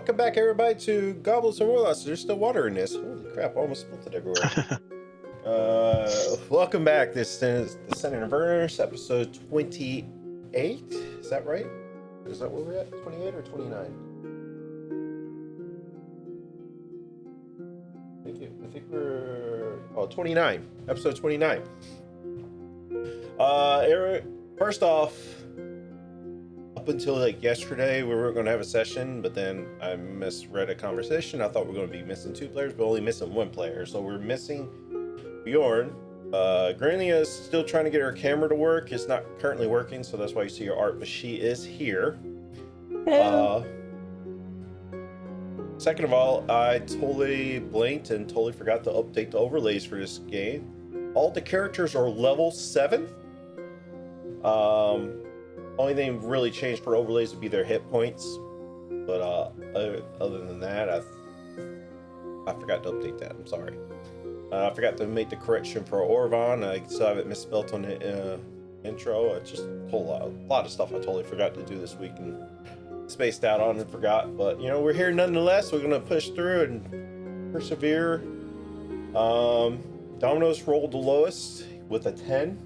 Welcome back, everybody, to Goblets and Warlocks. There's still water in this. Holy crap, I almost spilled it everywhere. Welcome back. This is Descendant of Avernus, episode 28. Is that right? Is that where we're at? 28 or 29? I think we're... Oh, 29. Episode 29. Eric, first off, up until like yesterday, we were going to have a session, but then I misread a conversation. I thought we were going to be missing 2 players, but only missing 1 player. So we're missing Bjorn. Grania is still trying to get her camera to work. It's not currently working, so that's why you see her art, but she is here. Second of all, I totally blanked and totally forgot to update the overlays for this game. All the characters are level 7. Only thing really changed for overlays would be their hit points, but other than that, I forgot to update that. I'm sorry. I forgot to make the correction for Orvan. I still have it misspelled on the intro. It's just a lot of stuff I totally forgot to do this week and spaced out on and forgot. But you know, we're here nonetheless. We're gonna push through and persevere. Domino's rolled the lowest with a 10,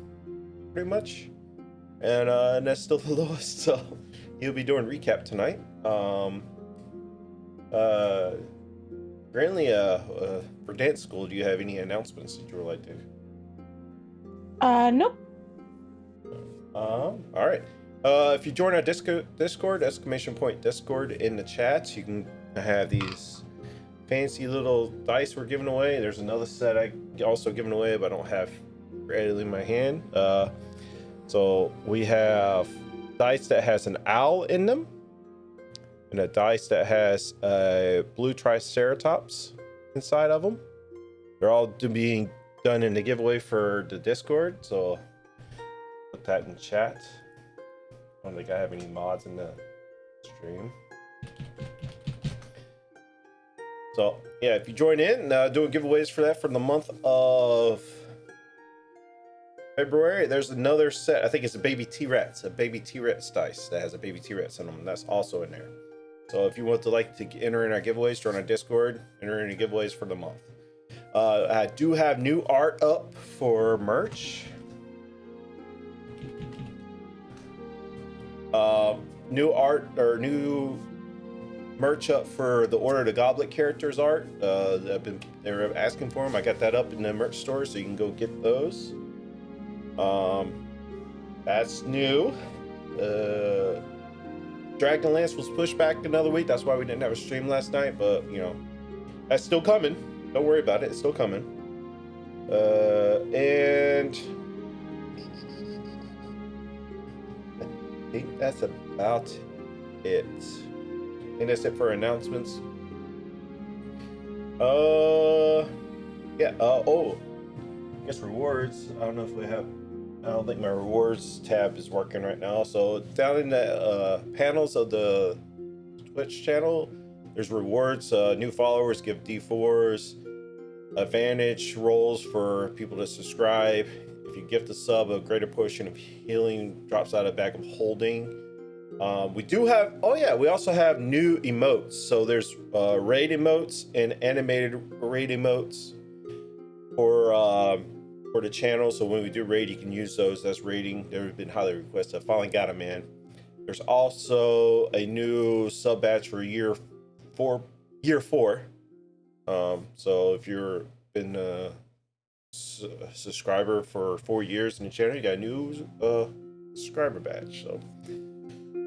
pretty much. And that's still the lowest, so he'll be doing recap tonight. Grantley, for dance school, do you have any announcements that you would like to? Nope. All right. If you join our Discord, Discord in the chat, you can have these fancy little dice we're giving away. There's another set I also giving away, but I don't have readily in my hand. So we have dice that has an owl in them, and a dice that has a blue triceratops inside of them. They're all being done in the giveaway for the Discord, so put that in chat. I don't think I have any mods in the stream. So yeah, if you join in, doing giveaways for that for the month of February. There's another set. I think it's a baby T-Rex dice that has a baby T-Rex in them. That's also in there. So if you want to enter in our giveaways, join our Discord, enter in the giveaways for the month. I do have new art up for merch. New merch up for the Order of the Goblet characters art. They're asking for them. I got that up in the merch store, so you can go get those. That's new. Dragonlance was pushed back another week. That's why we didn't have a stream last night, but you know, that's still coming. Don't worry about it. It's still coming. And I think that's about it. I think that's it for announcements. Yeah. Oh, I guess rewards. I don't know if we have. I don't think my rewards tab is working right now. So down in the panels of the Twitch channel, there's rewards. New followers give D4s. Advantage rolls for people to subscribe. If you gift a sub, a greater portion of healing drops out of a bag of holding. We do have, we also have new emotes. So there's raid emotes and animated raid emotes for the channel. So when we do raid, you can use those. That's raiding. They've been highly requested. I finally got them in. There's also a new sub badge for year 4. So if you've been a subscriber for 4 years in the channel, you got a new subscriber badge. So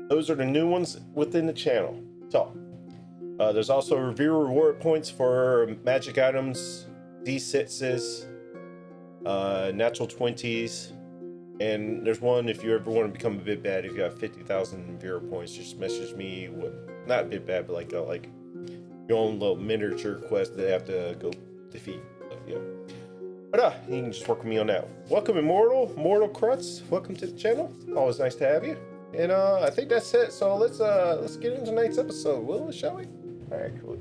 those are the new ones within the channel. So there's also review reward points for magic items, D6s, natural 20s, and there's one if you ever want to become a bit bad. If you have 50,000 Vera points, just message me with not a bit bad, but like your own little miniature quest that they have to go defeat. So, yeah. But you can just work with me on that. Welcome, Mortal Crutz. Welcome to the channel. Always nice to have you. And I think that's it. So let's get into tonight's episode, shall we? All right, cool.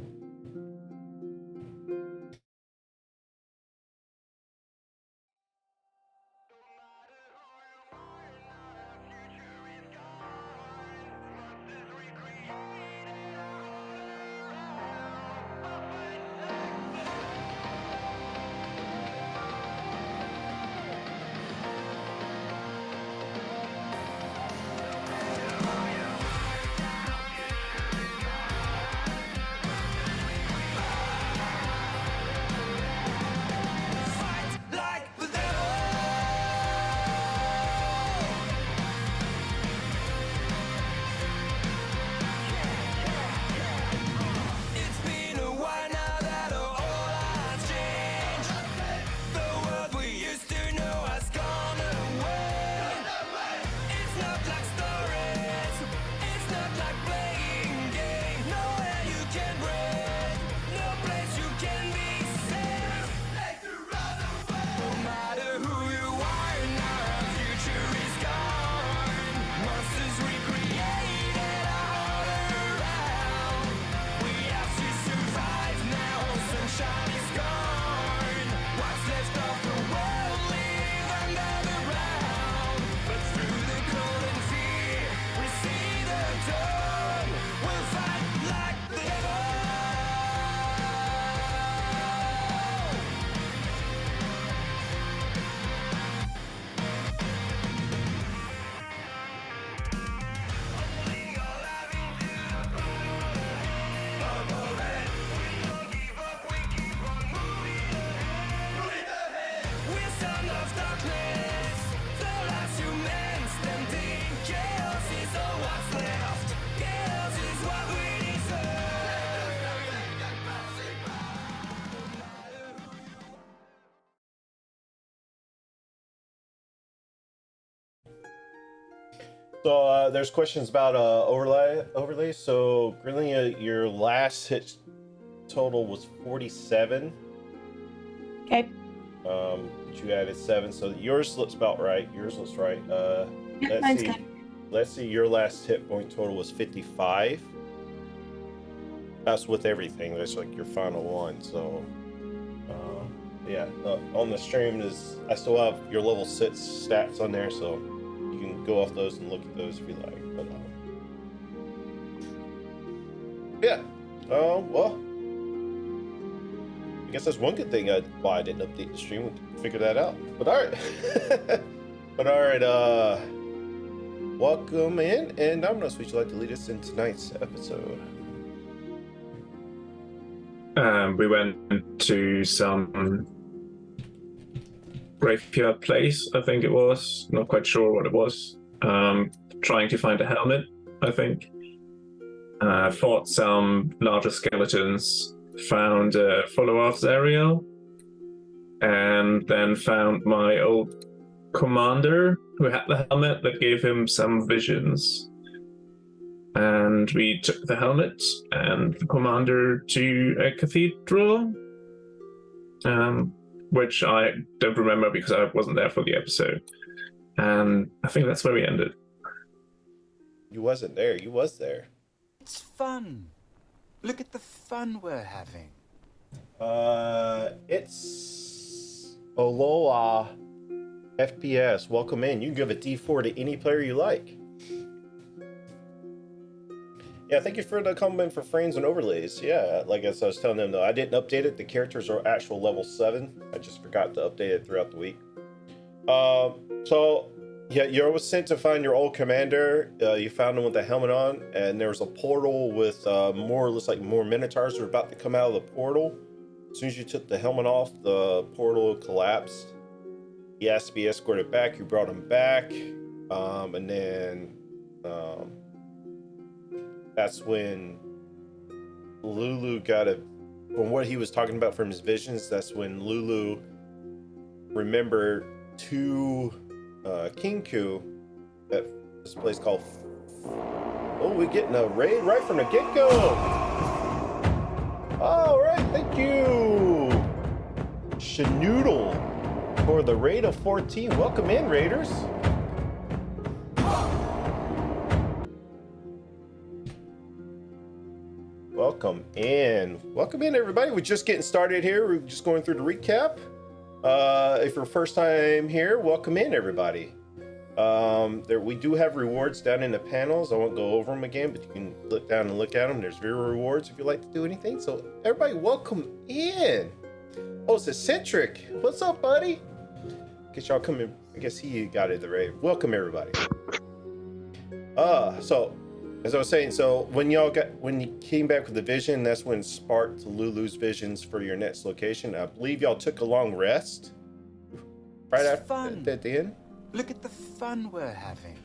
So there's questions about overlay. So Grillia, your last hit total was 47. Okay. But you added 7, so yours looks about right. Yours looks right. Yeah, mine's good. Let's see. Your last hit point total was 55. That's with everything. That's like your final one. So, yeah. On the stream I still have your level 6 stats on there, so you can go off those and look at those if you like. But yeah. Well, I guess that's one good thing why I didn't update the stream. We can figure that out. But all right. Welcome in, and Avernus, would you like to lead us in tonight's episode? We went to some graveyard place, I think it was. Not quite sure what it was. Trying to find a helmet, I think. Fought some larger skeletons. Found a follow-offs area. And then found my old commander who had the helmet that gave him some visions. And we took the helmet and the commander to a cathedral, which I don't remember because I wasn't there for the episode. And I think that's where we ended. You wasn't there. You was there. It's fun. Look at the fun we're having. It's Aloha FPS. Welcome in. You can give a D4 to any player you like. Yeah, thank you for the compliment for frames and overlays. Yeah, like as I was telling them, though, I didn't update it. The characters are actual level 7. I just forgot to update it throughout the week. So, yeah, you was sent to find your old commander. You found him with the helmet on, and there was a portal with more minotaurs were about to come out of the portal. As soon as you took the helmet off, the portal collapsed. He asked to be escorted back. You brought him back, and then that's when Lulu from what he was talking about from his visions, that's when Lulu remembered 2 Kinku at this place called... Oh, we're getting a raid right from the get-go! All right, thank you! Shanoodle for the raid of 14. Welcome in, Raiders! Welcome in, everybody. We're just getting started here. We're just going through the recap. If you're first time here, welcome in, everybody. We do have rewards down in the panels. I won't go over them again, but you can look down and look at them. There's 0 rewards if you'd like to do anything. So everybody, welcome in. Oh, it's Eccentric. What's up, buddy? Guess y'all come in. I guess he got it the raid. Welcome, everybody. So as I was saying, so when you came back with the vision, that's when sparked Lulu's visions for your next location. I believe y'all took a long rest right after at the end. Look at the fun we're having.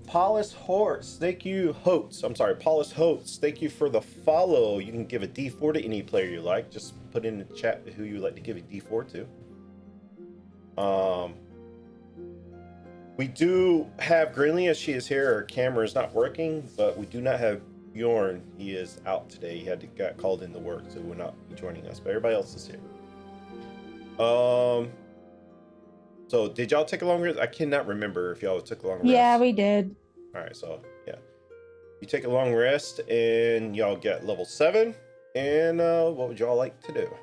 Paulus Hortz, thank you. Paulus Hortz, thank you for the follow. You can give a D4 to any player you like. Just put in the chat who you would like to give a D4 to. We do have Grillia. She is here. Her camera is not working, but we do not have Bjorn. He is out today. He got called into work, so will not be joining us. But everybody else is here. So did y'all take a long rest? I cannot remember if y'all took a long rest. Yeah, we did. All right, so yeah, you take a long rest and y'all get level 7. And what would y'all like to do?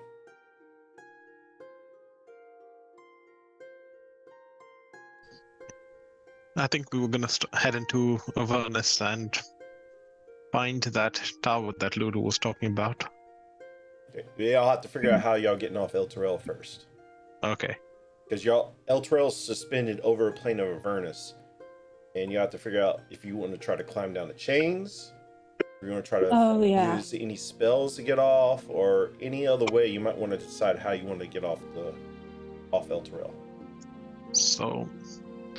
I think we were gonna head into Avernus and find that tower that Lulu was talking about. Okay. Y'all have to figure out how y'all getting off El Terrell first. Okay. Because El Terrell's suspended over a plane of Avernus, and you have to figure out if you want to try to climb down the chains, or you want to try to use any spells to get off, or any other way you might want to decide how you want to get off El Terrell. So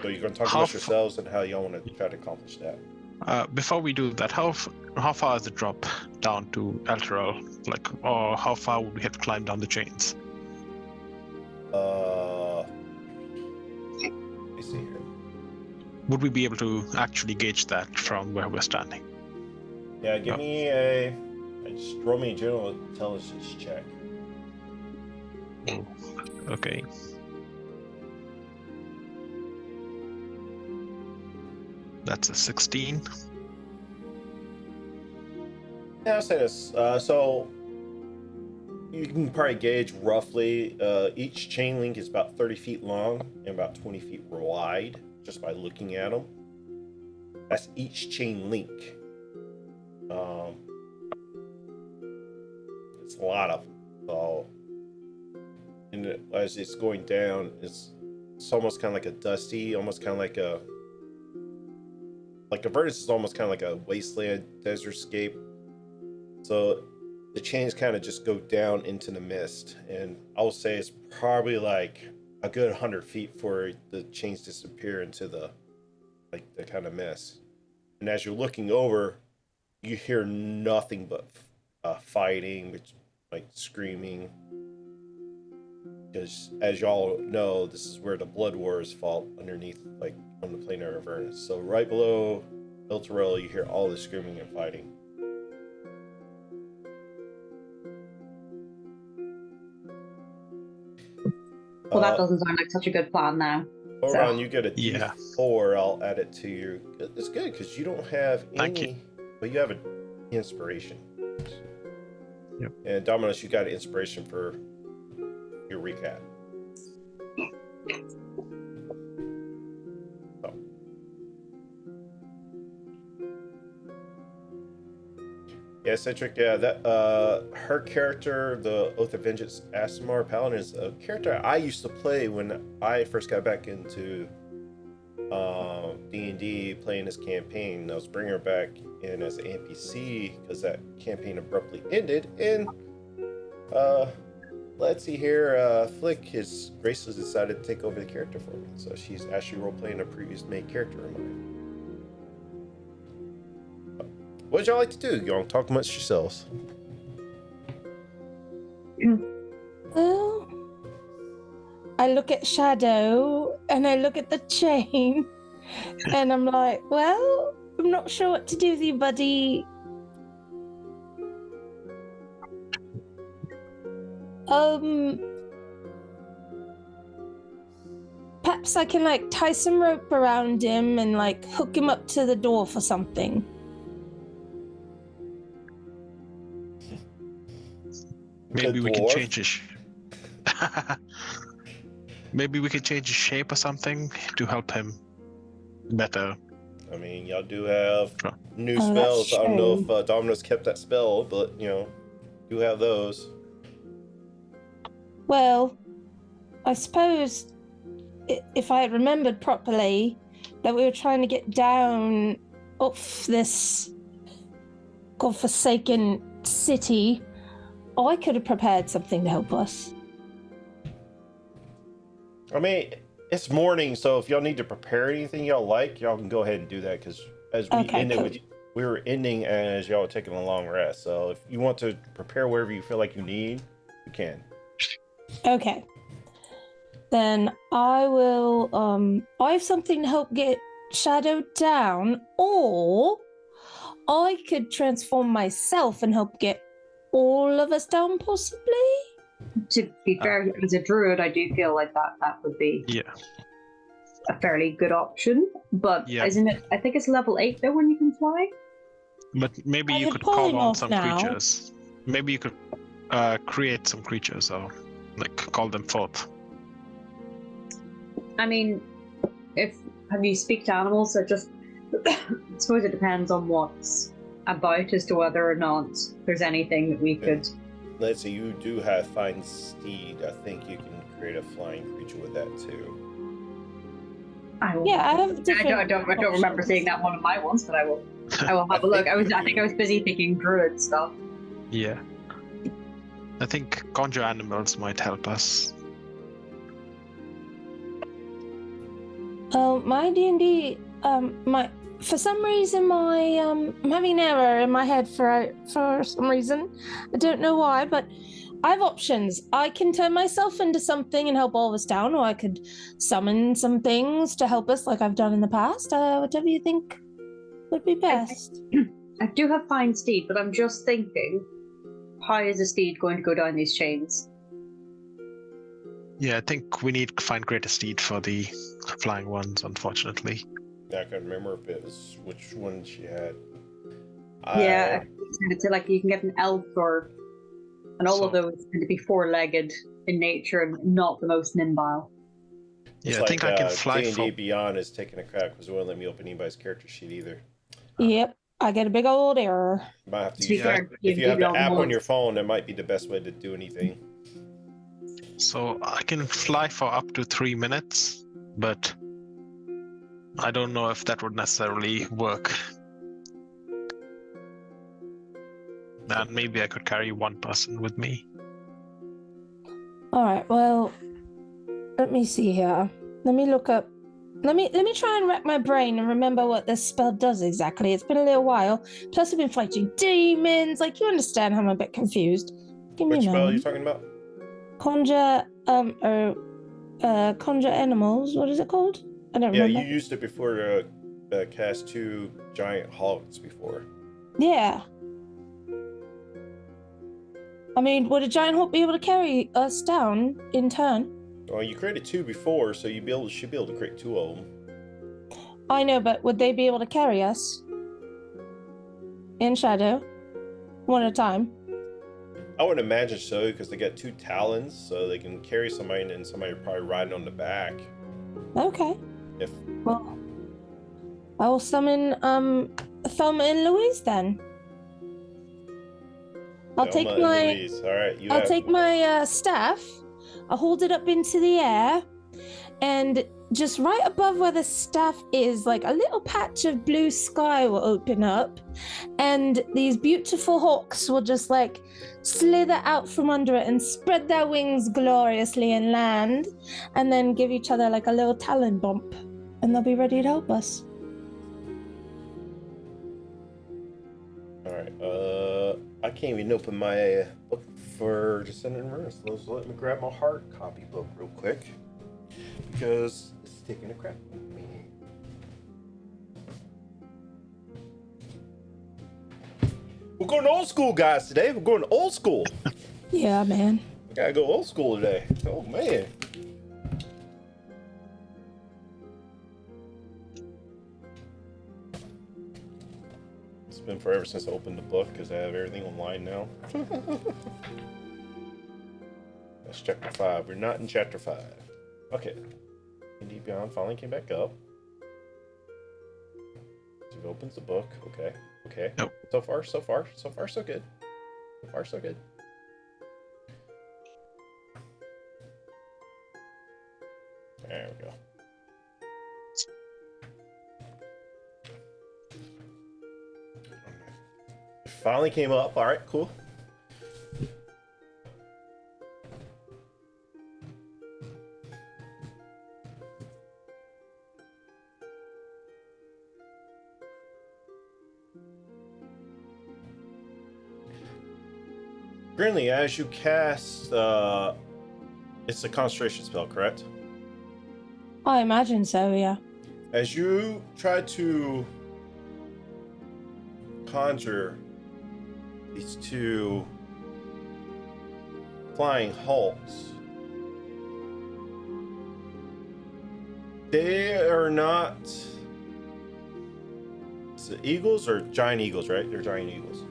you're going to talk about yourselves and how y'all want to try to accomplish that. Before we do that, how far is the drop down to El Terrell? Or how far would we have to climb down the chains? Let me see here. would we be able to actually gauge that from where we're standing? Yeah, give me just roll me a general intelligence check. Oh, okay. That's a 16. Yeah, I'll say this. So you can probably gauge roughly each chain link is about 30 feet long and about 20 feet wide just by looking at them. That's each chain link. It's a lot of them. So, and as it's going down, it's almost kind of like a dusty, almost kind of like Avernus is almost kind of like a wasteland desert scape. So the chains kind of just go down into the mist, and I will say it's probably like a good 100 feet for the chains disappear into the kind of mist. And as you're looking over, you hear nothing but fighting, like screaming. Because as y'all know, this is where the blood wars fought underneath, like on the plain of Avernus. So right below Elturel, you hear all the screaming and fighting. Well, that doesn't sound like such a good plan now. Oron, you get a Yeah. D4. I'll add it to your. It's good because you don't have Thank any, you. but you have an inspiration. Yep. And Dominus, you got an inspiration for your recap. Oh. Yeah, Cedric. Yeah, that her character, the Oath of Vengeance Asimar Paladin, is a character I used to play when I first got back into D&D, playing this campaign. I was bringing her back in as an NPC because that campaign abruptly ended. And let's see here, Flick has graciously decided to take over the character for me. So she's actually role-playing a previous main character of mine. What would y'all like to do? Y'all talk amongst yourselves. Well, I look at Shadow and I look at the chain and I'm like, well, I'm not sure what to do with you, buddy. Perhaps I can like tie some rope around him and like hook him up to the door for something. Maybe we can dwarf? change his. Maybe we can change his shape or something to help him better. I mean, y'all do have Sure. new Oh, spells. that's I don't know true. if Dominus kept that spell, but you know, do have those. Well, I suppose if I had remembered properly that we were trying to get down off this godforsaken city, I could have prepared something to help us. I mean, it's morning, so if y'all need to prepare anything y'all like, y'all can go ahead and do that. Because as we Okay, ended cool. with, we were ending as y'all were taking a long rest. So if you want to prepare wherever you feel like you need, you can. Okay. Then I will I have something to help get Shadow down, or I could transform myself and help get all of us down, possibly. To be fair, as a druid, I do feel like that would be Yeah. a fairly good option. But Yeah. isn't it? I think it's level 8 though when you can fly. But maybe I you had could call on polymorph some now. creatures. Maybe you could create some creatures or like call them forth. I mean, have you speak to animals? So just I suppose it depends on what's about as to whether or not there's anything that we could. Let's say you do have Find Steed. I think you can create a flying creature with that too. Yeah, I have different I don't remember options. seeing that one of my ones, but I will have a look. I think I was busy thinking druid stuff. Yeah. I think conjure animals might help us. My D&D, for some reason, I'm having an error in my head for some reason. I don't know why, but I have options. I can turn myself into something and help all of us down, or I could summon some things to help us, like I've done in the past. Whatever you think would be best. I do have fine steed, but I'm just thinking, how is a steed going to go down these chains? Yeah, I think we need to find greater steed for the flying ones, unfortunately. I can't remember if it was which one she had. Yeah, it's like you can get an elk and all of those tend to be four-legged in nature and not the most nimble. Yeah, I think I can fly D&D for... Beyond is taking a crack because it won't let me open anybody's character sheet either. Yep, I get a big old error. You might have to To be use fair, if you have the D&D app on Beyond your phone, that might be the best way to do anything. So I can fly for up to 3 minutes, but I don't know if that would necessarily work. And maybe I could carry one person with me. All right. Well, let me see here. Let me look up. Let me try and rack my brain and remember what this spell does exactly. It's been a little while. Plus, I've been fighting demons. Like, you understand how I'm a bit confused. Give me Which a spell are you moment. talking about? Conjure animals. What is it called? I don't remember. Yeah, you used it before to cast 2 giant hogs before. Yeah. I mean, would a giant hawk be able to carry us down in turn? Well, you created 2 before, so should be able to create 2 of them. I know, but would they be able to carry us? In shadow? One at a time? I would imagine so, because they got 2 talons, so they can carry somebody, and then somebody probably riding on the back. Okay. If Well, I will summon Thelma and Louise then. I'll take Thelma my and Louise. All right, I'll take my staff. I'll hold it up into the air, and just right above where the staff is, like a little patch of blue sky will open up, and these beautiful hawks will just like slither out from under it and spread their wings gloriously and land, and then give each other like a little talon bump, and they'll be ready to help us. All right. I can't even open my book for Descendant in Avernus. So let me grab my hard copy book real quick, because it's taking a crap with me. We're going old school, guys, today. We're going old school. Yeah, man. We gotta go old school today. Oh, man. It's been forever since I opened the book, because I have everything online now. That's chapter 5. We're not in chapter 5. Okay. D&D Beyond finally came back up. So he opens the book. Okay. Okay. Nope. So far, so good. So far, so good. There we go. Finally came up. All right, cool. Grinley, as you cast, it's a concentration spell, correct? I imagine so, yeah. As you try to conjure these 2 flying hulks, they are not... Is it eagles or giant eagles, right? They're giant eagles.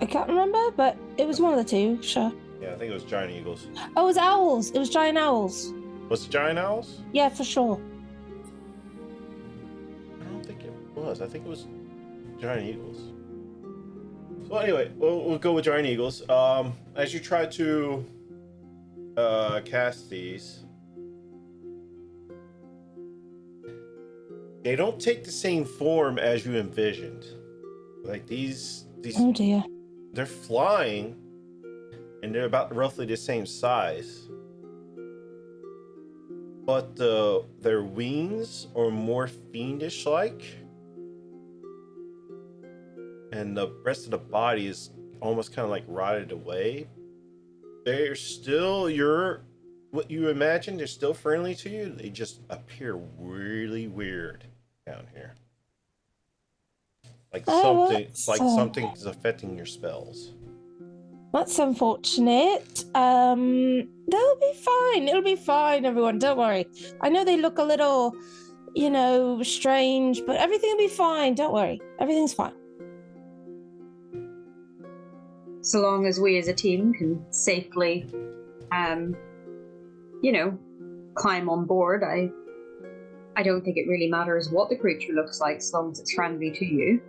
I can't remember, but it was one of the 2, sure. Yeah, I think it was giant eagles. Oh, it was owls. It was giant owls. Was it giant owls? Yeah, for sure. I don't think it was. I think it was giant eagles. So anyway, we'll go with giant eagles. As you try to cast these, they don't take the same form as you envisioned. Like these Oh dear. they're flying, and they're about roughly the same size. but their wings are more fiendish-like, and the rest of the body is almost kind of like rotted away. They're still what you imagine. They're still friendly to you. They just appear really weird down here, like something's affecting your spells. That's unfortunate. They'll be fine. It'll be fine, everyone. Don't worry. I know they look a little, strange, but everything will be fine. Don't worry. Everything's fine. So long as we as a team can safely, climb on board, I don't think it really matters what the creature looks like, as long as it's friendly to you.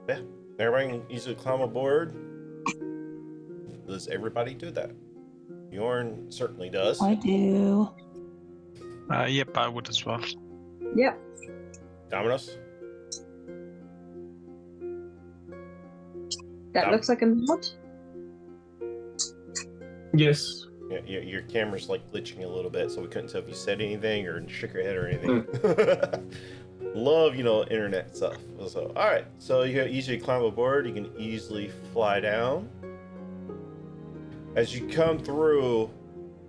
Yeah, everybody can easily climb aboard. Does everybody do that? Bjorn certainly does. I do. Yep, I would as well. Yep. Dominos? That looks like a nod. Yes. Yeah, your camera's like glitching a little bit, so we couldn't tell if you said anything or shook your head or anything. Love, internet stuff. So, all right. So you can easily climb aboard. You can easily fly down. As you come through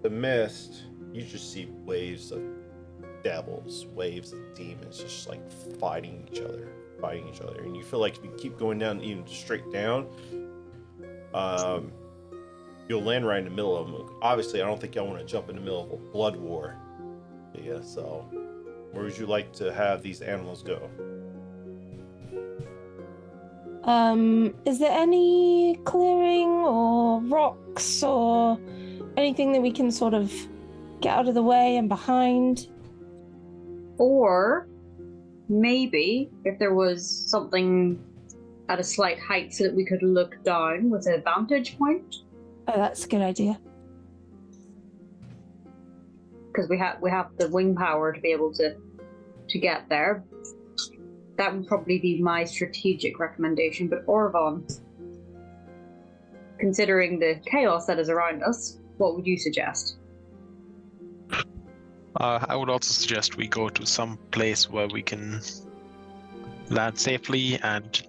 the mist, you just see waves of devils, waves of demons, just like fighting each other. And you feel like if you keep going down, even straight down, you'll land right in the middle of them. Obviously, I don't think y'all want to jump in the middle of a blood war. Yeah, so where would you like to have these animals go? Is there any clearing or rocks or anything that we can sort of get out of the way and behind? Or maybe if there was something at a slight height so that we could look down with a vantage point. Oh, that's a good idea. Because we have the wing power to be able to get there. That would probably be my strategic recommendation. But Orvon, considering the chaos that is around us, what would you suggest? I would also suggest we go to some place where we can land safely and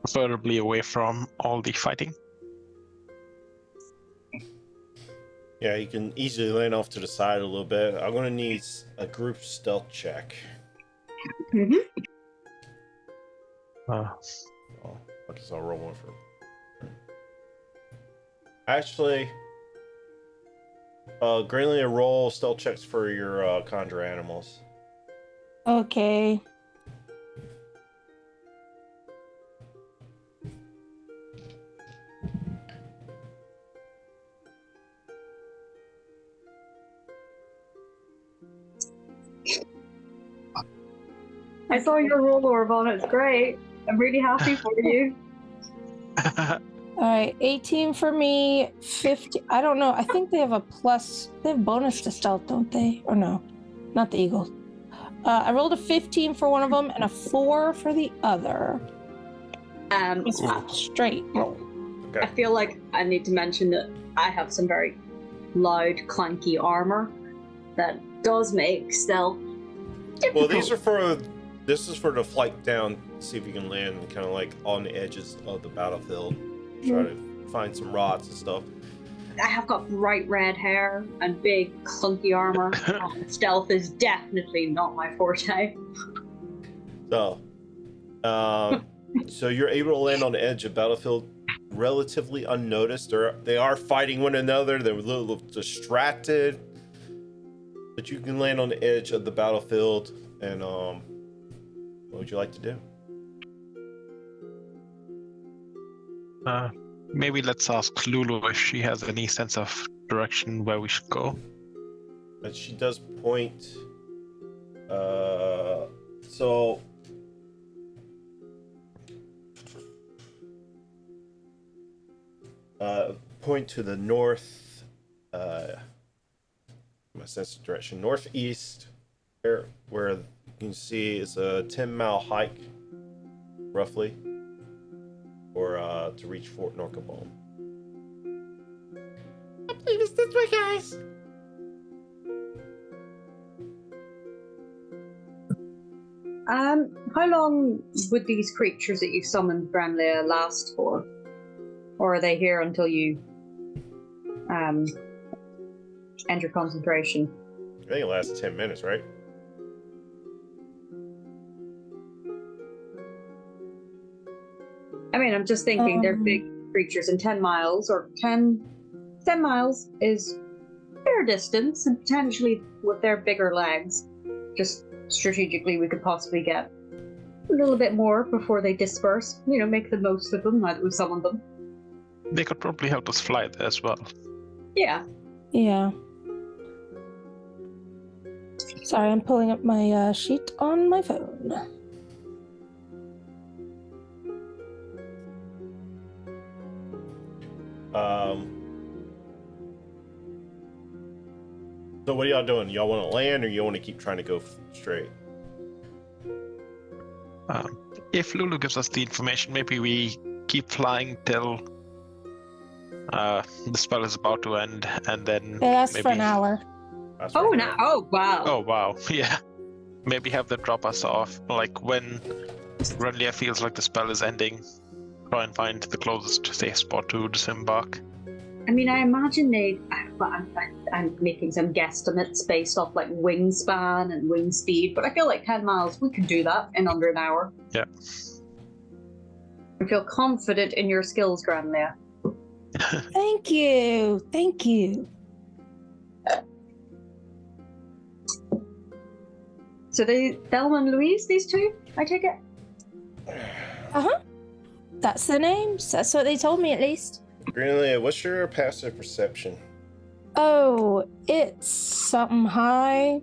preferably away from all the fighting. Yeah, you can easily land off to the side a little bit. I'm going to need a group stealth check. Mm-hmm. I guess I'll roll one for... Actually, Grayling, roll stealth checks for your conjure animals. Okay. I saw your roll, Orvon. It's great. I'm really happy for you. All right, 18 for me, 50. I don't know. I think they have they have bonus to stealth, don't they? Or no, not the eagle. I rolled a 15 for one of them and a 4 for the other. It's a straight roll. Okay. I feel like I need to mention that I have some very loud, clunky armor that does make stealth difficult. Well, this is for the flight down, see if you can land kind of like on the edges of the battlefield. Try to find some rods and stuff. I have got bright red hair and big, clunky armor. Stealth is definitely not my forte. So, so you're able to land on the edge of battlefield relatively unnoticed. They are fighting one another. They're a little distracted, but you can land on the edge of the battlefield. And what would you like to do? Maybe let's ask Lulu if she has any sense of direction where we should go. But she does point. Point to the north. My sense of direction, northeast, where you can see is a 10-mile hike, roughly, or to reach Fort Knucklebone. believe it's this way, guys. How long would these creatures that you've summoned, Branlia, last for? Or are they here until you enter concentration? I think it lasts 10 minutes, right? I mean, I'm just thinking they're big creatures, and 10 miles, or 10 miles is fair distance, and potentially with their bigger legs, just strategically we could possibly get a little bit more before they disperse. You know, make the most of them, like with some of them. They could probably help us fly there as well. Yeah. Yeah. Sorry, I'm pulling up my sheet on my phone. So what are y'all doing? Y'all want to land, or you want to keep trying to go straight? If Lulu gives us the information, maybe we keep flying till the spell is about to end, and then It lasts for maybe... an hour. That's Oh, right no. Oh, wow. Oh wow, yeah. Maybe have them drop us off. Like when Renlia feels like the spell is ending, try and find the closest safe spot to disembark. I mean, I imagine they. I'm making some guesstimates based off like wingspan and wing speed, but I feel like 10 miles, we can do that in under an hour. Yeah. I feel confident in your skills, Granlia. Thank you. Thank you. So Thelma and Louise, these two, I take it? Uh-huh. That's the names. That's what they told me, at least. Greenland, what's your passive perception? Oh, it's something high.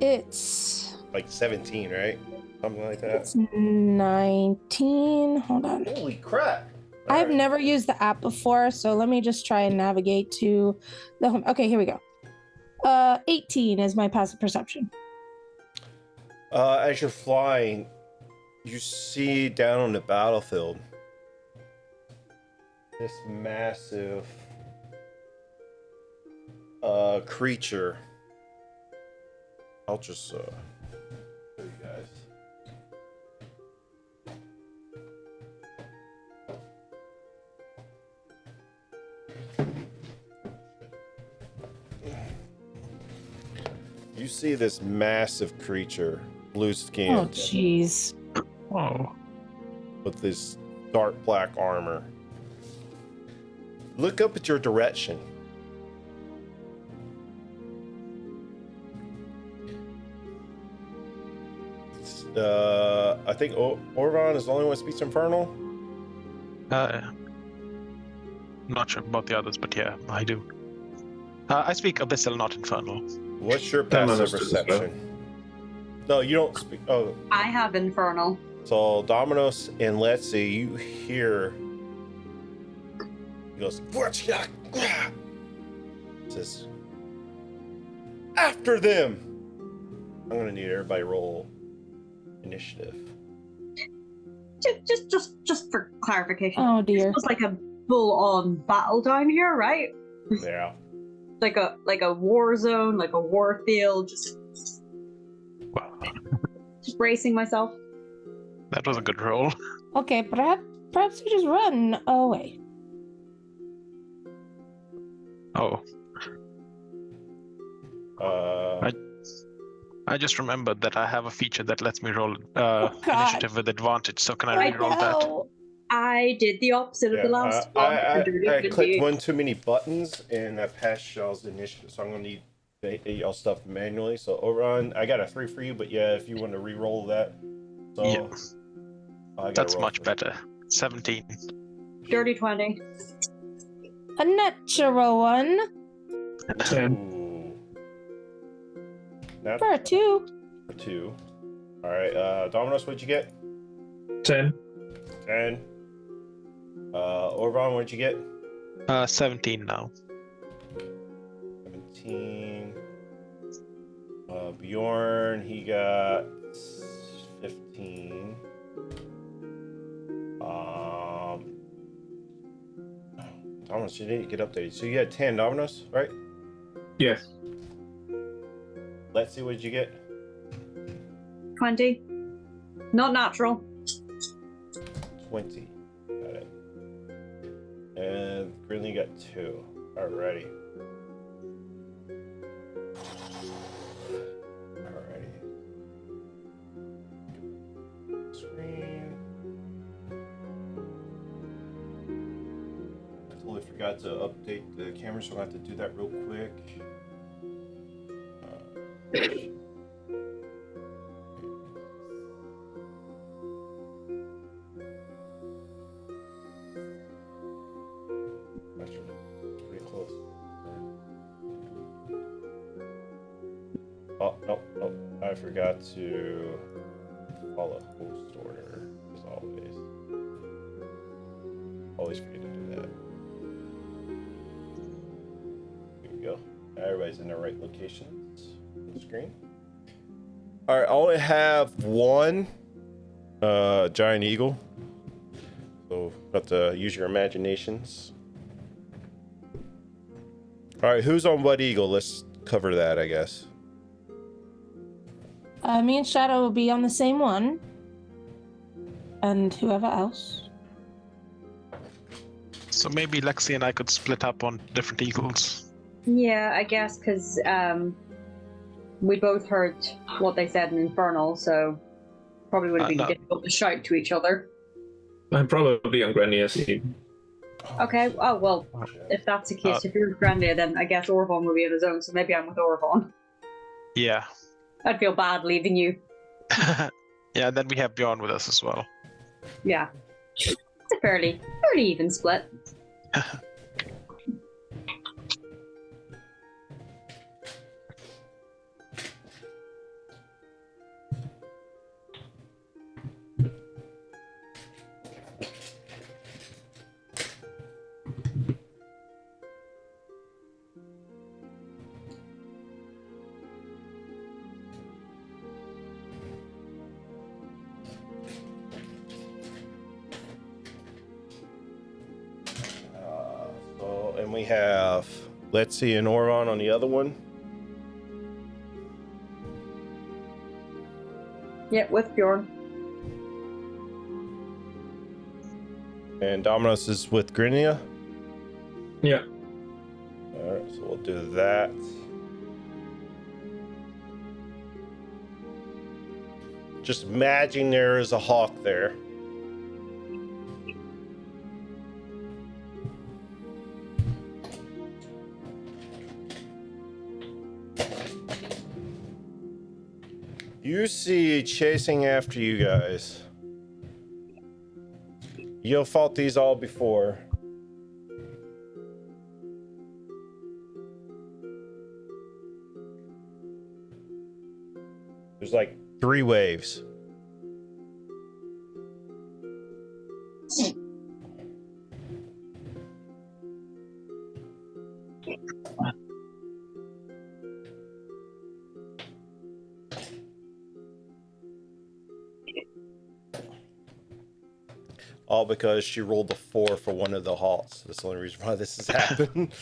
It's Like 17, right? Something like that. it's 19. Hold on. Holy crap! I've Alright. never used the app before, so let me just try and navigate to the home. Okay, here we go. 18 is my passive perception. As you're flying, you see down on the battlefield this massive creature. I'll just show you guys. You see this massive creature, blue skin, Oh, jeez. Oh. with this dark black armor. Look up at your direction. I think Orvan is the only one who speaks Infernal. Not sure about the others, but yeah, I do. I speak Abyssal, not Infernal. What's your Dominus passive does as well. perception? No, you don't speak. Oh, I have Infernal. so Dominos and Let's see, you hear. He goes, says, after them. I'm gonna need everybody roll initiative. Just for clarification. Oh, dear. It was like a full-on battle down here, right? Yeah. Like a war zone, like a war field. Just Wow, bracing myself. that was a good roll. Okay, perhaps we just run away. Oh, Uh, I just remembered that I have a feature that lets me roll God. initiative with advantage. So can I I reroll that? know. I did the opposite of the last one. I clicked one too many buttons and I passed y'all's initiative, so I'm gonna need y'all stuff manually. So Oron, I got a 3 for you, but yeah, if you want to re-roll that, so Yeah. I gotta That's roll much for- better. 17. Dirty 20. A natural one 10. Ooh. Not for a 2. for 2. All right, Dominos, what'd you get? 10. 10. Orvan, what'd you get? 17 now. 17. Bjorn, he got 15. Dominus, you need to get updated. So you had 10 Dominus, right? Yes. Let's see what you get. 20. Not natural. 20. Got it. And Grinley got 2. Alrighty. Alrighty. Screen. I totally forgot to update the camera, so I'll have to do that real quick. Pretty close. Oh, no, I forgot to follow host order, as always. Always forget to do that. There we go. Everybody's in the right locations on the screen. Alright, I only have one giant eagle. So, got to use your imaginations. Alright, who's on what eagle? Let's cover that, I guess. Me and Shadow will be on the same one. And whoever else. So maybe Lexi and I could split up on different eagles. Yeah, I guess, because we both heard what they said in Infernal, so probably would have been No. difficult to shout to each other. I'm probably on Grandia's team. Okay, oh well, if that's the case, if you're with Grandia, then I guess Orvon will be on his own, so maybe I'm with Orvon. Yeah. I'd feel bad leaving you. Yeah, and then we have Bjorn with us as well. Yeah. It's a fairly even split. And we have Letzi and Oron on the other one. Yeah, with Bjorn. And Dominus is with Grinia. Yeah. Alright, so we'll do that. Just imagine there is a hawk there. You see chasing after you guys. You've fought these all before. There's like 3 waves. All because she rolled a 4 for one of the halts. That's the only reason why this has happened.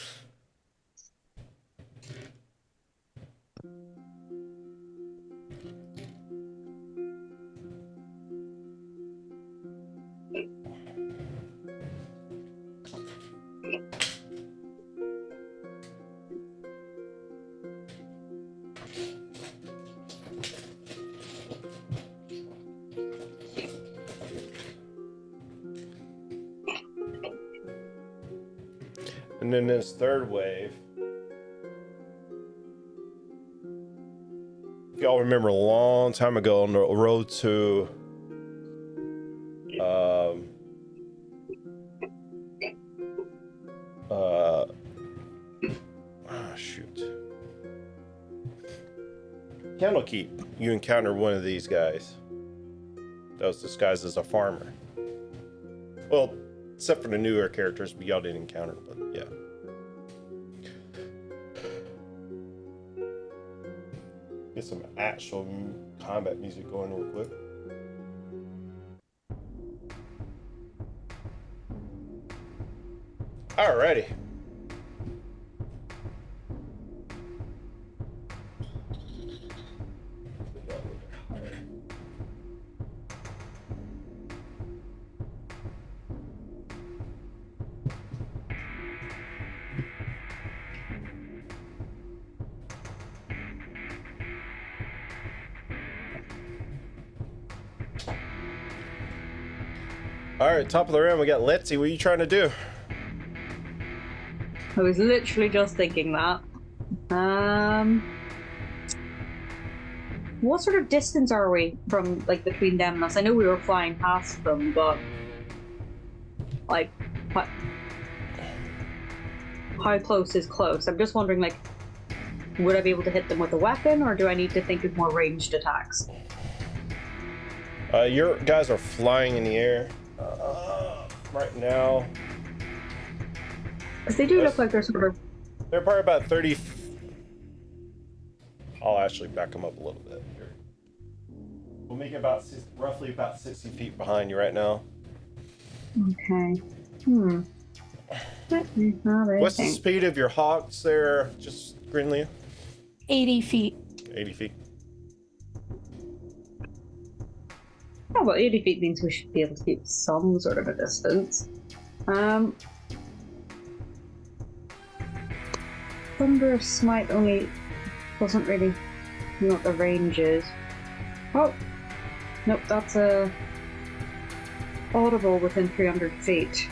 And then this third wave, if y'all remember a long time ago on the road to Candlekeep, you encounter one of these guys that was disguised as a farmer. Well, except for the newer characters, but y'all didn't encounter, but yeah. Get some actual combat music going real quick. Alrighty. Alright, top of the round, we got Letzi. What are you trying to do? I was literally just thinking that. What sort of distance are we from, like, between them and us? I know we were flying past them, but like, how close is close? I'm just wondering, like, would I be able to hit them with a weapon, or do I need to think of more ranged attacks? Your guys are flying in the air right now. Because they do look like they're sort of... They're probably about 30. I'll actually back them up a little bit here. We'll make it about roughly about 60 feet behind you right now. Okay. What's the speed of your hawks there, just Grinley? 80 feet. 80 feet. Oh, well, 80 feet means we should be able to keep some sort of a distance. Thunderous Smite only doesn't really know what the range is. Oh, nope, that's a audible within 300 feet.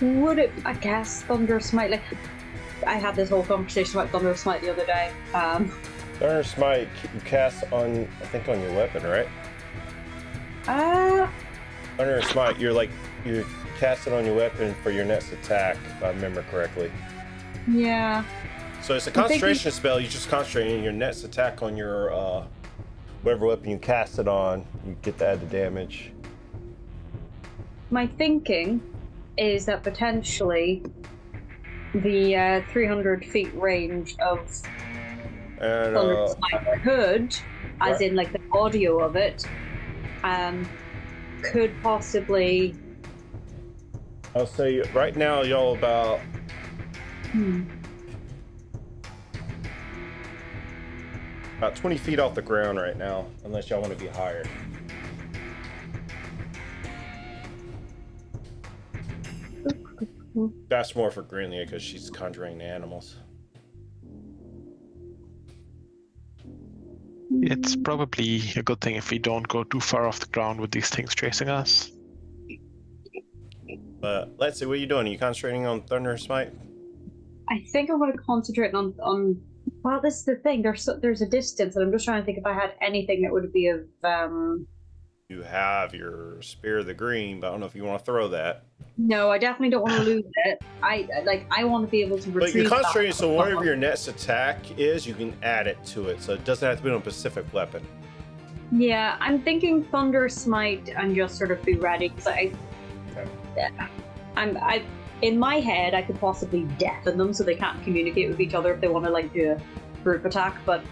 Would it? I guess Thunderous Smite. Like, I had this whole conversation about Thunderous Smite the other day. Thunderous Smite you cast on, I think, on your weapon, right? Thunderous Smite, you're casting on your weapon for your next attack, if I remember correctly. Yeah. So it's a concentration spell. You just concentrate on your next attack on your whatever weapon you cast it on. You get to add the damage. My thinking is that potentially the 300 feet range of Thunderous Smite could, as in like the audio of it, could possibly. I'll say right now, y'all about. About 20 feet off the ground right now, unless y'all want to be higher. That's more for Grinlia because she's conjuring the animals. It's probably a good thing if we don't go too far off the ground with these things chasing us. Let's see, what are you doing? Are you concentrating on Thunder Smite? I think I'm going to concentrate on. Well, this is the thing. There's a distance, and I'm just trying to think if I had anything that would be of. You have your Spear of the Green, but I don't know if you want to throw that. No, I definitely don't want to lose it. I want to be able to retrieve. But you're concentrating, so whatever your next attack is, you can add it to it. So it doesn't have to be on a specific weapon. Yeah, I'm thinking Thunder Smite and just sort of be ready because I'm in my head I could possibly deafen them so they can't communicate with each other if they want to like do a group attack. But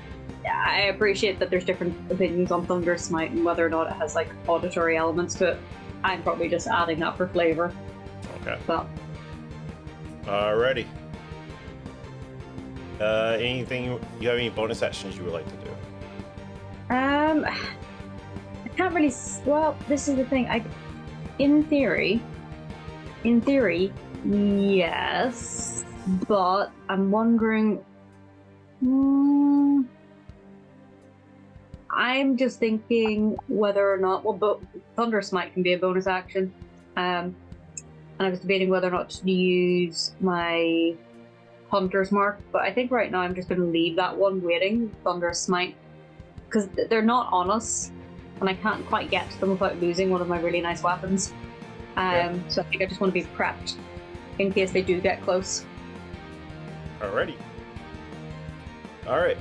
I appreciate that there's different opinions on Thunder Smite and whether or not it has like auditory elements to it. I'm probably just adding that for flavor. Okay. But alrighty. Anything you have any bonus actions you would like to do? I can't really. Well, this is the thing. In theory, yes, but I'm wondering. I'm just thinking whether or not. Well, Thunder Smite can be a bonus action, and I was debating whether or not to use my Hunter's Mark. But I think right now I'm just going to leave that one waiting. Thunder Smite. Because they're not on us, and I can't quite get to them without losing one of my really nice weapons. So I think I just want to be prepped in case they do get close. Alrighty. Alright,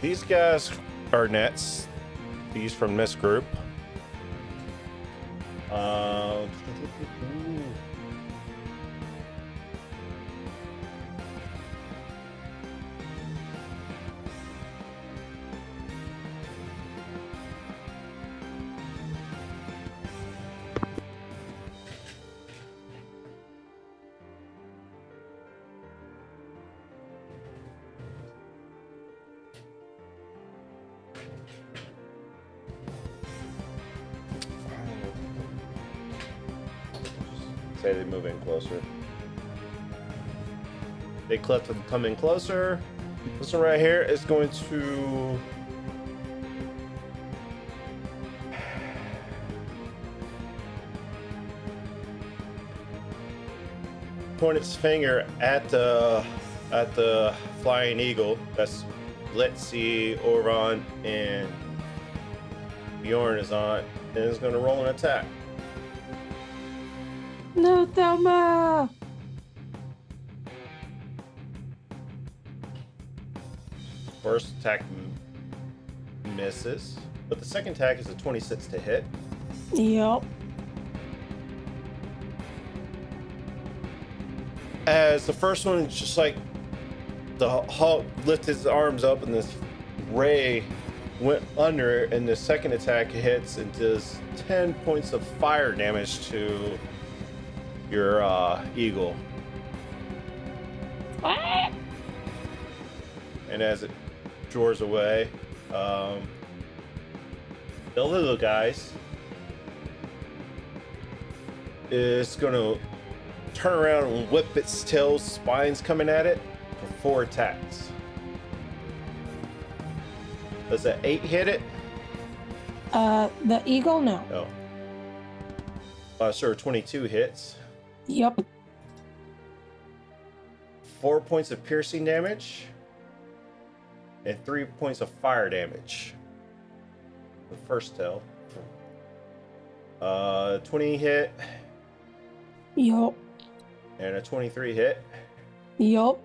these guys are nets. These from this group. Say they move in closer. They come in closer. This one right here is going to point its finger at the flying eagle. That's Letzi, Orvan, and Bjorn is on, and is going to roll an attack. No, Thelma! First attack misses, but the second attack is a 26 to hit. Yep. As the first one, just like the Hulk lifted his arms up and this ray went under it, and the second attack hits and does 10 points of fire damage to your eagle. And as it draws away, the little guys is going to turn around and whip its tail, spines coming at it for 4 attacks. Does an 8 hit it? The eagle, no. No. Sir, 22 hits. Yep. 4 points of piercing damage. And 3 points of fire damage. The first tail. 20 hit. Yup. And a 23 hit. Yup.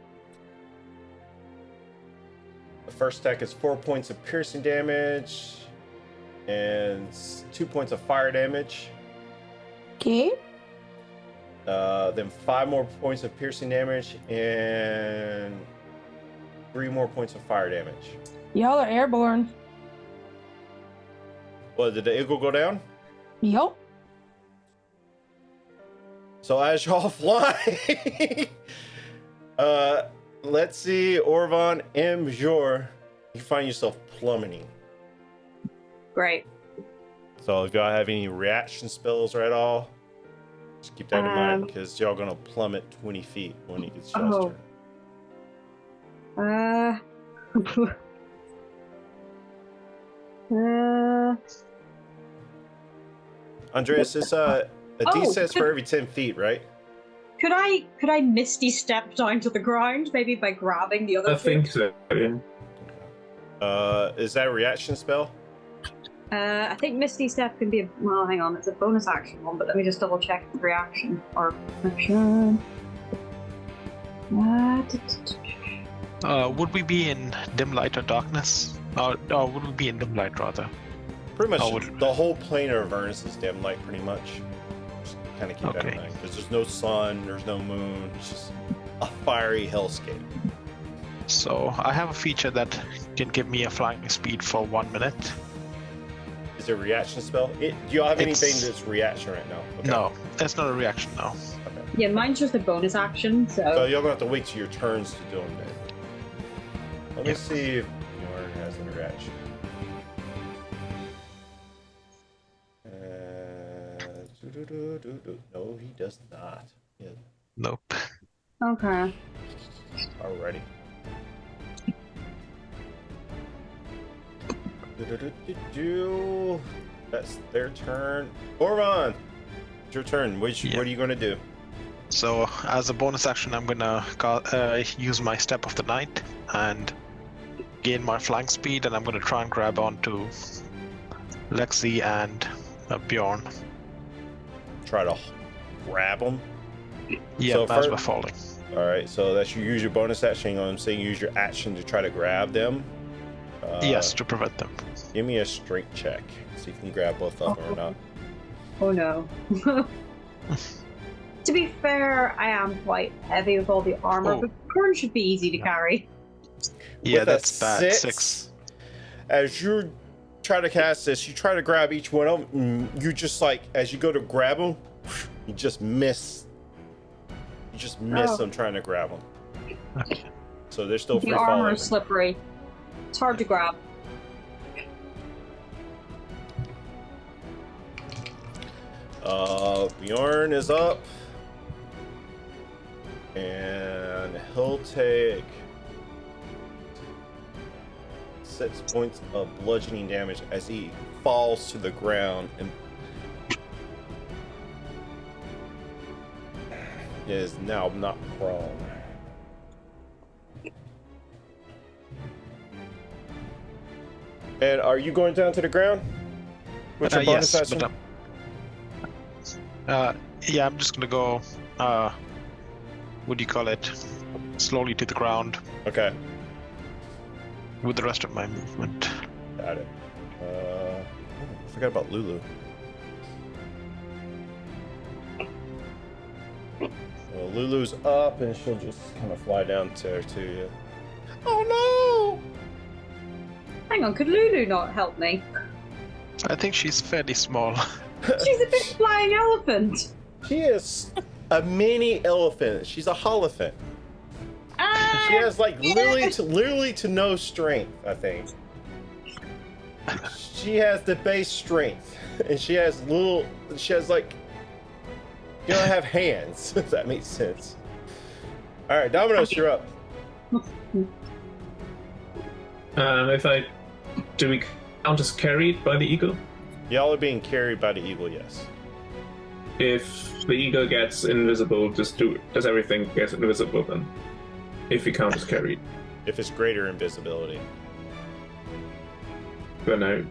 The first attack is 4 points of piercing damage. And 2 points of fire damage. Okay. Then 5 more points of piercing damage. And 3 more points of fire damage. Y'all are airborne. Well, did the eagle go down? Yup. So as y'all fly, let's see, Orvan and Bjor, you find yourself plummeting. Great. So if y'all have any reaction spells or at all, just keep that in mind, because y'all gonna plummet 20 feet when it gets y'all's turn. Andreas, it's a D6 for every 10 feet, right? Could I misty step down to the ground, maybe by grabbing the other I think so. Yeah. Is that a reaction spell? I think misty step can be a, well, hang on, it's a bonus action one, but let me just double check the reaction or action. Would we be in dim light or darkness? Or would we be in dim light rather? Pretty much, Oh, the whole plane of Avernus is dim light, pretty much. Just kind of keep that in Okay. mind, because there's no sun, there's no moon, it's just a fiery hellscape. So I have a feature that can give me a flying speed for 1 minute. Is it a reaction spell? Do you have anything It's- that's reaction right now? Okay. No, that's not a reaction now. Okay. Yeah, mine's just a bonus action, So so. you're gonna have to wait till your turns to do them then. Let me Yep. see if Bjorn has an reaction. No, he does not. Yeah, Nope. Okay. already. That's their turn. Orvan, it's your turn. What Yeah. are you gonna do? So as a bonus action, I'm gonna use my Step of the Night and gain my flying speed, and I'm gonna try and grab onto Lexi and Bjorn. Try to grab him. Yeah, So as first- we're falling. All right, so that's you use your bonus action. I'm saying use your action to try to grab them. Yes, to prevent them. Give me a strength check. See if you can grab both of them or not. Oh no. To be fair, I am quite heavy with all the armor, Oh. but Bjorn should be easy to carry. Yeah, With a that's bad. 6. As you try to cast this, you try to grab each one of them. You just like, as you go to grab them, you just miss. You just miss Oh. them trying to grab them. Okay. So they're still free The armor falling. is slippery. It's hard to grab. Bjorn is up. And he'll take 6 points of bludgeoning damage as he falls to the ground and is now not prone. And are you going down to the ground? What's your bonus yes, action? but yeah, I'm just gonna go. What do you call it? Slowly to the ground Okay, with the rest of my movement. got it. I forgot about Lulu. Well, Lulu's up, and she'll just kind of fly down to you. Oh Hang on, could Lulu not help me? I think she's fairly small. She's a big flying elephant. no! She is a mini elephant. She's a holophant. Ah, She has like literally to no strength, I think. She has the base strength, and she has like, you don't have hands, if that makes sense. All right, Domino's, you're up. Do we count as carried by the eagle? Y'all are being carried by the eagle, yes. If the eagle gets invisible, does everything get invisible then? If we count as carried, If it's greater invisibility. then no.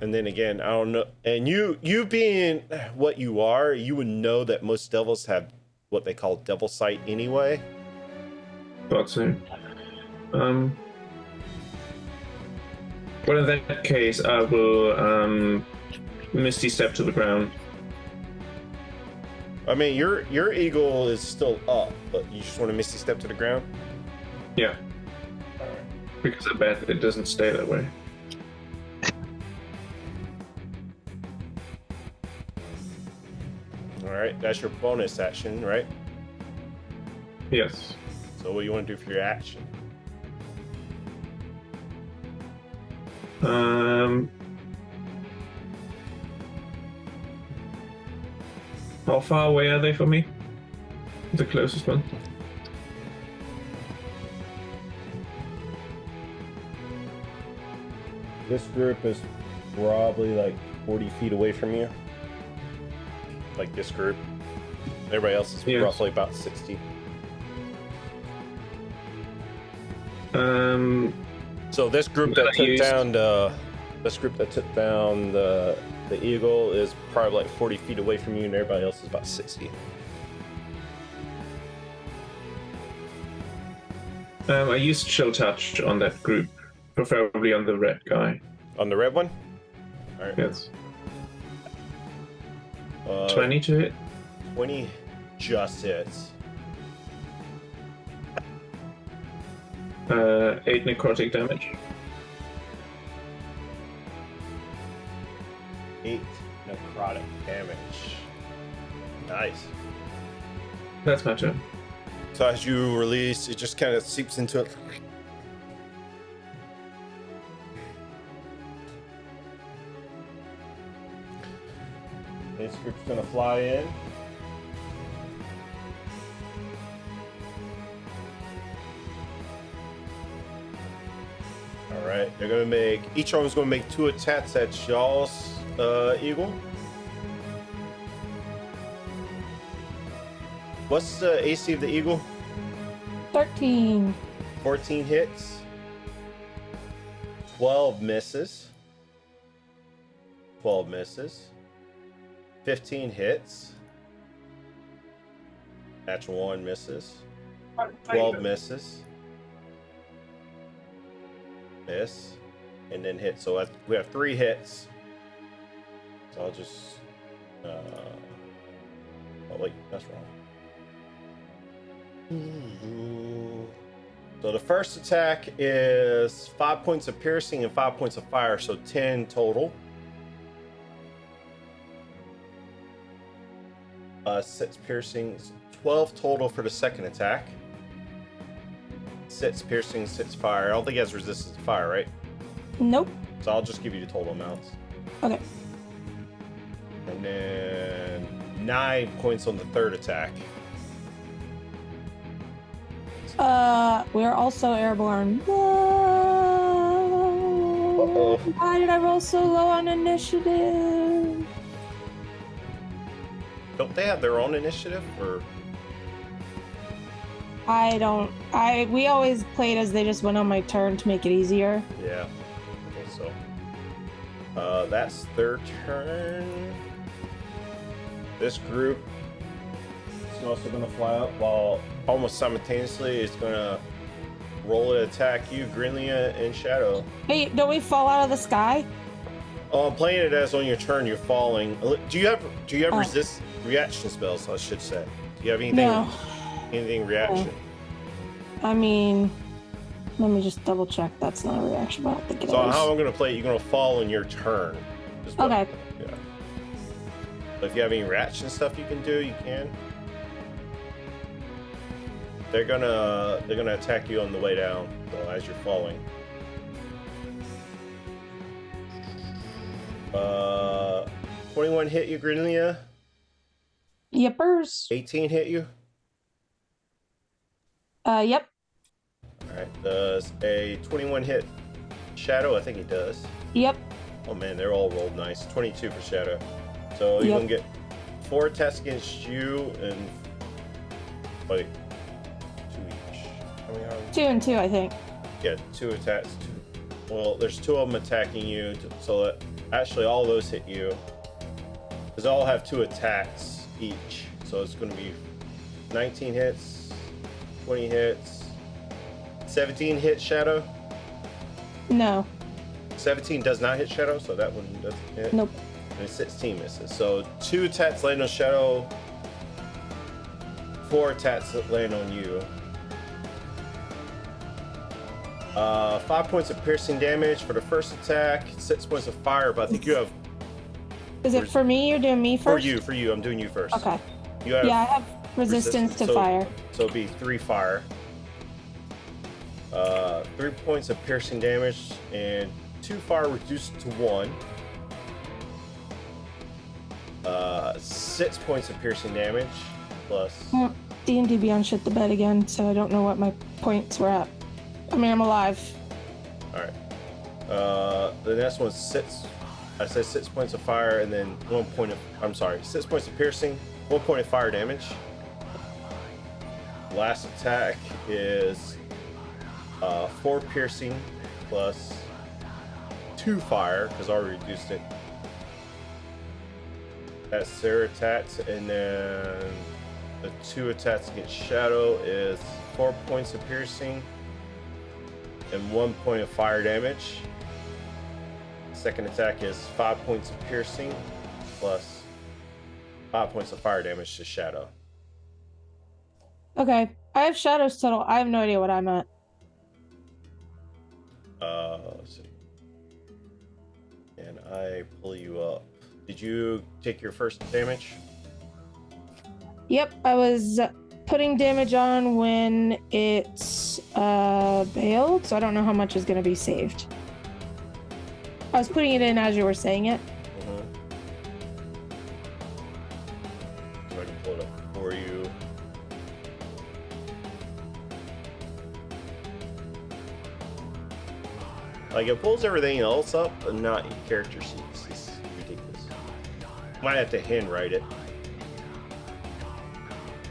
And then again, I don't know. And you being what you are, you would know that most devils have what they call devil sight anyway. Thought so. Well, in that case, I will misty step to the ground. I mean, your eagle is still up, but you just want to misty step to the ground? Yeah. Because I bet it doesn't stay that way. Alright, that's your bonus action, right? Yes. So what do you want to do for your action? How far away are they from me? The closest one. This group is probably like 40 feet away from you. Like this group. Everybody else is Yeah. roughly about 60. So this group that took down the eagle is probably like 40 feet away from you, and everybody else is about 60. I used chill touch on that group, preferably on the red guy. On the red one? Alright. Yes. 20 20 to hit. 20 just hits. 8 necrotic damage. 8 necrotic damage. Nice. That's my turn. So as you release, it just kind of seeps into it. This group's gonna fly in. Alright, they're gonna make, each one is gonna make 2 attacks at y'all's eagle. What's the AC of the eagle? 13. 14 hits. 12 misses. 12 misses. 15 hits. Natural 1 misses. 12 misses. Miss. And then hit. So we have 3 hits. So I'll just... oh wait, that's wrong. So the first attack is 5 points of piercing and 5 points of fire, so 10 total. 6 piercing, 12 total for the second attack. 6 piercing, 6 fire. I don't think he has resistance to fire, right? Nope. So I'll just give you the total amounts. Okay. And then 9 points on the third attack. We're also airborne. Uh-oh. Why did I roll so low on initiative? Don't they have their own initiative? Or We always played as they just went on my turn to make it easier. yeah, I think so. That's their turn. This group is also going to fly up while almost simultaneously it's going to roll and attack you, Grinlia and Shadow. Hey, don't we fall out of the sky? Oh, I'm playing it as on your turn you're falling. Do you have resist reaction spells? I should say. Do you have anything? No. Anything reaction? I mean, let me just double check. That's not a reaction, but I don't think it So is. how I'm going to play it, you're going to fall on your turn. is what- Okay. Yeah. But if you have any reaction stuff you can do, you can. They're gonna attack you on the way down, though, as you're falling. 21 hit you, Grinlia. Yippers. 18 hit you. Yep. All right. Does a 21 hit Shadow? I think he does. Yep. Oh man, they're all rolled nice. 22 for Shadow. So you're gonna get 4 attacks against you and like 2 each. How many are there? 2 and 2, I think. Yeah, 2 attacks. Well, there's 2 of them attacking you, so that actually all those hit you. Because they all have 2 attacks each. So it's going to be 19 hits, 20 hits, 17 hit Shadow. No. 17 does not hit Shadow, so that one doesn't hit. Nope. And 16 misses. So 2 attacks land on Shadow, 4 attacks that land on you. 5 points of piercing damage for the first attack, 6 points of fire, but I think you have... Is it for me? You're doing me first? For you. I'm doing you first. Okay. You have Yeah, I have resistance to fire. So it'd be 3 fire. 3 points of piercing damage, and 2 fire reduced to 1. 6 points of piercing damage, plus... D&D Beyond shit the bed again, so I don't know what my points were at. I mean, I'm alive. Alright. The next one's 6. I said 6 points of fire, and then 1 point of... I'm sorry, 6 points of piercing, 1 point of fire damage. Last attack is 4 piercing plus 2 fire, because I already reduced it. That's their attacks, and then the 2 attacks against Shadow is 4 points of piercing and 1 point of fire damage. Second attack is 5 points of piercing plus 5 points of fire damage to Shadow. Okay. I have shadows total. I have no idea what I'm at. Let's see. And I pull you up. Did you take your first damage? Yep, I was putting damage on when it's bailed, so I don't know how much is going to be saved. I was putting it in as you were saying it. So I can pull it up for you. Like, it pulls everything else up, but not in character sheets. It's ridiculous. Might have to handwrite it.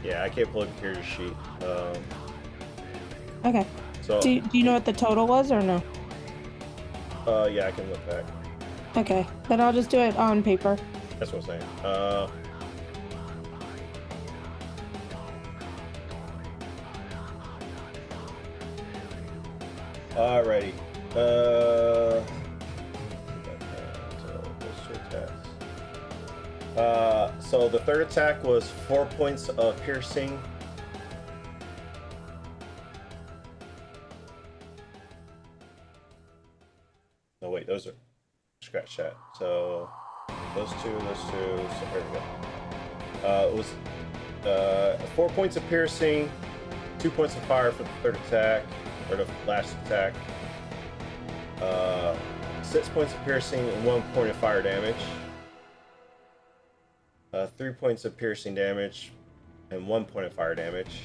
Yeah, I can't pull up a character sheet. Okay. So, Do you know what the total was or no? yeah, I can look back. Okay. Then I'll just do it on paper. That's what I'm saying. Alrighty. Those 2 attacks. So the third attack was 4 points of piercing. No, wait, those are scratch that. So those two. So there we go. It was 4 points of piercing, 2 points of fire for the third attack, or the last attack. 6 points of piercing and 1 point of fire damage. 3 points of piercing damage and 1 point of fire damage.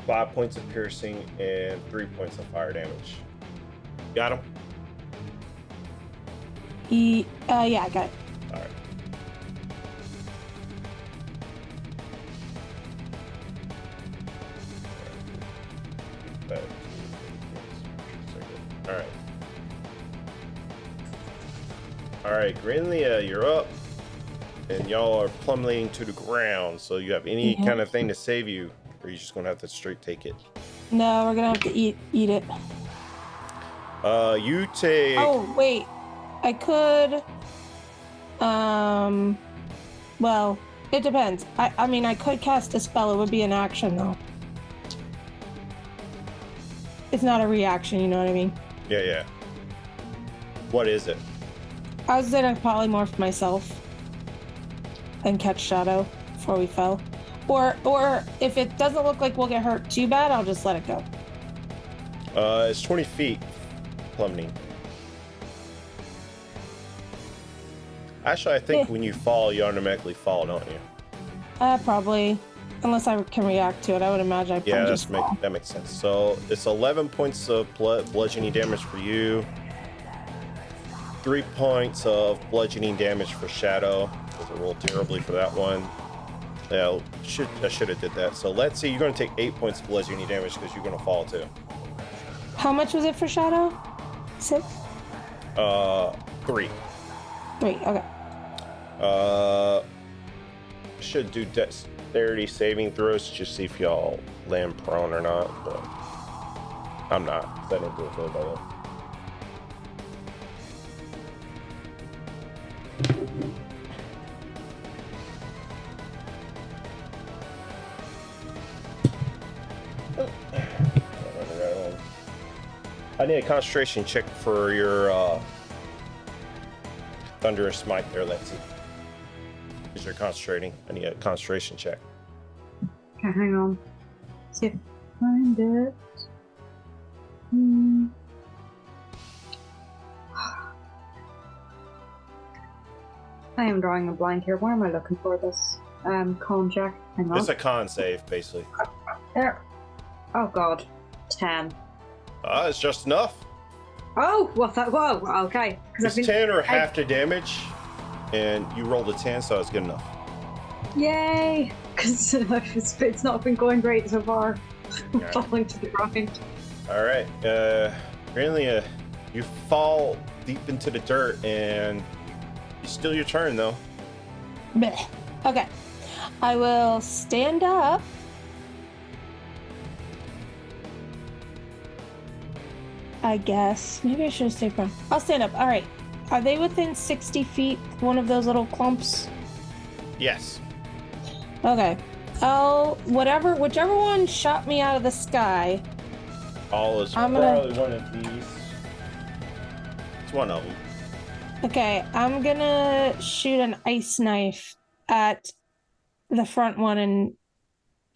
5 points of piercing and 3 points of fire damage. Got him? Yeah, I got it. All right. All right. All right, Grinlia, you're up. And y'all are plummeting to the ground. So you have any kind of thing to save you, or you just gonna have to straight take it? No, we're gonna have to eat it. You take. Oh wait, I could. Well, it depends. I mean, I could cast a spell. It would be an action though. It's not a reaction. You know what I mean? Yeah. What is it? I was gonna polymorph myself and catch Shadow before we fell. Or if it doesn't look like we'll get hurt too bad, I'll just let it go. It's 20 feet plummeting. Actually, I think when you fall, you automatically fall, don't you? Probably. Unless I can react to it, I would imagine I probably just fall. That makes sense. So it's 11 points of bludgeoning damage for you. 3 points of bludgeoning damage for Shadow. I rolled terribly for that one. Yeah, I should have did that. So let's see, you're going to take 8 points of bludgeoning damage because you're going to fall too. How much was it for Shadow? 6? 3. 3, okay. Should do dexterity saving throws to just see if y'all land prone or not, but I'm not, because I didn't do it for anybody else. I need a concentration check for your Thunderous Smite there, let's see. Because you're concentrating. I need a concentration check. Okay, hang on. See if I find it. I am drawing a blank here. Where am I looking for this? Con check. Hang on. It's a con save, basically. There. Oh god. 10. It's just enough. Oh, what's that? Whoa, okay. It's 10 or half the damage, and you rolled a 10, so it's good enough. Yay! Because it's not been going great so far. Right. Falling to the ground. All right. Really, you fall deep into the dirt, and it's still your turn, though. Blech. Okay. I will stand up. I guess. Maybe I should have stayed prone. I'll stand up. All right. Are they within 60 feet, one of those little clumps? Yes. Okay. Whichever one shot me out of the sky. I'm probably one of these. It's one of them. Okay, I'm gonna shoot an ice knife at the front one and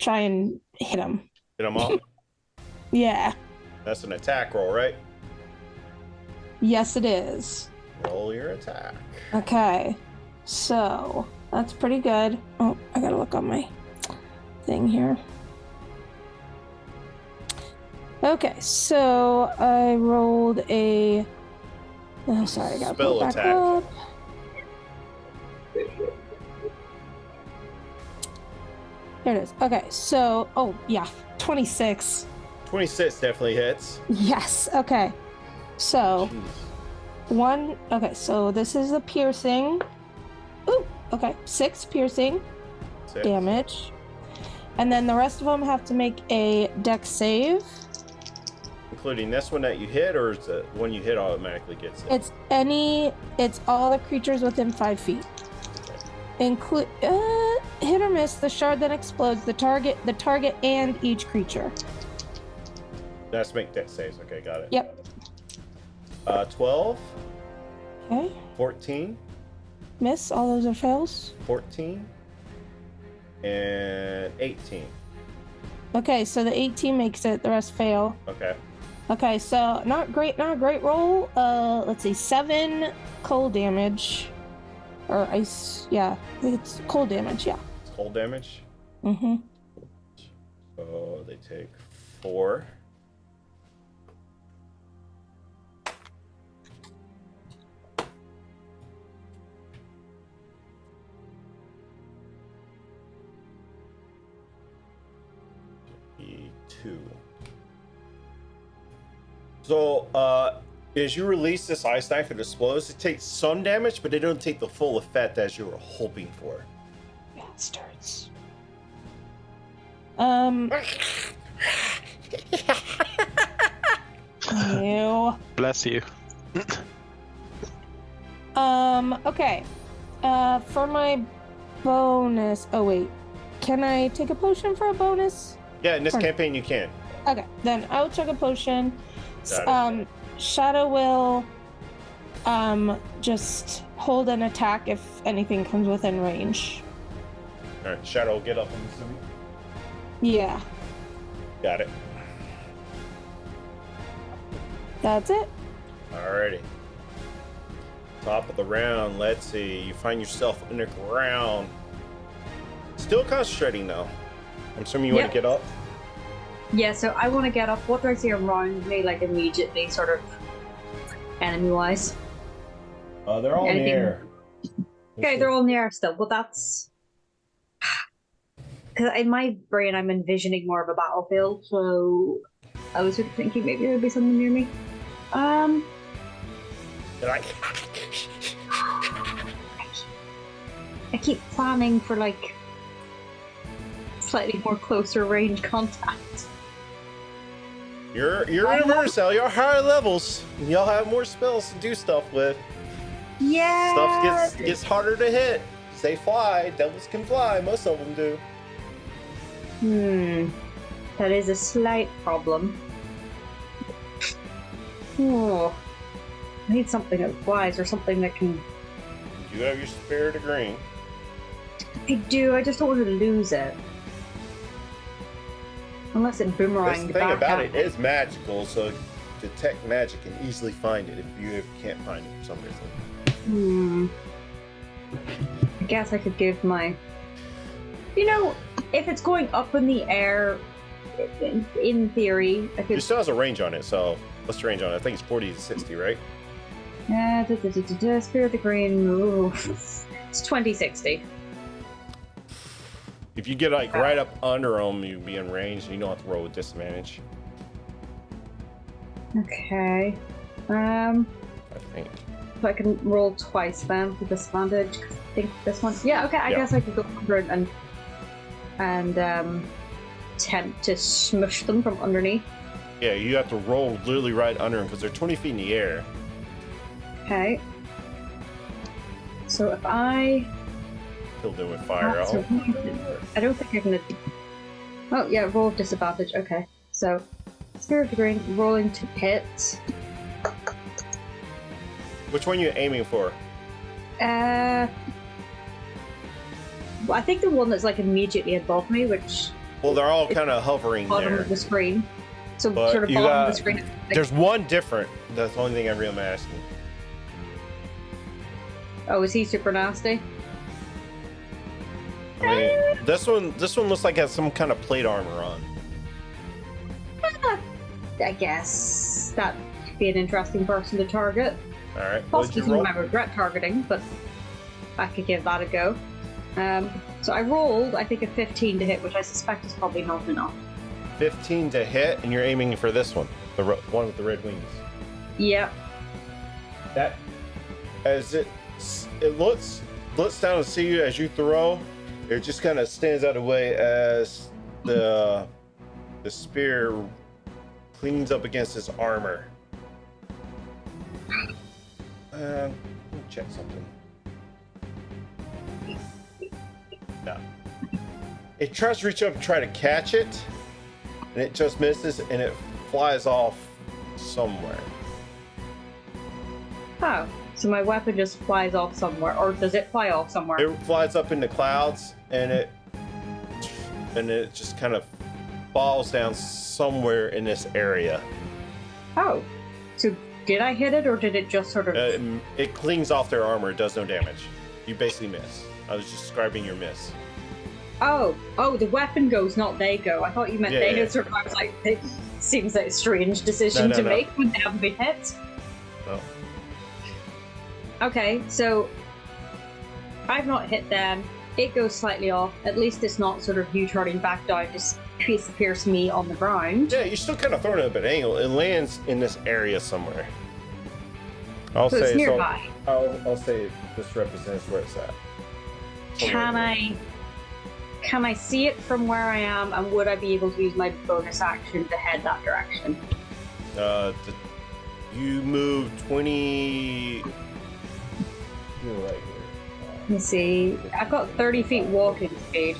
try and hit him. Hit them all? Yeah. That's an attack roll, right? Yes, it is. Roll your attack. Okay, so that's pretty good. Oh, I gotta look on my thing here. Okay, so I rolled a... Oh, sorry, I gotta pull it back up. There it is. Okay, so, oh, yeah, 26. 26 definitely hits. Yes, okay. So, Jeez. okay, so this is a piercing. Ooh, okay, 6 piercing 6. damage. And then the rest of them have to make a dex save. Including this one that you hit, or is the one you hit automatically gets it? It's all the creatures within 5 feet. Include hit or miss, the shard then explodes the target and each creature. That's make dex saves. Okay, got it. Yep. 12. Okay. 14. Miss, all those are fails. 14. And 18. Okay, so the 18 makes it, the rest fail. Okay. Okay, so not a great roll. Let's see, 7 cold damage. Or ice, yeah. I think it's cold damage, yeah. It's cold damage. Mm-hmm. So they take 4. E2. So, as you release this ice knife, it explodes. It takes some damage, but it don't take the full effect as you were hoping for. Bastards. Ew. Bless you. Okay. For my bonus. Oh wait, can I take a potion for a bonus? Yeah, in this Or- campaign you can. Okay, then I'll take a potion. Got it. Shadow will just hold an attack if anything comes within range. All right, Shadow will get up and zoom. Yeah, Got it. that's it. Alrighty. Top of the round. Let's see. You find yourself underground. Still concentrating though. I'm assuming you want Yep. to get up. Yeah, so I want to get up. What do I see around me, like immediately, sort of enemy-wise? They're all in the Anything- air. Okay, they're all in the air still, but that's... Because in my brain, I'm envisioning more of a battlefield, so I was sort of thinking maybe there would be something near me. They're like, I keep planning for, like, slightly more closer range contact. you're universal. You're higher levels. Y'all have more spells to do stuff with. Yeah! Stuff gets harder to hit. They fly. Devils can fly. Most of them do. That is a slight problem. Oh, I need something that flies or something that can... You have your spirit of green. I do, I just don't want to lose it. Unless it boomerangs The thing back about at it me. is magical, so detect magic can easily find it if you can't find it for some reason. I guess I could give my... You know, if it's going up in the air, in theory, I It could... still has a range on it, so what's the range on it? I think it's 40 to 60, right? Spirit of the Green, ooh. It's 2060. If you get like right up under them, you'd be in range and you don't have to roll with disadvantage. Okay. I think. So I can roll twice then with disadvantage. I think this one. Yeah, okay, I Yeah. guess I could go under it and attempt to smush them from underneath. Yeah, you have to roll literally right under them because they're 20 feet in the air. Okay. So if I... Kill them with fire. So I don't think I can... Oh, yeah, roll with disadvantage. Okay. So, Spirit of the Green, rolling to hit. Which one are you aiming for? Well, I think the one that's like immediately above me, which Well, they're all kind of hovering bottom there. of the screen. So But sort of you bottom got- of the screen. Like, There's one different. That's the only thing I really am asking. oh, is he super nasty? I mean, this one looks like it has some kind of plate armor on. I guess that could be an interesting person to target. All right. What did Possibly you roll? someone I regret targeting, but I could give that a go. So I rolled, I think, a 15 to hit, which I suspect is probably not enough. 15 to hit, and you're aiming for this one, the one with the red wings. Yeah. That, as it looks down to see you as you throw, it just kind of stands out of the way as the spear cleans up against his armor. Let me check something. No. It tries to reach up and try to catch it, and it just misses, and it flies off somewhere. Oh, so my weapon just flies off somewhere, or does it fly off somewhere? It flies up in the clouds, and it just kind of falls down somewhere in this area. Oh, so did I hit it, or did it just sort of... It clings off their armor. It does no damage. You basically miss. I was just describing your miss. Oh, the weapon goes, not they go. I thought you meant they hit, sort of. I was like, it seems like a strange decision to make when they haven't been hit. No. Okay, so I've not hit them. It goes slightly off. At least it's not sort of you turning back down to pierce me on the ground. Yeah, you're still kind of throwing it at an angle. It lands in this area somewhere. So it's nearby. I'll say this represents where it's at. Can I see it from where I am, and would I be able to use my bonus action to head that direction? You move 20. You're right here. Let's see. I've got 30 feet walking speed.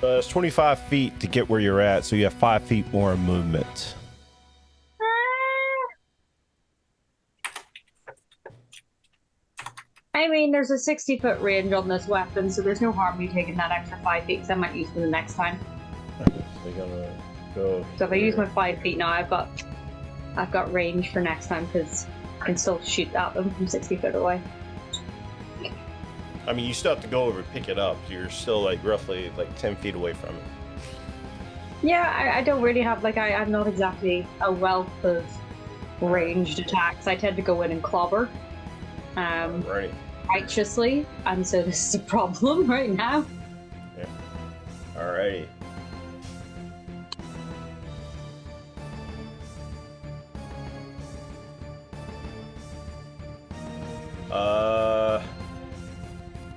It's 25 feet to get where you're at, so you have 5 feet more movement. I mean, there's a 60-foot range on this weapon, so there's no harm in you taking that extra 5 feet, because I might use them the next time. Okay, so you're gonna go. So if I use my 5 feet now, I've got range for next time, because I can still shoot at them from 60 foot away. I mean, you still have to go over and pick it up. You're still like roughly like 10 feet away from it. Yeah, I don't really have, like, I'm not exactly a wealth of ranged attacks. I tend to go in and clobber. Right. Righteously, and so this is a problem right now. Yeah. Alrighty.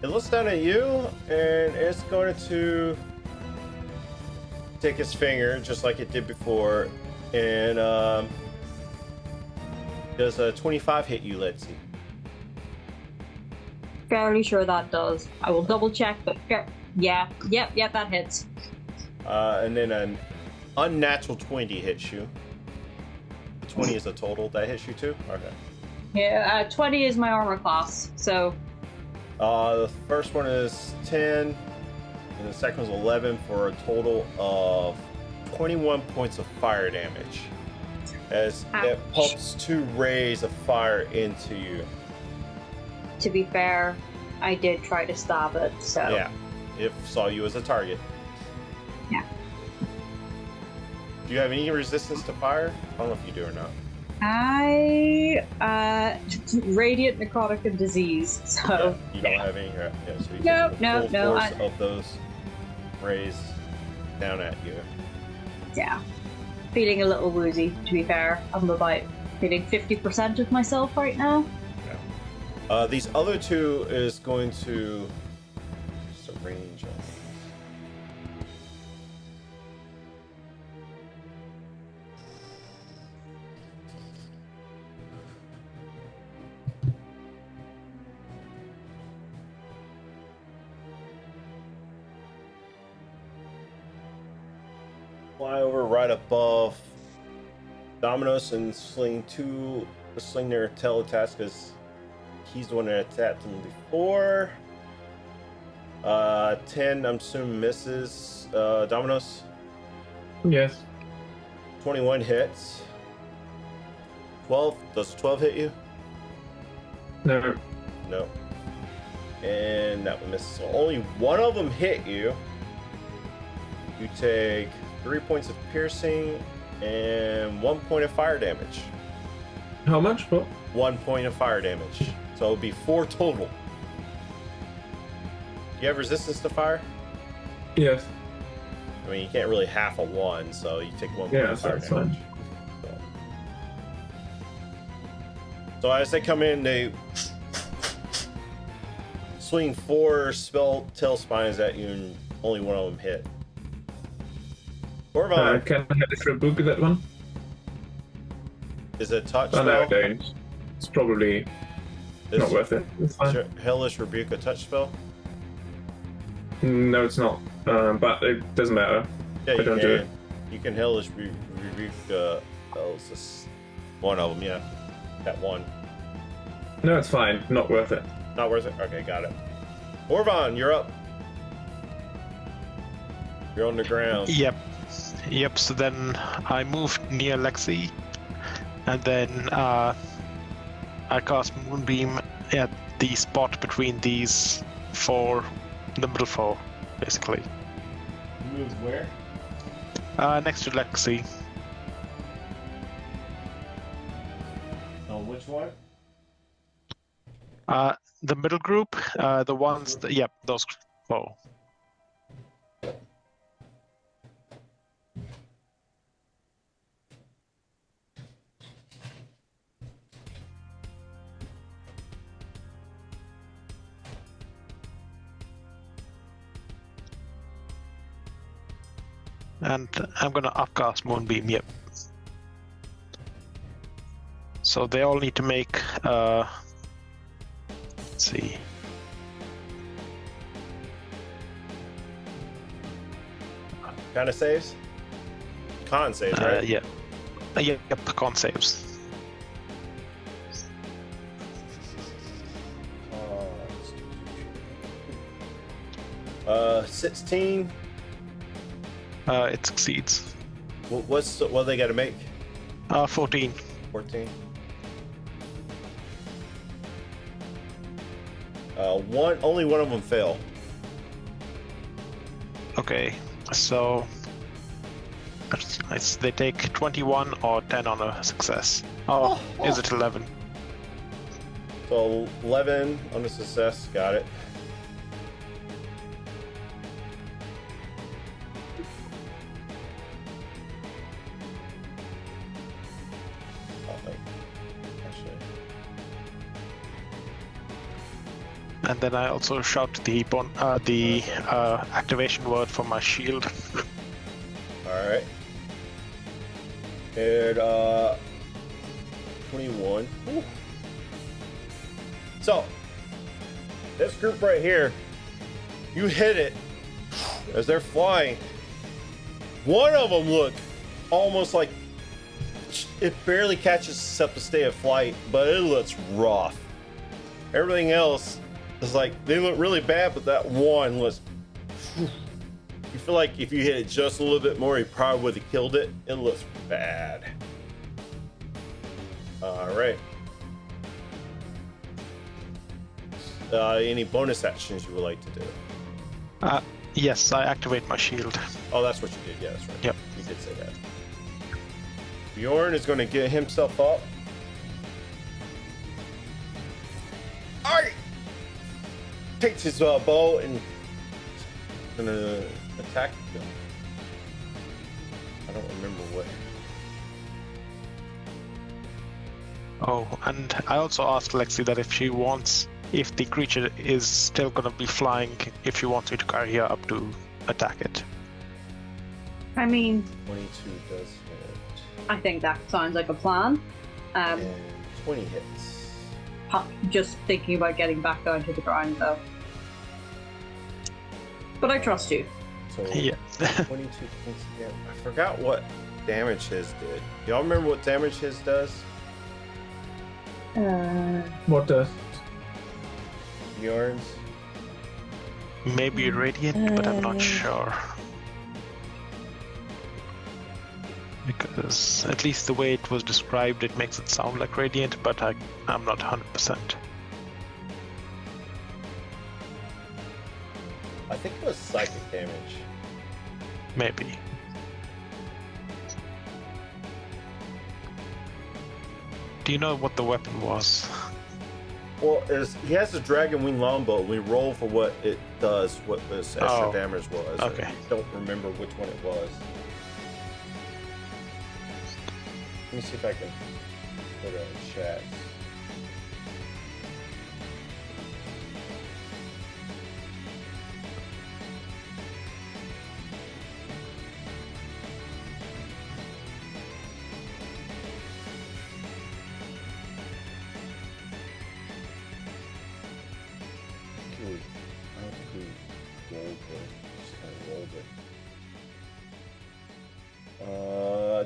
It looks down at you, and it's going to take its finger, just like it did before, and does a 25 hit you, let's see? Fairly sure that does. I will double check, but yeah, that hits. And then an unnatural 20 hits you. 20 is a total. That hits you too? Okay. Yeah, 20 is my armor class, so... The first one is 10, and the second was 11 for a total of 21 points of fire damage. As it pumps 2 rays of fire into you. To be fair, I did try to stab it, so... Yeah, it saw you as a target. Yeah. Do you have any resistance to fire? I don't know if you do or not. Radiant necrotic and disease, so... Yeah, you don't have any... Yeah, so you No, take the full no, force of those rays down at you. Yeah. Feeling a little woozy, to be fair. I'm about feeling 50% of myself right now. These other 2 is going to... Just a range on these. Fly over right above Dominos and sling their tail attacks, because he's the one that attacked him before. 10, I'm assuming, misses. Dominos? Yes. 21 hits. 12, does 12 hit you? No. No. And that one misses. So only one of them hit you. You take 3 points of piercing and 1 point of fire damage. How much? What? 1 point of fire damage. So it would be 4 total. Do you have resistance to fire? Yes. I mean, you can't really half a 1, so you take 1 point Yeah, of fire that's damage. fine. So as they come in, they swing 4 spell tailspines at you, and only one of them hit. Orvon, Can I hellish rebuke that one? is it touch Oh, no, I spell? don't. It's probably not worth it. It's Is fine. your Hellish Rebuke a touch spell? No, it's not. But it doesn't matter. Yeah, I don't do it. You can Hellish Rebuke it's just one of them, yeah. That one. No, it's fine. Not worth it. Not worth it? Okay, got it. Orvon, you're up. You're on the ground. Yep. So then I moved near Lexi, and then I cast Moonbeam at the spot between these four, the middle four, basically. Move where? Next to Lexi. On which one? The middle group, the ones, yep, those four. And I'm gonna upcast Moonbeam, yep. So they all need to make, let's see. Kind of saves? Con saves, right? Yeah. Yep, con saves. 16. It succeeds. What they got to make? 14. 14. Only one of them fail. Okay, so they take 21 or 10 on a success. Oh, is it 11? So 11 on a success. Got it. And then I also shout the activation word for my shield. All right. And 21. Whew. So this group right here, you hit it as they're flying. One of them look almost like it barely catches itself to stay at flight, but it looks rough. Everything else is like they look really bad, but that one was. You feel like if you hit it just a little bit more, you probably would have killed it. It looks bad. All right. Any bonus actions you would like to do? Yes, I activate my shield. Oh, that's what you did. Yeah, that's right. Yep. You did say that. Bjorn is going to get himself up. All right. Takes his bow and gonna attack them. I don't remember what. Oh, and I also asked Lexi that if the creature is still gonna be flying, if she wants me to carry her up to attack it. I mean, 22 does hit. I think that sounds like a plan. And 20 hits. Just thinking about getting back down to the ground, though. But I trust you. So Yeah. 22 points again. I forgot what damage his did. Y'all remember what damage his does? What does? Bjorn's? Maybe radiant, but I'm not sure. Because at least the way it was described, it makes it sound like radiant, but I'm not 100%. I think it was psychic damage. Maybe. Do you know what the weapon was? Well, he has a dragon wing longbow. We roll for what it does, what this extra damage was. Okay. I don't remember which one it was. Let me see if I can put it in chat.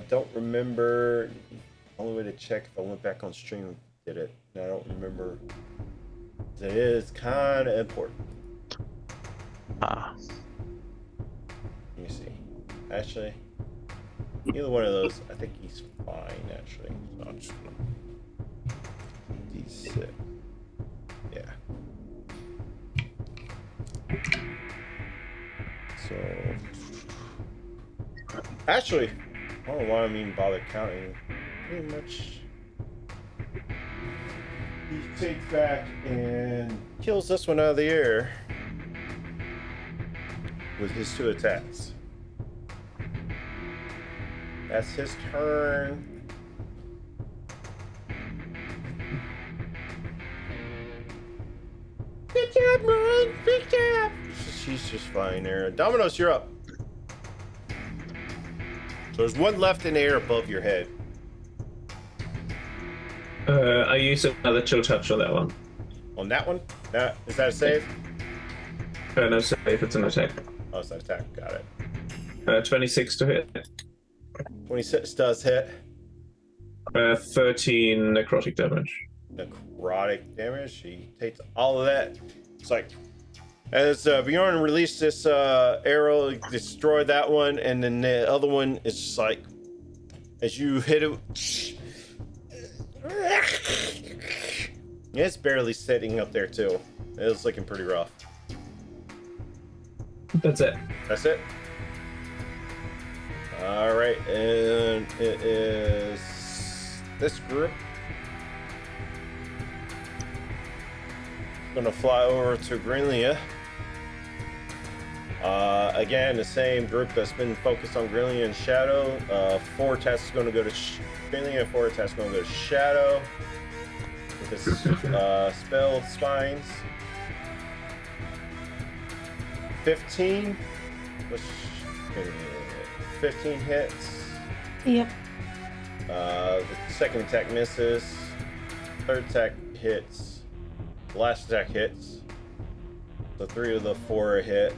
Don't remember. Only way to check if I went back on stream did it. And I don't remember. It is kind of important. Let me see. Actually, Either one of those, I think he's fine actually. So I'm just gonna D6. Yeah. So actually, I don't know why I'm even bother counting. Pretty much, he takes back and kills this one out of the air with his 2 attacks. That's his turn. Good job, Ron. Good job. She's just flying there. Domino's, you're up. So there's one left in the air above your head. I use another chill touch on that one. On that one? Is that a save? No save, it's an attack. Oh, it's an attack. Got it. 26 to hit. 26 does hit. 13 necrotic damage. Necrotic damage. He takes all of that. It's like, as Bjorn released this arrow, destroyed that one, and then the other one is just like, as you hit it, it's barely sitting up there too. It was looking pretty rough. That's it. That's it. All right, and it is this group. Gonna fly over to Greenlia. Again, the same group that's been focused on Greenlia and Shadow. 4 attacks is gonna go to Greenlia, 4 attacks is gonna go to Shadow. With his spell spines. 15. 15 hits. Yep. The second attack misses. Third attack hits. The last attack hits. So 3 of the 4 are hit.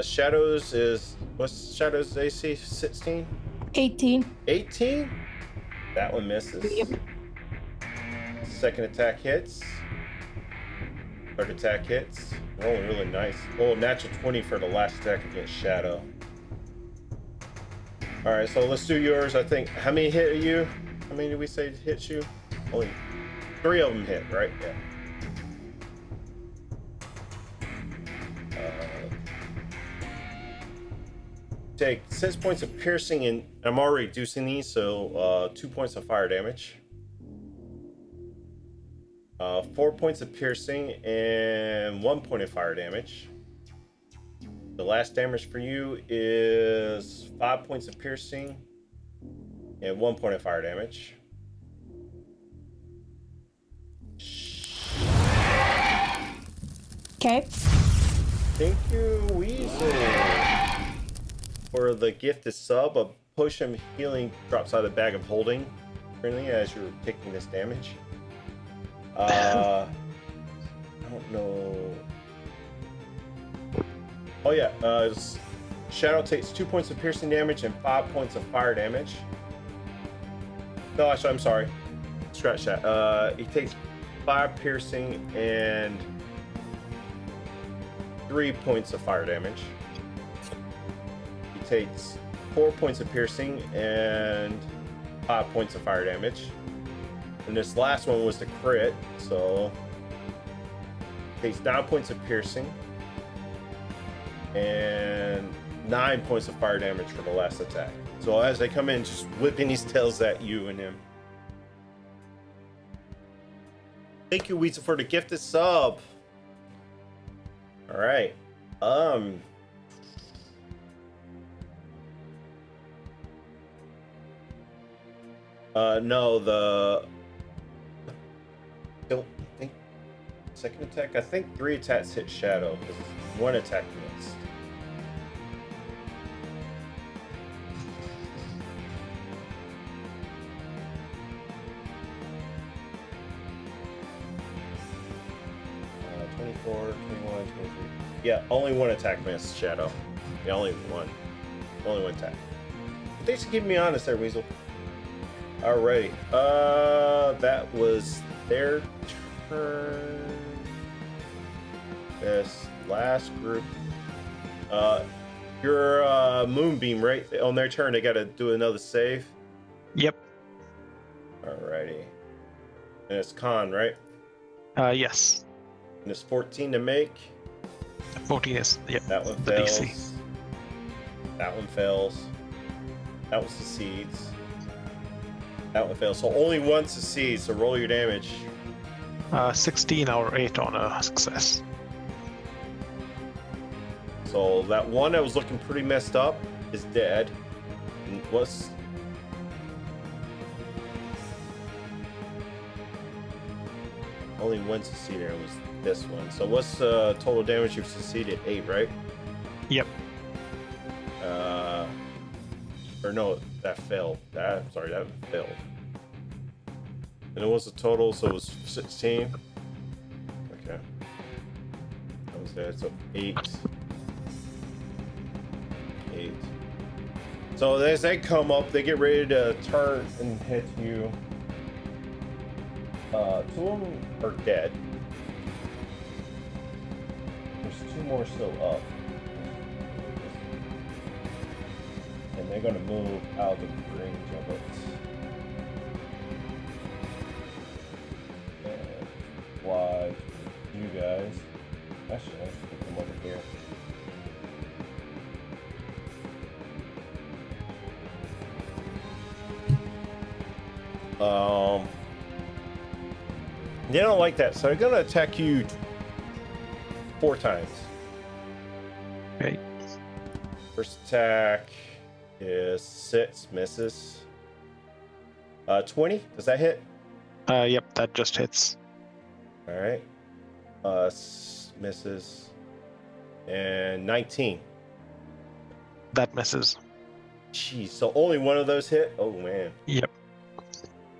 Shadows is, what's Shadows AC? 16? 18. 18? That one misses. Yep. Second attack hits. Third attack hits. Rolling really nice. Oh, natural 20 for the last attack against Shadow. Alright, so let's do yours. I think, how many hit you? How many did we say hits you? Only 3 of them hit, right? Yeah. Take 6 points of piercing, and I'm already reducing these, so 2 points of fire damage. 4 points of piercing and 1 point of fire damage. The last damage for you is 5 points of piercing and 1 point of fire damage. Okay. Thank you, Weasel, for the gifted sub. A potion of healing drops out of the bag of holding currently as you're taking this damage. I don't know. Oh yeah, Shadow takes 2 points of piercing damage and 5 points of fire damage. No, actually, I'm sorry. Scratch that. He takes 5 piercing and 3 points of fire damage. He takes 4 points of piercing and 5 points of fire damage. And this last one was the crit, so takes 9 points of piercing and 9 points of fire damage for the last attack. So as they come in, just whipping these tails at you and him. Thank you, Weasel, for the gifted sub. All right. No, don't think second attack. I think 3 attacks hit Shadow because 1 attack missed. Uh, 24, 21, 23. Yeah, only 1 attack missed Shadow. Yeah, only one. Only 1 attack. Thanks for keeping me honest there, Weasel. Alrighty. That was their turn. This last group. Your moonbeam, right? On their turn, they gotta do another save. Yep. Alrighty. And it's con, right? Yes. And it's 14 to make. 14 is, yep. That one The fails. DC. That one fails. That one succeeds. That one fails. So only one succeeds. So roll your damage. 16 or 8 on a success. So that one that was looking pretty messed up is dead. And what's only one succeeded? It was this one. So what's total damage you've succeeded? 8, right? Yep. Or no, that failed. That failed. And it was a total, so it was 16. Okay. That was that. So 8. 8. So as they come up, they get ready to turn and hit you. 2 of them are dead. There's 2 more still up. And they're going to move out of the range of it. And fly to you guys. Actually, let's put them over here. They don't like that, so they're going to attack you 4 times. Okay. First attack is 6, misses. 20, does that hit? Yep, that just hits. All right. Misses. And 19. That misses. Jeez, so only one of those hit? Oh, man. Yep.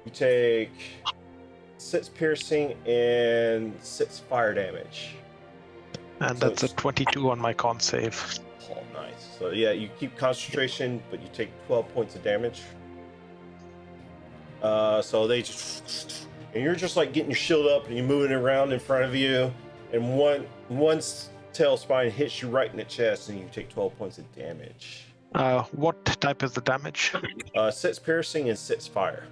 You take 6 piercing and 6 fire damage. And So that's a it's- 22 on my con save. Oh, nice. So yeah, you keep concentration, but you take 12 points of damage. So they just, and you're just like getting your shield up and you're moving it around in front of you, and one's tail spine hits you right in the chest, and you take 12 points of damage. What type is the damage? 6 piercing and 6 fire.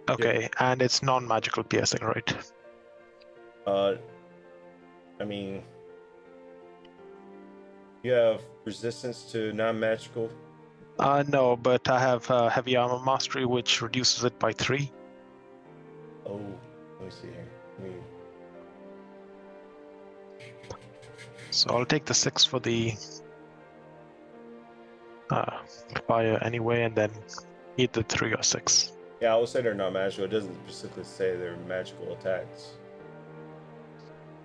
Okay, and it's non-magical piercing, right? I mean, you have resistance to non-magical. No, but I have heavy armor mastery, which reduces it by 3. Oh, let me see here. So I'll take the 6 for the fire anyway, and then either 3 or 6. Yeah, I would say they're not magical. It doesn't specifically say they're magical attacks.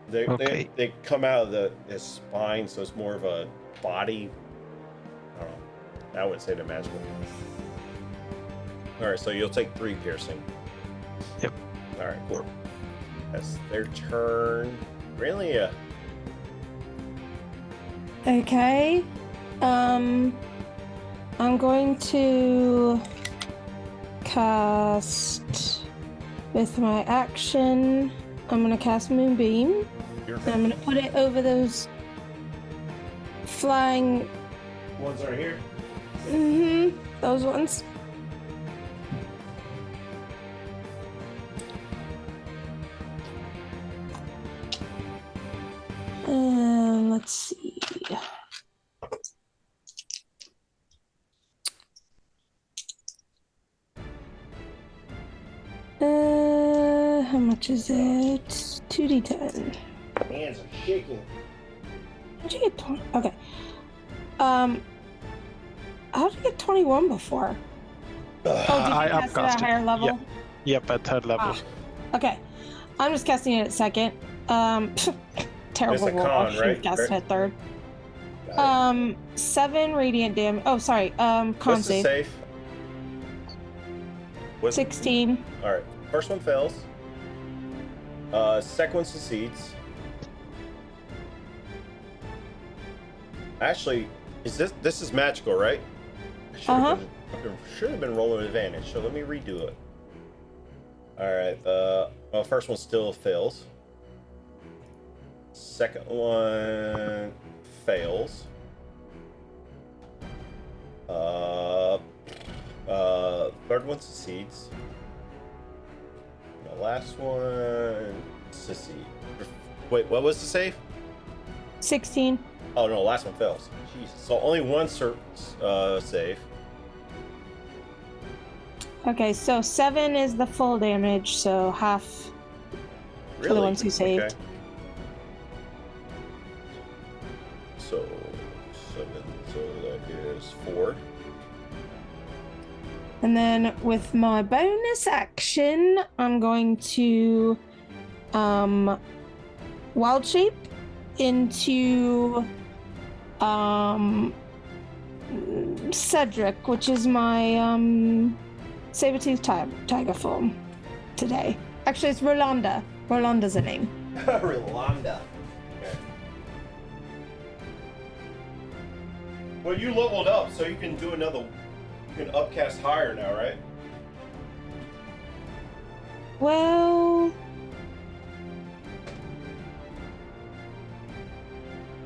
They come out of the spine, so it's more of a body. I don't know. I wouldn't say they're magical. All right, so you'll take 3 piercing. Yep. All right, cool. That's their turn. Really? Okay. I'm going to cast with my action. I'm going to cast Moonbeam. And I'm going to put it over those flying. Ones right here. Those ones. Let's see. How much is it? 2d10. Hands are shaking. How'd you get 20? Okay. How'd you get 21 before? Oh, did you I cast it at a upcast it. higher level? Yep, at 3rd level. Okay. I'm just casting it at 2nd. Terrible It's a roll. con, I should have right? cast it at 3rd. Got it. 7 radiant damage. Oh, sorry. Con What's the save. save? 16. All right. First one fails. Second one succeeds. Actually, this is magical, right? Should have been rolling advantage. So let me redo it. All right. Well, first one still fails. Second one fails. Third one succeeds. The last one succeeds. Wait, what was the save? 16. Oh no, last one fails. Jesus. So only one save. Okay, so 7 is the full damage, so half Really? for the ones who saved. Okay. So 7. So that is 4. And then with my bonus action, I'm going to wild shape into Cedric, which is my saber-toothed tiger form today. Actually, it's Rolanda. Rolanda's a name. Rolanda. Okay. Well, you leveled up, so you can do another. You can upcast higher now, right? Well,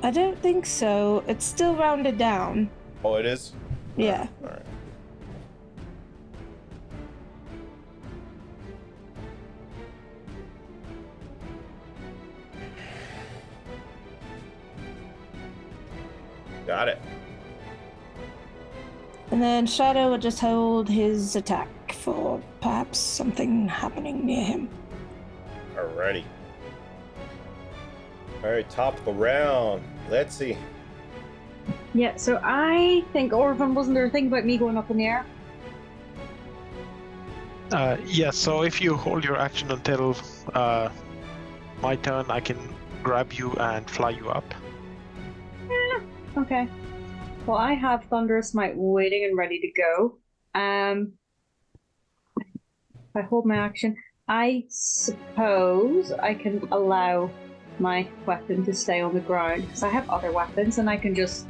I don't think so. It's still rounded down. Oh, it is? Yeah. All right. Got it. And then Shadow will just hold his attack for perhaps something happening near him. Alrighty. Alright, top of the round. Let's see. Yeah, so I think Orvan, wasn't there a thing about me going up in the air? Yeah, so if you hold your action until my turn, I can grab you and fly you up. Okay. Well, I have Thunderous Might waiting and ready to go. If I hold my action, I suppose I can allow my weapon to stay on the ground, because I have other weapons and I can just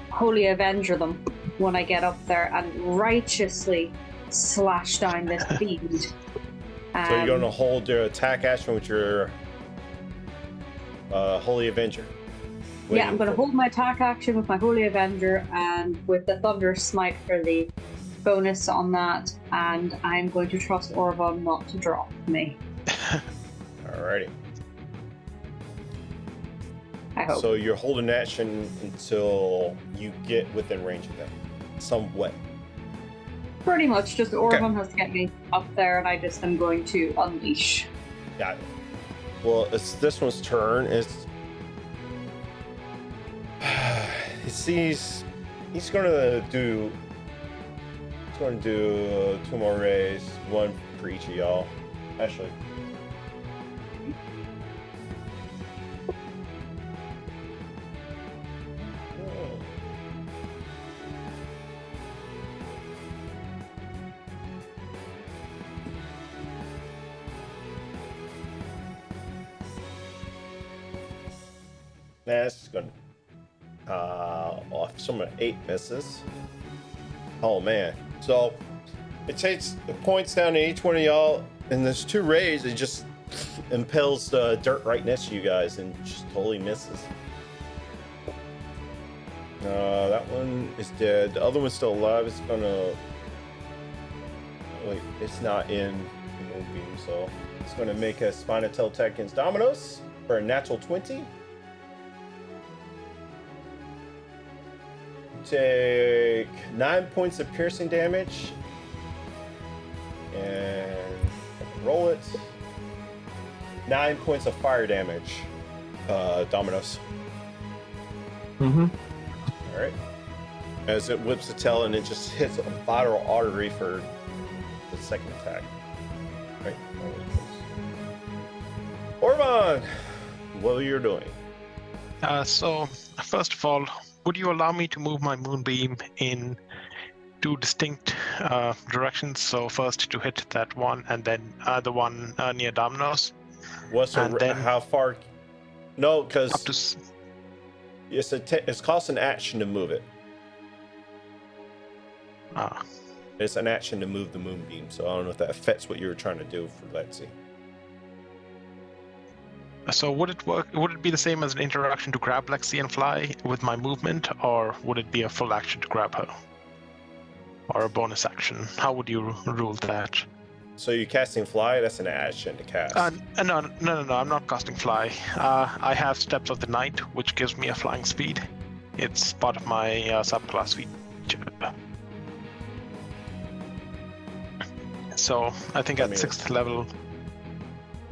Holy Avenger them when I get up there and righteously slash down this fiend. So you're going to hold your attack action with your Holy Avenger. Yeah, I'm going to hold my attack action with my Holy Avenger and with the Thunder Smite for the bonus on that, and I'm going to trust Orvan not to drop me. Alrighty. I hope. So you're holding action until you get within range of them. Some way. Pretty much, just Orvan has to get me up there, and I just am going to unleash. Got it. Well, it's this one's turn. He sees he's gonna do 2 more rays, one for each of y'all. Actually. That's gonna off some 8 misses. Oh man. So it takes the points down to each one of y'all, and there's 2 rays. It just impels the dirt right next to you guys and just totally misses. That one is dead. The other one's still alive. It's gonna wait, it's not in Moonbeam, so it's gonna make a Spina Tail attack against Dominos for a natural 20. Take 9 points of piercing damage and roll it. 9 points of fire damage, Dominos. Mm-hmm. All right. As it whips the tail and it just hits a vital artery for the second attack. All right. Orvan, what are you doing? So, first of all, would you allow me to move my moonbeam in 2 distinct directions? So first to hit that one, and then the one near Domino's. How far? No, because Up to it's cost an action to move it. It's an action to move the moonbeam, so I don't know if that affects what you were trying to do for Lexi. So would it work? Would it be the same as an interaction to grab Lexi and fly with my movement, or would it be a full action to grab her? or a bonus action? How would you rule that? So you're casting fly? That's an action to cast. No, I'm not casting fly. I have Steps of the Night, which gives me a flying speed. It's part of my subclass feature. So I think at 6th level,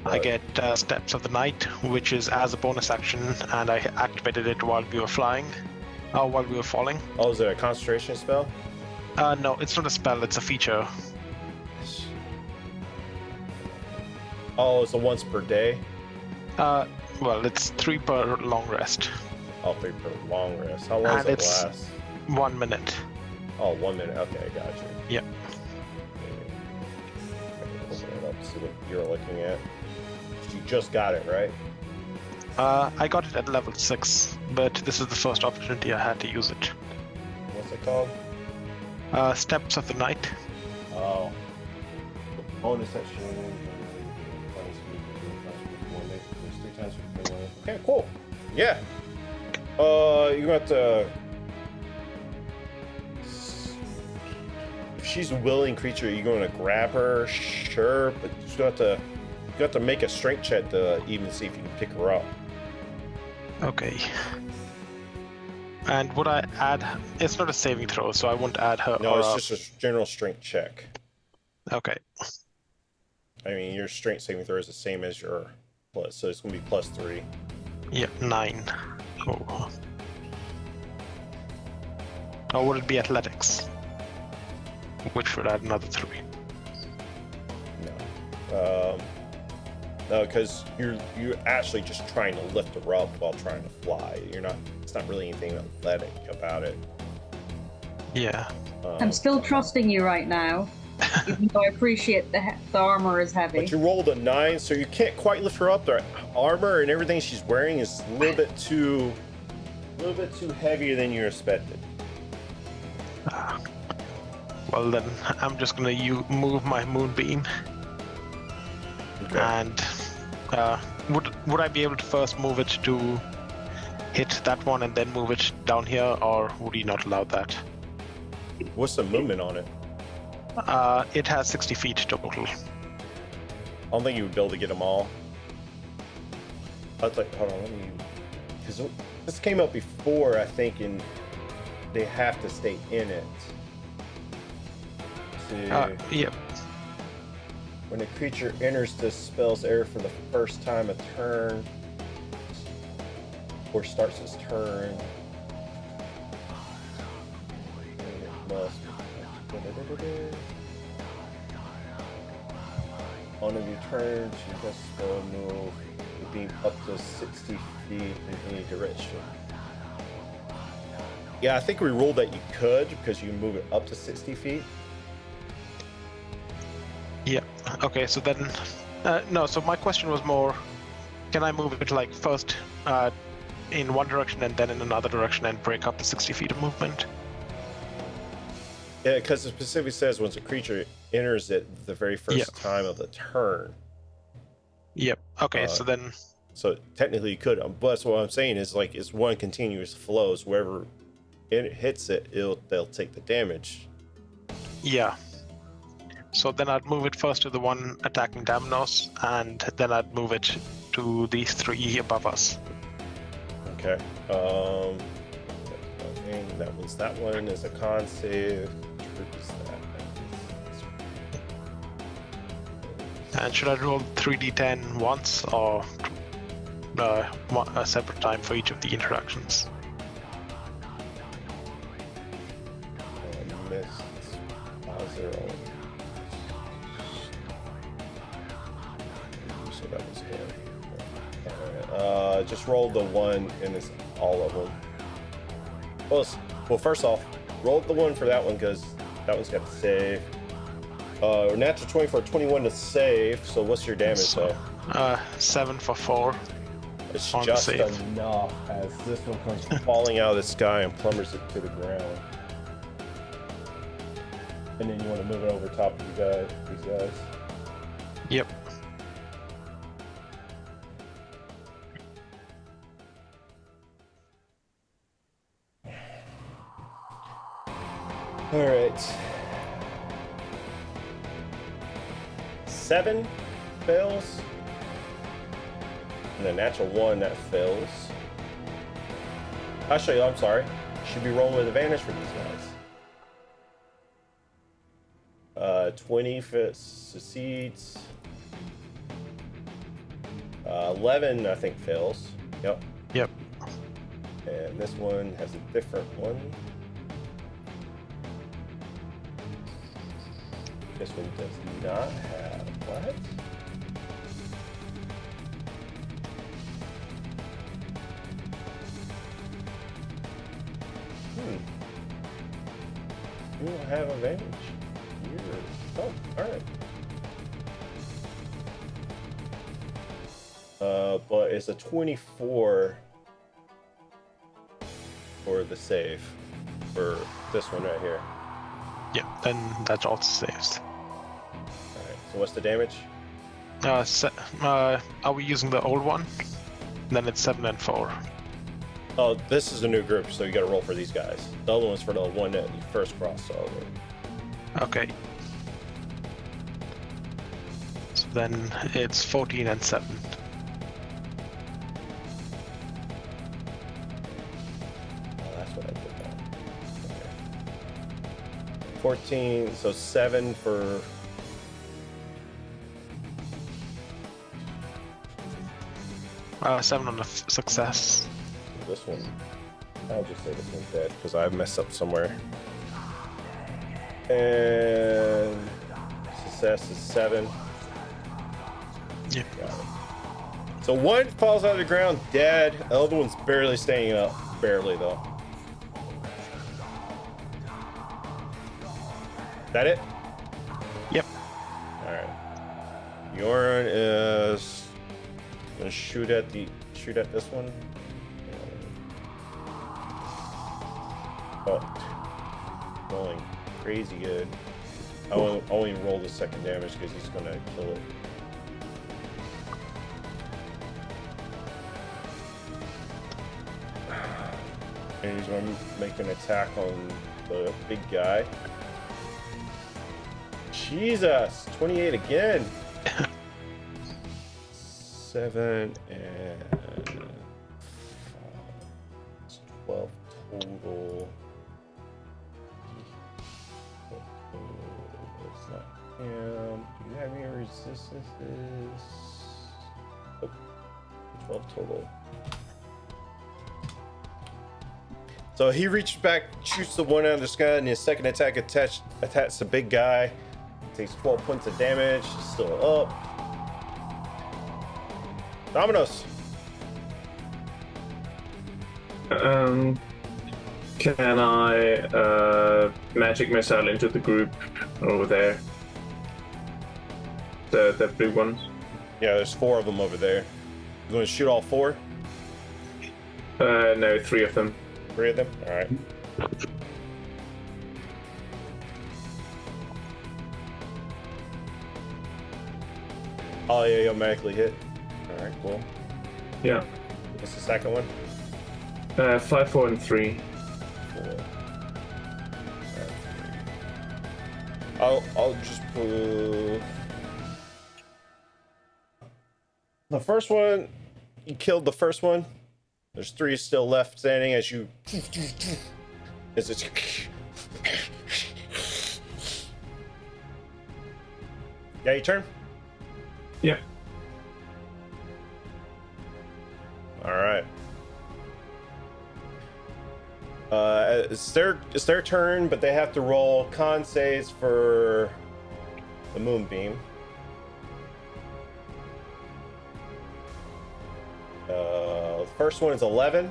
I get Steps of the Night, which is as a bonus action, and I activated it while we were falling. Oh, is it a concentration spell? No, it's not a spell, it's a feature. Oh, it's a once per day? Well, it's 3 per long rest. Oh, 3 per long rest. How long does it last? 1 minute. Oh, 1 minute. Okay, I got you. Yep. Open it up, see what you're looking at. You just got it, right? I got it at level 6, but this is the first opportunity I had to use it. What's it called? Steps of the Night. Oh. Bonus action. Okay, cool. Yeah. You got to. If she's a willing creature, you're going to grab her, sure, but you have to make a strength check to even see if you can pick her up. Okay. And would I add? It's not a saving throw, so I won't add her. No, it's just a general strength check. Okay. I mean, your strength saving throw is the same as your plus, so it's going to be +3. Yep, 9. Oh. Or would it be athletics? Which would add another 3. No. No, because you're actually just trying to lift her up while trying to fly. It's not really anything athletic about it. Yeah. I'm still trusting you right now, even though I appreciate the armor is heavy. But you rolled a 9, so you can't quite lift her up. The armor and everything she's wearing is a little bit too heavier than you expected. Well then, I'm just gonna move my moonbeam. Okay. And would I be able to first move it to hit that one and then move it down here, or would you not allow that? What's the movement on it? It has 60 feet total. I don't think you would be able to get them all. Hold on, because this came up before, I think, and they have to stay in it. Yep. When a creature enters the spell's area for the first time a turn, or starts its turn, it must. On your turn, you can spell move the beam up to 60 feet in any direction. Yeah, I think we ruled that you could because you move it up to 60 feet. Yeah. Okay. So then, no. So my question was more: can I move it like first in one direction and then in another direction and break up the 60 feet of movement? Yeah, because it specifically says once a creature enters it the very first time of the turn. Yep. Okay. So technically you could, but that's what I'm saying is like it's one continuous flow. So wherever it hits it, they'll take the damage. Yeah. So then I'd move it first to the one attacking Damnos, and then I'd move it to these 3 above us. Okay. That one is a con save. And should I roll 3d10 once, or a separate time for each of the interactions? Missed. 0. So that was good. Alright. Just roll the 1 and it's all of them. Well, first off, roll the 1 for that one because that one's got to save. Natural 20 for 21 to save. So what's your damage though? 7 for 4. It's just enough as this one comes falling out of the sky and plummets it to the ground. And then you want to move it over top of these guys. Yep. All right. 7 fails. And a natural 1 that fails. Actually, I'm sorry. Should be rolling with advantage for these guys. 20 succeeds. 11, I think, fails. Yep. Yep. And this one has a different one. This one does not have what? You don't have advantage. Weird. Oh, alright. But it's a 24 for the save for this one right here. Yep, then that also saves. Alright, so what's the damage? Are we using the old one? Then it's 7 and 4. Oh, this is a new group, so you gotta roll for these guys. The other one's for the one that you first crossed over. Okay. So then it's 14 and 7. Oh, that's what I did now. Okay. 14, so 7 for... Seven on a success. This one, I'll just say this one's dead because I messed up somewhere. And success is 7. Yeah. Got it. So one falls out of the ground dead. The other one's barely staying up. Barely though. That it? Yep. All right. Bjorn is gonna shoot at this one. Oh, rolling crazy good. I only roll the second damage because he's gonna kill it. And he's gonna make an attack on the big guy. Jesus, 28 again. 7 and 12 total. It's not him. Do you have any resistances? Oh, 12 total. So he reaches back, shoots the one out of the sky, and his second attack attacks the big guy. Takes 12 points of damage. Still up. Dominos. Can I magic missile into the group over there? The blue ones? Yeah, there's 4 of them over there. You want to shoot all 4? No, 3 of them. 3 of them? Alright. Oh, yeah, you automatically hit. Alright, cool. Yeah. What's the second one? 5, 4, and 3. 4. I'll just put... The first one, you killed the first one. There's 3 still left standing as you... As it's... Yeah, your turn? Yeah. Alright. It's their turn, but they have to roll con saves for the moonbeam. The first one is 11.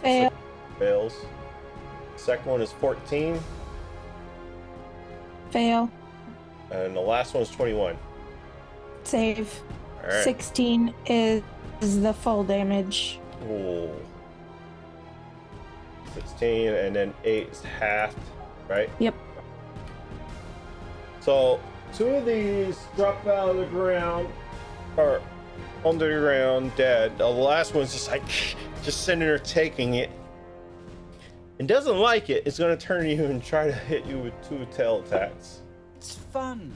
Fail. Fails. Second one is 14. Fail. And the last one is 21. Save. All right. 16 is the full damage. Ooh. 16, and then 8 is halved, right? Yep. So 2 of these drop out of the ground, or under the ground, dead. The last one's just like, just sitting there taking it. And doesn't like it. It's gonna turn you and try to hit you with 2 tail attacks. It's fun.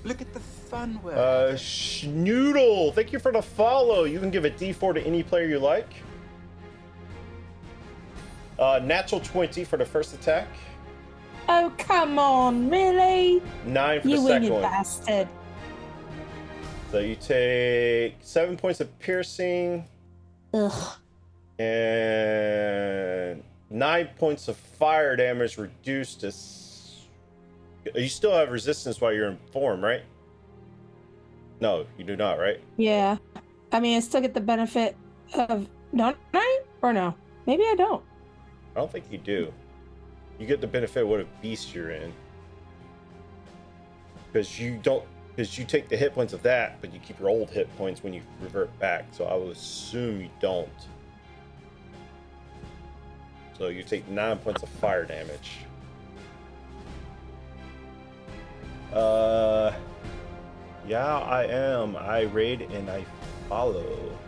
Look at the fun we're Schnoodle, thank you for the follow. You can give a D4 to any player you like. Natural 20 for the first attack. Oh, come on, really? 9 for You the second winged one. bastard. So you take 7 points of piercing Ugh. and 9 points of fire damage reduced to. You still have resistance while you're in form, right? No, you do not, right? Yeah. I mean, I still get the benefit of... Don't I? Or no? Maybe I don't. I don't think you do. You get the benefit of what beast you're in. Because you don't... Because you take the hit points of that, but you keep your old hit points when you revert back. So I would assume you don't. So you take 9 points of fire damage. Yeah, I am. I raid and I follow.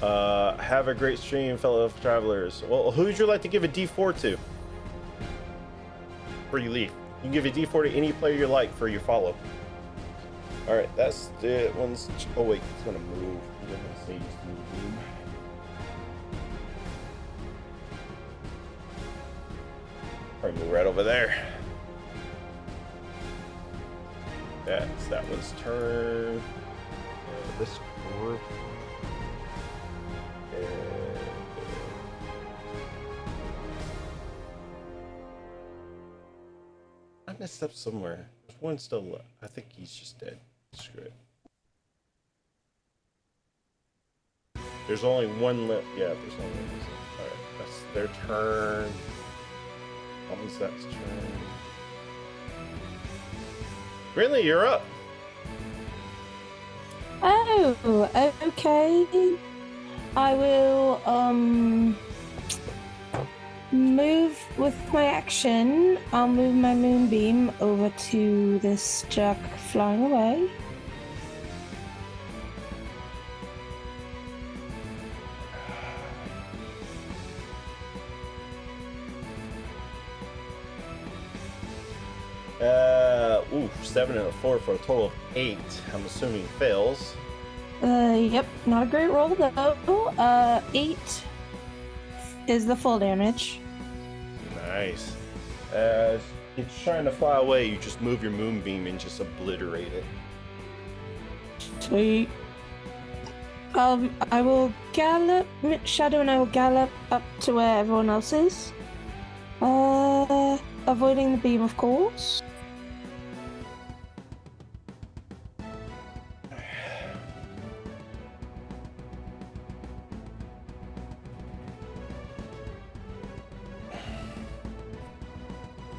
Have a great stream, fellow travelers. Well, who would you like to give a D4 to? Before you leave. You can give a D4 to any player you like for your follow. Alright, that's the one's... Oh wait, it's gonna move. I'm gonna say it's moving. Probably move right over there. That's that one's turn. This group. I messed up somewhere. There's one still left. I think he's just dead. Screw it. There's only one left. Yeah, there's only one left. Alright, that's their turn. Almost that's turn. Really, you're up. Oh, okay. I will, move with my action. I'll move my moonbeam over to this jerk flying away. Ooh, 7 and a 4 for a total of 8. I'm assuming fails. Yep, not a great roll though. 8 is the full damage. Nice. As it's trying to fly away, you just move your moonbeam and just obliterate it. Sweet. I will gallop, Shadow and I will gallop up to where everyone else is. Avoiding the beam, of course.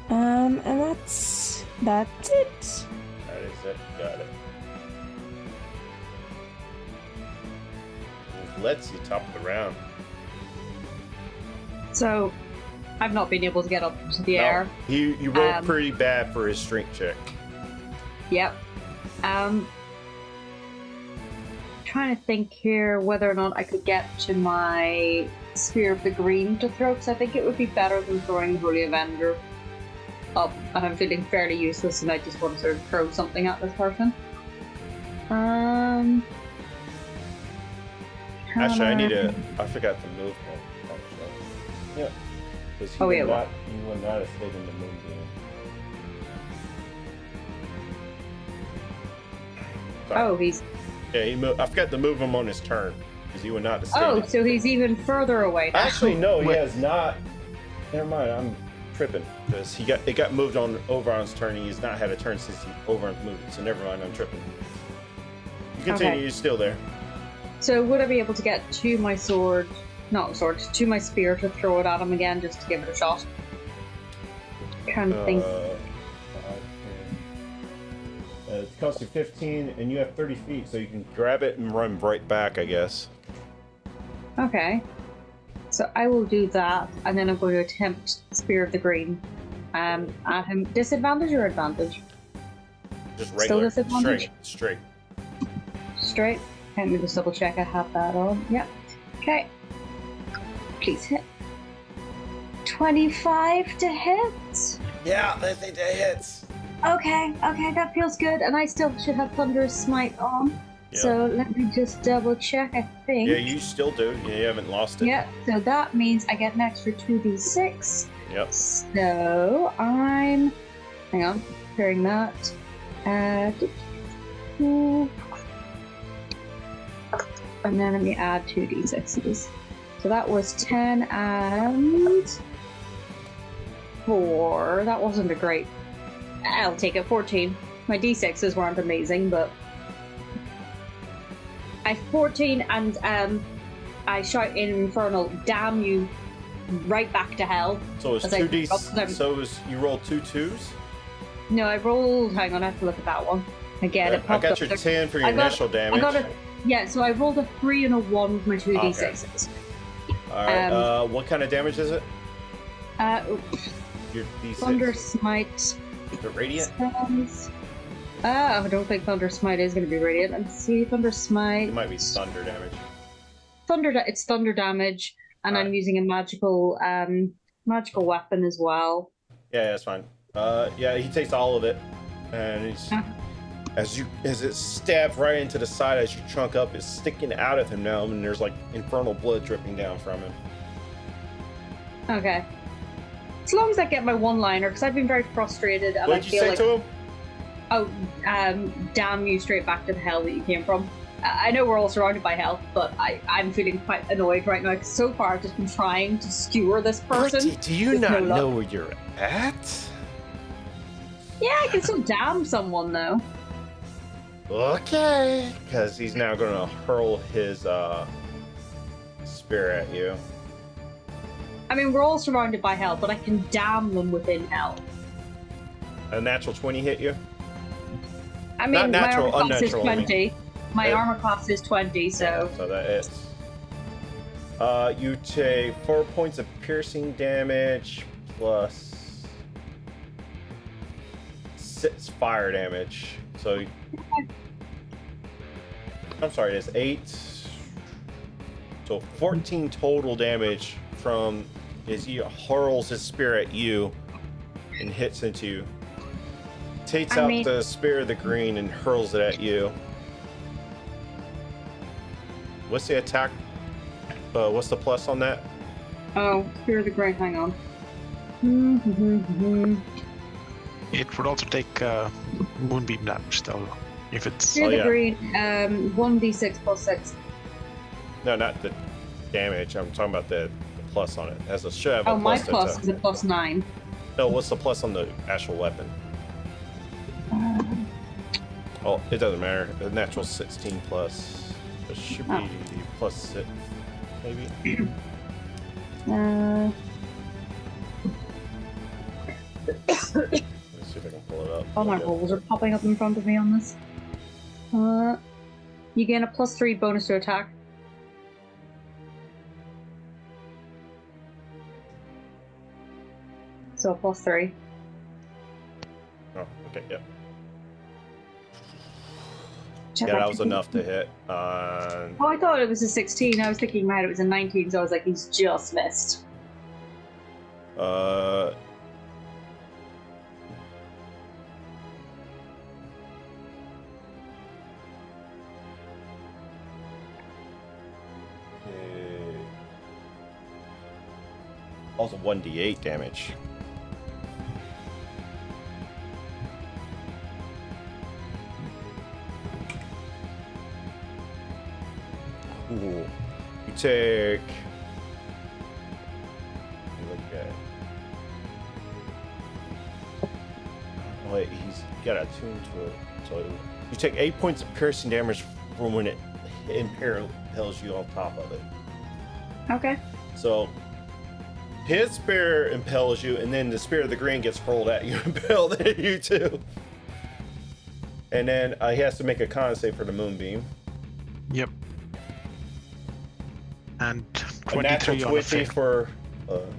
And that's it. That is it. Got it. Let's see, top of the round. So, I've not been able to get up into the air. You rolled pretty bad for his strength check. Yep. Trying to think here whether or not I could get to my Spear of the Green to throw, because I think it would be better than throwing Holy Avenger up, and I'm feeling fairly useless and I just want to sort of throw something at this person. Actually, I forgot to move him. Actually. Yeah. Because he would not have stayed in the moonbeam. Sorry. Oh, he's... Yeah, I forgot to move him on his turn, because he would not have stayed. Oh, so he's even further away now. Actually, no, he has not. Never mind, I'm tripping, because it got moved on Overon's turn. He's not had a turn since Overon's moved, so never mind, I'm tripping. You continue, Okay. You're still there. So would I be able to get to my to my spear to throw it at him again, just to give it a shot? Can't think. It costs you 15, and you have 30 feet, so you can grab it and run right back, I guess. Okay. So I will do that, and then I'm going to attempt Spear of the Green. At him. Disadvantage or advantage? Just regular. Still disadvantage? Straight. Straight. Let me just double check I have that on. Yep. Okay. Please hit. 25 to hit. Yeah, I think that hits. Okay, that feels good. And I still should have Thunderous Smite on. Yeah. So let me just double check, I think. Yeah, you still do. You haven't lost it. Yeah, so that means I get an extra 2d6. Yep. So I'm... Hang on, preparing that. And then let me add 2d6s. So that was 10 and 4. That wasn't a great... I'll take it, 14. My d6s weren't amazing, but... I 14 and I shout in Infernal, damn you, right back to hell. So it's 2d... So it was, you rolled 2 2s? No, I rolled... Hang on, I have to look at that one. Again, it I popped got up your there. 10 for your initial damage. Yeah, so I rolled a 3 and a 1 with my 2d6s. Alright, what kind of damage is it? Oops. Your d6. Thunder Smite. The radiant? I don't think Thunder Smite is going to be radiant. Let's see, Thunder Smite. It might be thunder damage. It's thunder damage, and Alright. I'm using a magical weapon as well. Yeah, that's fine. Yeah, he takes all of it, and he's as it stabs right into the side as you chunk up, it's sticking out of him now, and there's like infernal blood dripping down from him. Okay. As long as I get my one-liner, because I've been very frustrated, and What I did you feel say like, to him? oh, damn you straight back to the hell that you came from. I know we're all surrounded by hell, but I'm feeling quite annoyed right now, because so far I've just been trying to skewer this person. Bertie, do you with not no luck. know where you're at? Yeah, I can still damn someone, though. Okay, because he's now going to hurl his spear at you. I mean, we're all surrounded by hell, but I can damn them within hell. A natural 20 hit you? I mean, Not natural, my armor class is unnatural, I mean. 20. My Yeah. armor class is 20, so... So that is. You take 4 points of piercing damage plus 6 fire damage. So I'm sorry, it's 8. So 14 total damage from as he hurls his spear at you and hits into you. Takes out the spear of the green and hurls it at you. What's the attack? What's the plus on that? Oh, Spear of the Grey, hang on. It would also take moonbeam damage though, if it's. Spear of the Green, 1d6 plus 6. No, not the damage. I'm talking about the plus on it. It has a should have a Oh, my plus. plus is a plus 9. No, what's the plus on the actual weapon? Oh, it doesn't matter. The natural 16 plus. It should be plus 6, maybe. Let's see if I can pull it up. All my rolls are popping up in front of me on this. You gain a plus 3 bonus to attack. So a plus 3. Oh, okay, yeah. Check Yeah, back that was to- enough to hit. Oh, I thought it was a 16. I was thinking in my head it was a 19, so I was like, he's just missed. Also 1d8 damage. Cool. You take. Look at. Oh, wait, he's got a tune to it. So you take 8 points of piercing damage from when it impales you on top of it. Okay. So his spear impels you, and then the spear of the green gets hurled at you, impaled at you too. And then he has to make a con save for the moonbeam. Yep. And A natural 23 on a 20 fail. for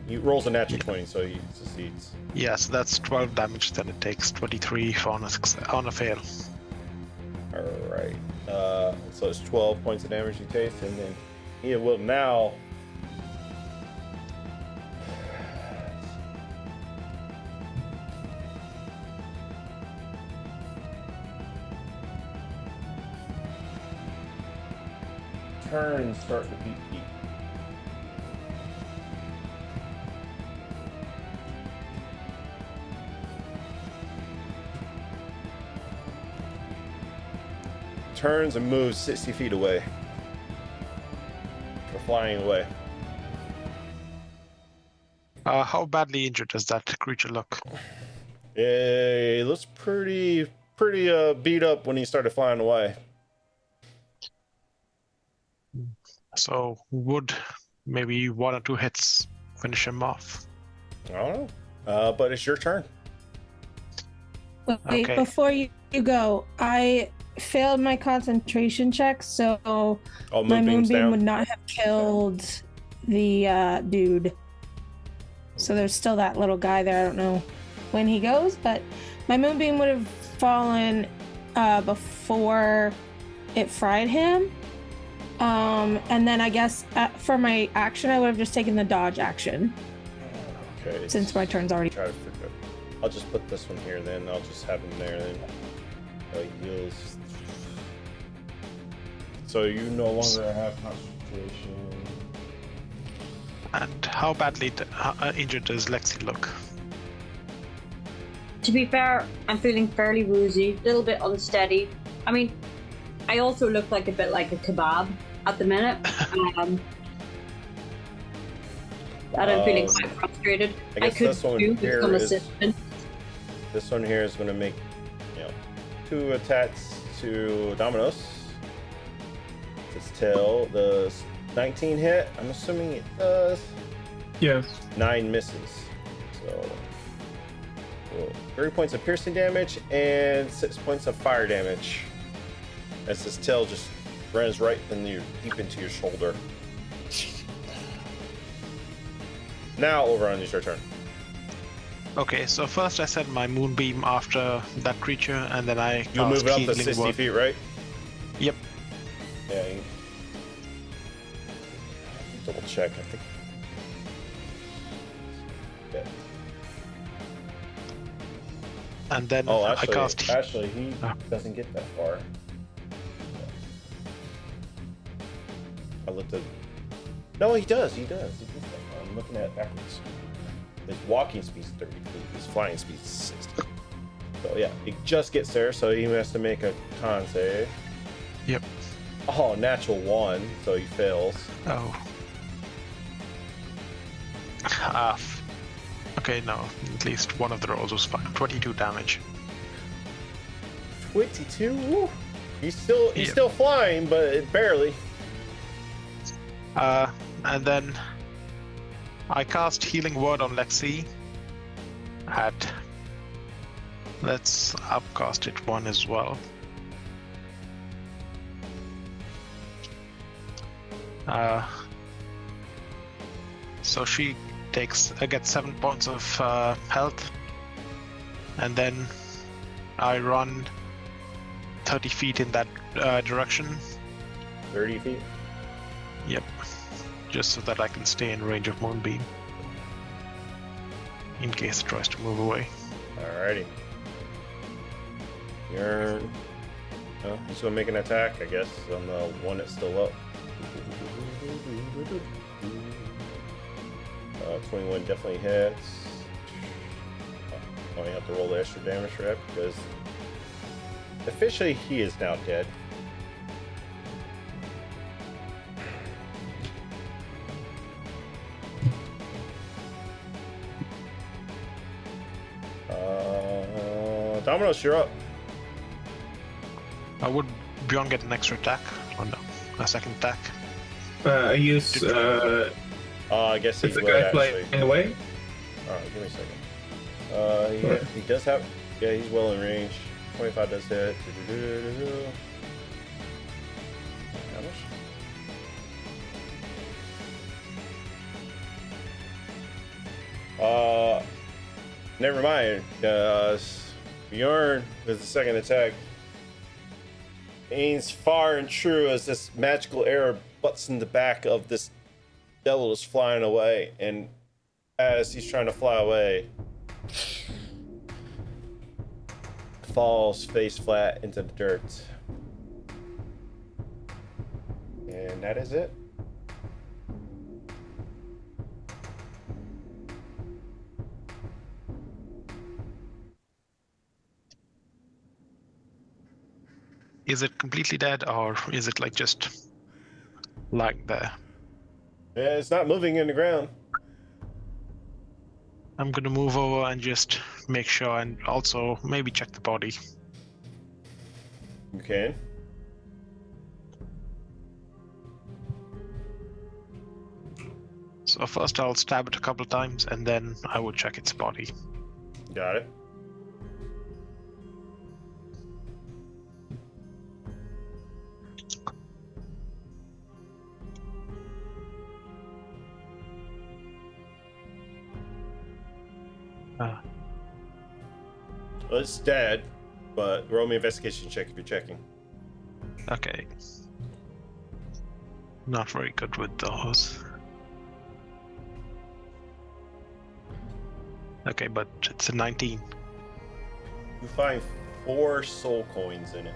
he rolls a natural 20, so he succeeds. Yeah, so that's 12 damage. Then it takes 23 on a fail. All right. So it's 12 points of damage he takes, and then he will now. turns start to beat. Turns and moves 60 feet away. Or flying away. How badly injured does that creature look? He looks pretty beat up when he started flying away. So would maybe 1 or 2 hits finish him off? I don't know. But it's your turn. Wait, Okay. before you go, I failed my concentration check, so Oh, my moonbeam's moonbeam down. would not have killed the dude. So there's still that little guy there. I don't know when he goes, but my moonbeam would have fallen before it fried him. And then I guess for my action, I would have just taken the dodge action Okay. since my turn's already. Try to forget. I'll just put this one here then. I'll just have him there then. Heals. So you no longer have concentration. And how badly injured does Lexi look? To be fair, I'm feeling fairly woozy, a little bit unsteady. I mean, I also look like a bit like a kebab at the minute. And I'm feeling quite frustrated. I guess could this one do with here some is- assistance. This one here is going to make, 2 attacks to Dominos. Its tail. The 19 hit. I'm assuming it does. Yeah. 9 misses. So, 3 points of piercing damage and 6 points of fire damage. As this tail just runs right deep into your shoulder. Now, Overrun, it's your turn. Okay, so first I sent my moonbeam after that creature, and then I You'll move cast it up to Healing 60 Word. feet, right? Yep. Yeah. Double check, I think. Yeah. And then Oh, I actually, cast. he Ah. doesn't get that far. I looked at. No, he does. He does. He gets that far. I'm looking at it backwards. His walking speed's 30 feet. His flying speed's 60. So yeah, he just gets there. So he has to make a con save. Yep. Oh, natural 1, so he fails. Oh. Okay, no. At least one of the rolls was fine. 22 damage. 22. Woo. He's still Yep. flying, but barely. And then I cast Healing Word on Lexi. Let's upcast it 1 as well. So she gets 7 points of health, and then I run 30 feet in that direction. 30 feet. Yep. Just so that I can stay in range of Moonbeam. In case it tries to move away. Alrighty. He's gonna make an attack, I guess, on the one that's still up. 21 definitely hits. I only have to roll the extra damage for that because officially he is now dead. Dominos, you're up. Would Bjorn get an extra attack? Or no? A second attack? I use. I guess he Is the would guy actually. flying away? Alright, give me a second. He does have. Yeah, he's well in range. 25 does hit. How much? Never mind. Bjorn with the second attack aims far and true as this magical arrow butts in the back of this devil is flying away, and as he's trying to fly away, falls face flat into the dirt. And And that is it. Is it completely dead, or is it like just lying there? Yeah, it's not moving in the ground. I'm gonna move over and just make sure, and also maybe check the body. You can. So first I'll stab it a couple times, and then I will check its body. Got it. Uh, Well, it's dead, but roll me an investigation check if you're checking. okay. Not very good with those. Okay, but it's a 19. You find 4 soul coins in it.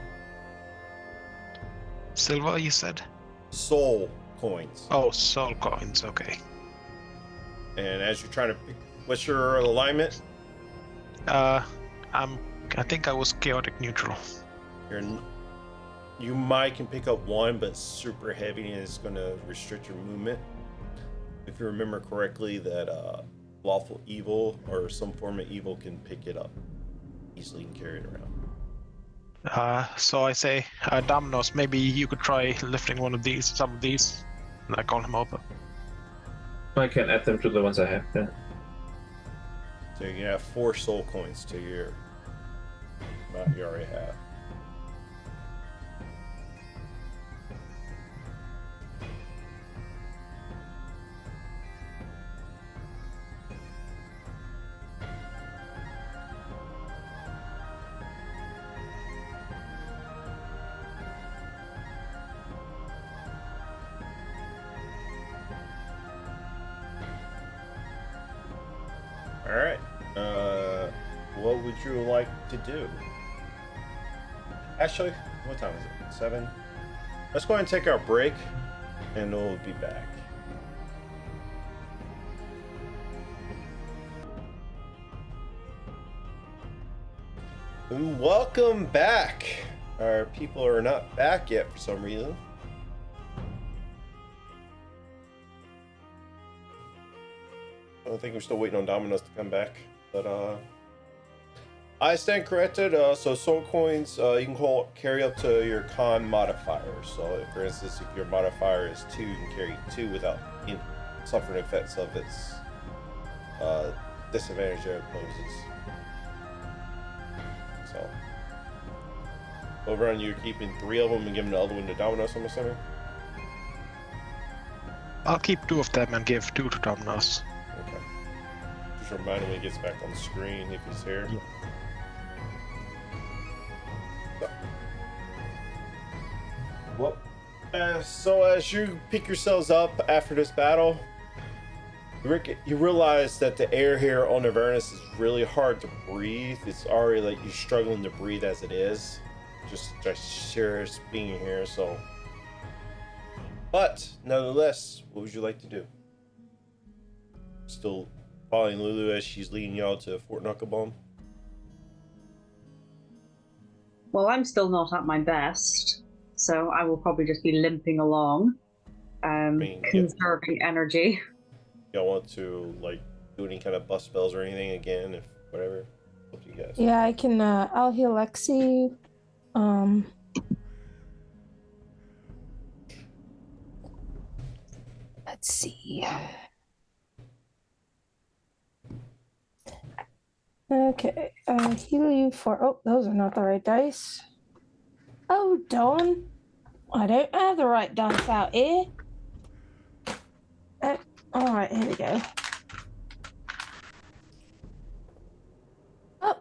Silver, you said? Soul coins. Oh, soul coins, okay. And as you're trying to pick, what's your alignment? I think I was chaotic neutral. You might can pick up 1, but it's super heavy and it's going to restrict your movement. If you remember correctly, that lawful evil or some form of evil can pick it up easily and carry it around. So I say, Domnos, maybe you could try lifting some of these, and I call him over. I can add them to the ones I have. Yeah. So you can have 4 soul coins to your amount you already have. All right. What would you like to do? Actually, what time is it? 7? Let's go ahead and take our break, and we'll be back. And welcome back. Our people are not back yet for some reason. I think we're still waiting on Domino's to come back, but I stand corrected. So soul coins, you can carry up to your con modifier. So, for instance, if your modifier is 2, you can carry 2 without suffering effects of its disadvantage it poses. So, over on you're keeping 3 of them and giving the other one to Domino's, I'm assuming. I'll keep 2 of them and give 2 to Domnos. Okay. Just remind him when he gets back on the screen if he's here. Yeah. Well, so as you pick yourselves up after this battle, Rick, you realize that the air here on Avernus is really hard to breathe. It's already like you're struggling to breathe as it is, just sheer being here. So, but nonetheless, what would you like to do? Still following Lulu as she's leading y'all to Fort Knucklebone? Well, I'm still not at my best, so I will probably just be limping along, conserving energy. Y'all want to like do any kind of buff spells or anything again, if whatever? Up to you guys. Yeah, I can. I'll heal Lexi. Let's see. Okay, heal you for. Oh, those are not the right dice. Oh, darn! I don't have the right dice out here. All right, here we go. Oh.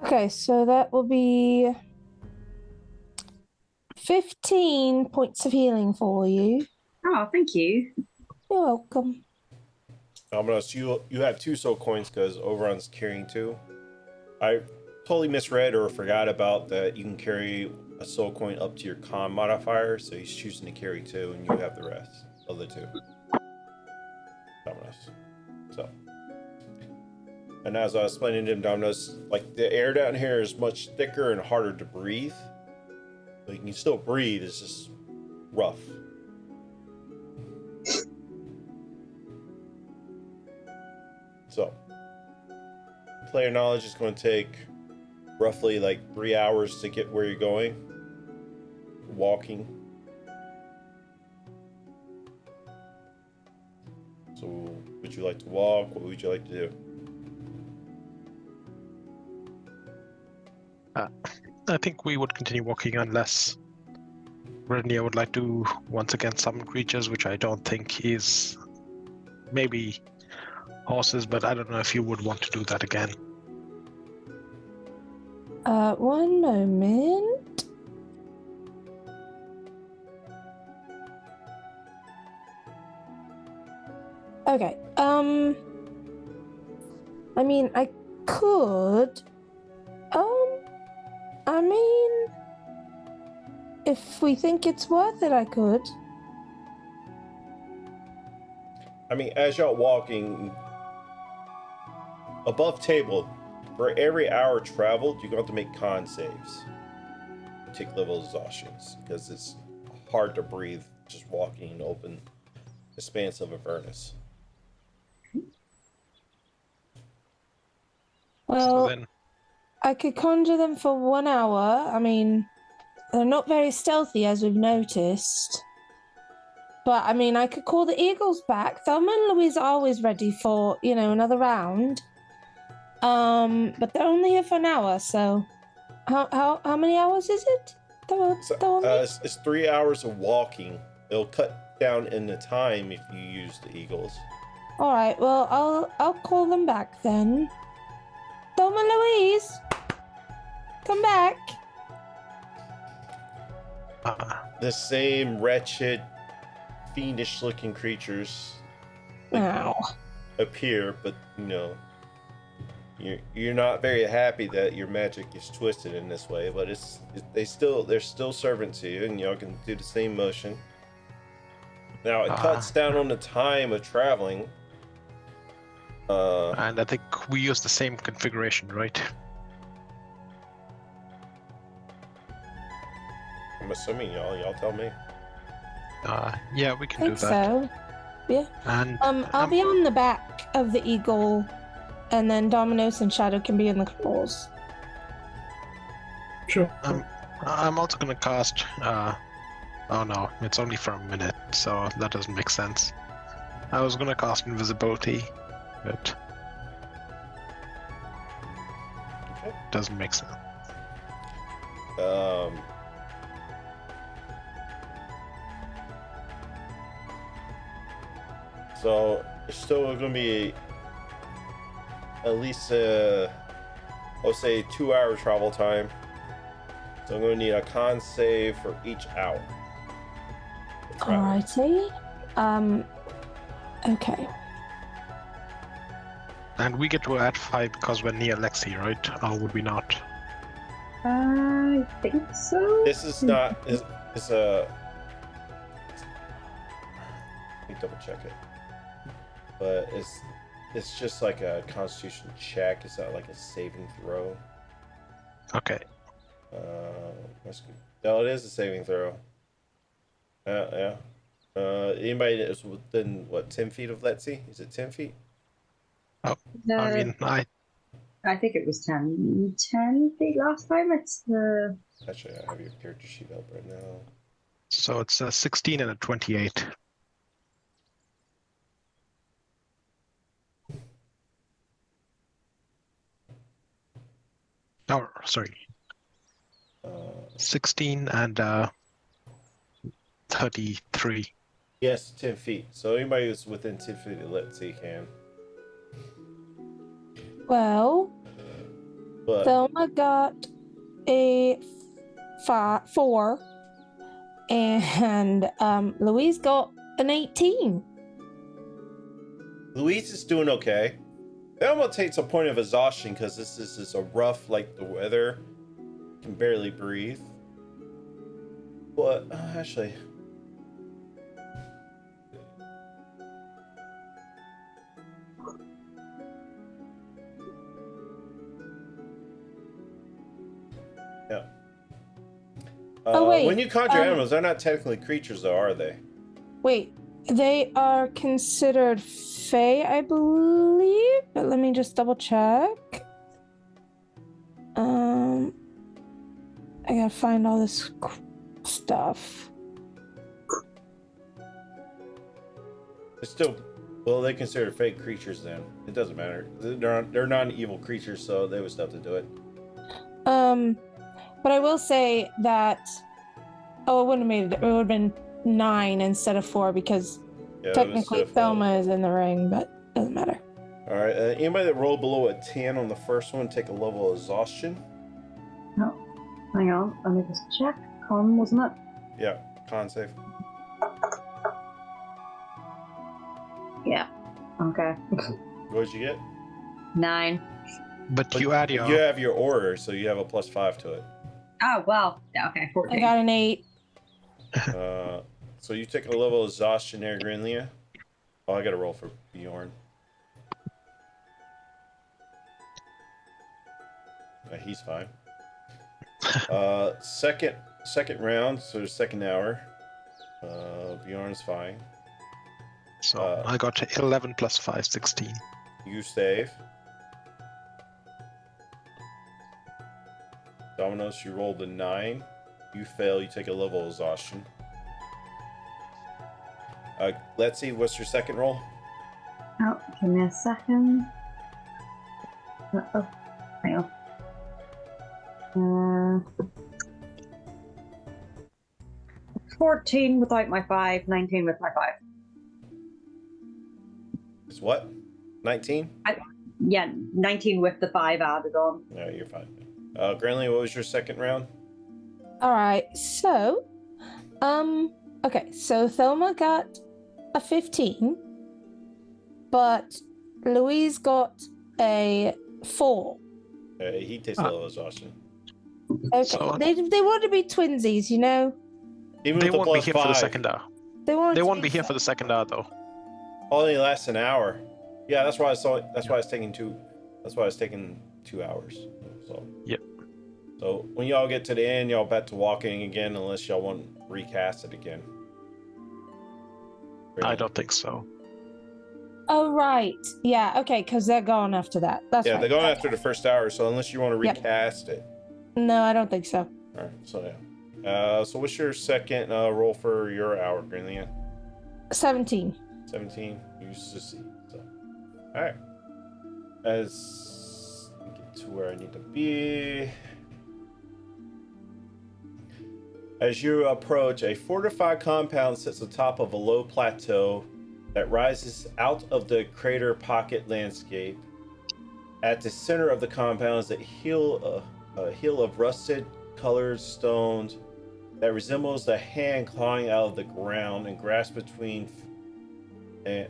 Okay, so that will be 15 points of healing for you. Oh, thank you. You're welcome. Domino's, you have 2 soul coins because Oberon's carrying 2. I totally misread or forgot about that. You can carry a soul coin up to your con modifier, so he's choosing to carry 2, and you have the rest of the 2. Dominoes. So, and as I was explaining to him, Dominoes, like the air down here is much thicker and harder to breathe. But you can still breathe. It's just rough. So, player knowledge is going to take roughly like 3 hours to get where you're going. Walking. So, would you like to walk? What would you like to do? I think we would continue walking unless Renia would like to once again summon creatures, which I don't think is maybe horses, but I don't know if you would want to do that again. One moment. Okay. I mean, I could. I mean, if we think it's worth it, I could. I mean, as y'all walking above table, for every hour traveled, you're going to have to make con saves. Take level exhaustions, because it's hard to breathe just walking in the open expanse of Avernus. Well, So then, I could conjure them for 1 hour. I mean, they're not very stealthy, as we've noticed. But, I mean, I could call the eagles back. Thelma and Louise are always ready for, another round. But they're only here for an hour, so... How many hours is it? It's 3 hours of walking. It'll cut down in the time if you use the eagles. Alright, well, I'll call them back then. Thelma and Louise! Come back! The same wretched, fiendish-looking creatures appear, but you're not very happy that your magic is twisted in this way. But they're still servant to you, and y'all can do the same motion. Now it cuts down on the time of traveling. and I think we use the same configuration, right? I'm assuming y'all tell me. Yeah, we can I do think that. so. Yeah. And I'll be on the back of the eagle, and then Dominos and Shadow can be in the claws. Sure. I'm also gonna cast. Oh no, it's only for a minute, so that doesn't make sense. I was gonna cast invisibility, but Okay. doesn't make sense. So it's still going to be at least I'll say 2 hour travel time. So I'm going to need a con save for each hour. Alrighty. Okay. And we get to add 5 because we're near Lexi, right? Or would we not? I think so. This is not. It's a. Let me double check it. But it's just like a Constitution check. It's not like a saving throw. Okay. No, it is a saving throw. Yeah. Anybody that's within 10 feet of Letsy? Is it 10 feet? I mean, I think it was 10 feet last time. It's the... Actually, I have your character sheet up right now. So it's a 16 and a 28. Oh, sorry. 16 and 33. Yes, 10 feet. So anybody who's within 10 feet of Letsy can. Well, But Thelma got a 4, and Louise got an 18. Louise is doing okay. Thelma takes a point of exhaustion because this is a rough, like the weather, can barely breathe. But actually, yeah. Oh, wait, When you conjure um, animals, they're not technically creatures, though, are they? Wait, they are considered fae, I believe. But let me just double check. I gotta find all this stuff. It's still, well, they consider fake creatures. Then it doesn't matter. They're non-evil creatures, so they would still have to do it. But I will say that. Oh, it wouldn't have made it. It would have been 9 instead of 4 because Yeah, technically Thelma is in the ring, but doesn't matter. All right. Anybody that rolled below a 10 on the first one, take a level of exhaustion. No. Hang on, let me just check. Con, wasn't it? Yeah, con save. Yeah. Okay. What did you get? 9. But you add your. You have your order, so you have a +5 to it. Oh, well. Yeah, okay, 14. I got an 8. So you take a level of exhaustion there, Grinlia. Oh, I got to roll for Bjorn. He's fine. Second round, so second hour. Bjorn's fine. So I got 11 plus 5, 16. You save. Dominoes, you rolled a 9. You fail, you take a level of exhaustion. Let's see, what's your second roll? Oh, give me a second. Uh-oh. Hang on. 14 without my 5, 19 with my 5. It's what? 19? Yeah, 19 with the 5 added on. No, you're fine. Granley, what was your second round? All right, so, okay, so Thelma got a 15, but Louise got a 4. He takes a level of exhaustion. Okay, So- they want to be twinsies, you know. Even They with the won't be here for the +5, second hour. They want. They won't be here for the second hour though. only lasts an hour. Yeah, that's why I saw. That's why it's taking 2. That's why it's taking 2 hours. So. Yep. So when y'all get to the end, y'all back to walking again, unless y'all want to recast it again. I don't think so. Oh right, yeah, okay, because they're gone after that. That's Yeah, right. they're going That's after the first hour. So unless you want to Yep. recast it. right. No, I don't think so. All right. So yeah. So what's your second roll for your hour, Greenleaf? 17. 17. You succeed. So, all right. As I get to where I need to be. As you approach, a fortified compound sits atop of a low plateau that rises out of the crater pocket landscape. At the center of the compound is a hill of rusted colored stones that resembles a hand clawing out of the ground and grasps between and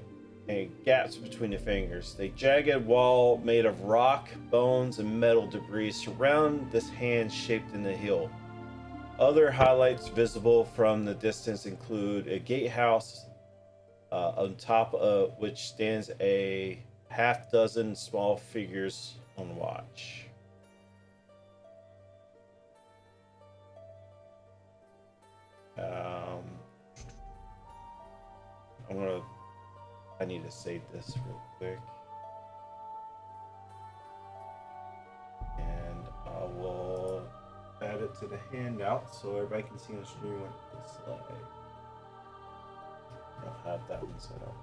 gaps between the fingers. A jagged wall made of rock, bones, and metal debris surround this hand shaped in the hill. Other highlights visible from the distance include a gatehouse on top of which stands a half dozen small figures on watch. I need to save this real quick. And I will add it to the handout so everybody can see on screen what it looks like. I'll have that one set up.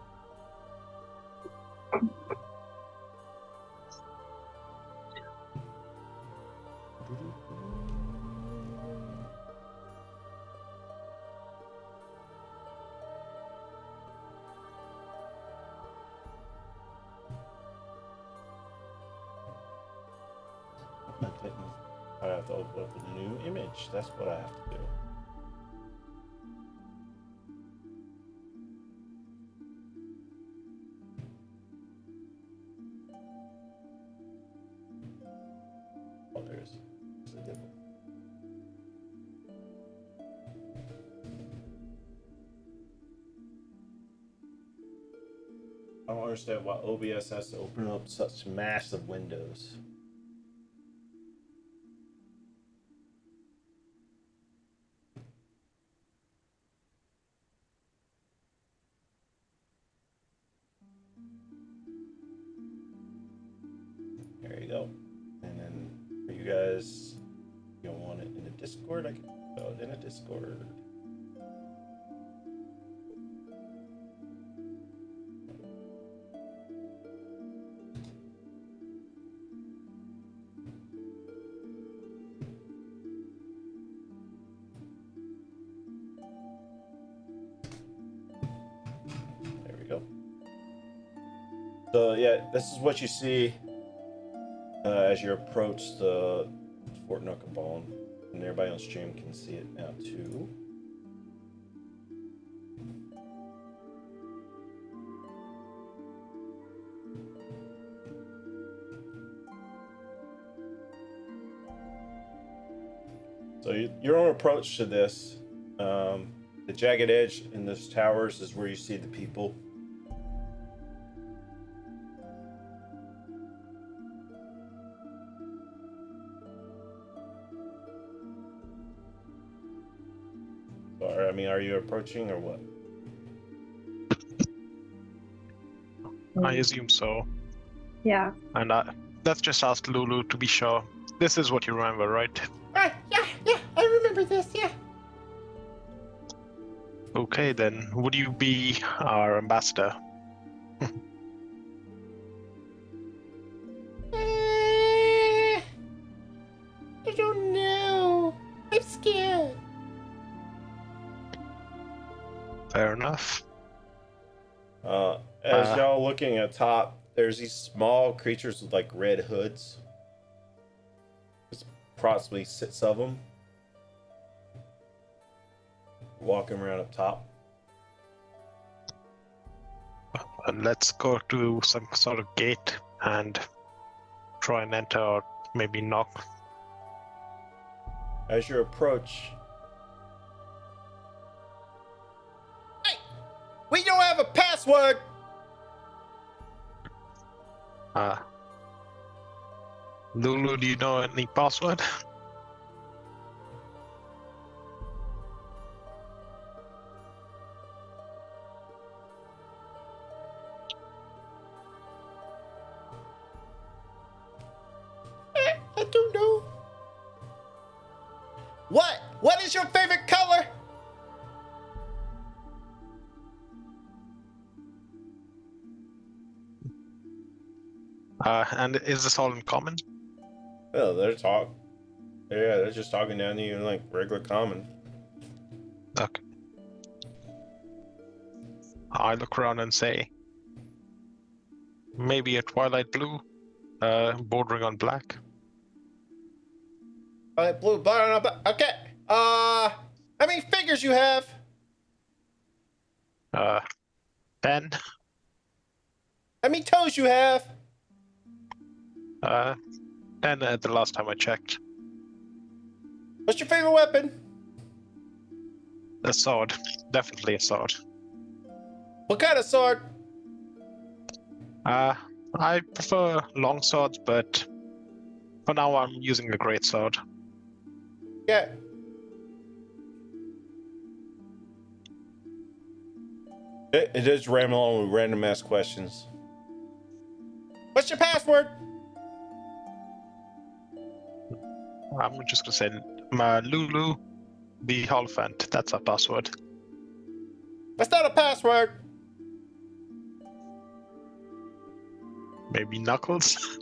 I have to open up a new image. That's what I have to do. Oh, there's a different. I don't understand why OBS has to open up such massive windows. There you go. And then for you guys, you don't want it in the Discord, I can put it in a Discord. There we go. So yeah, this is what you see as you approach the Fort Knucklebone, and everybody on stream can see it now too. So your own approach to this, the jagged edge in this towers is where you see the people. Or, I mean, are you approaching or what? I assume so. Yeah. And let's just ask Lulu to be sure. This is what you remember, right? Yeah, I remember this, yeah. Okay, then. Would you be our ambassador? I don't know. I'm scared. Fair enough. As y'all looking at top, there's these small creatures with like red hoods. There's approximately 6 of them walking around up top. Let's go to some sort of gate and try and enter, or maybe knock. As you approach, hey, we don't have a password. Lulu, do you know any password? I don't know. What is your favorite color? And is this all in common? Oh, they're they're just talking down to you in like regular common. Okay. I look around and say, maybe a twilight blue, bordering on black. Blue button up. Okay. How many fingers you have? 10. How many toes you have? 10 at the last time I checked. What's your favorite weapon? A sword. Definitely a sword. What kind of sword? I prefer long swords, but for now I'm using a great sword. Yeah. It is rambling on with random ass questions. What's your password? I'm just gonna say Lulu the Holophant. That's our password. That's not a password. Maybe Knuckles?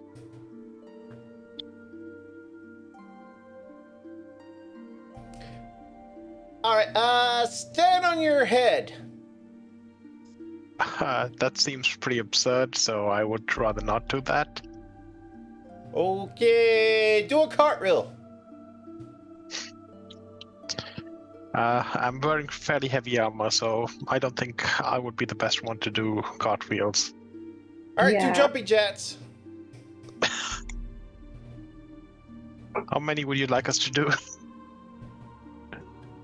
Alright, stand on your head. That seems pretty absurd, so I would rather not do that. Okay, do a cartwheel. I'm wearing fairly heavy armor, so I don't think I would be the best one to do cartwheels. Alright, Yeah. do jumping jacks. How many would you like us to do?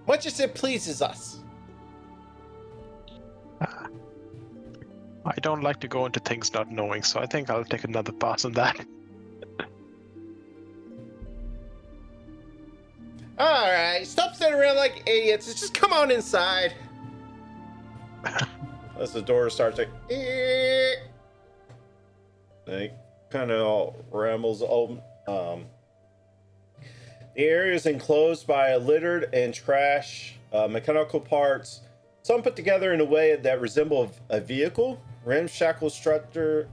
Much as it pleases us. I I don't like to go into things not knowing, so I think I'll take another pass on that. All right, stop sitting around like idiots. Just come on inside. As the door starts like, it kind of all rambles open. The area is enclosed by littered and trash mechanical parts, some put together in a way that resemble a vehicle. Ramshackle structures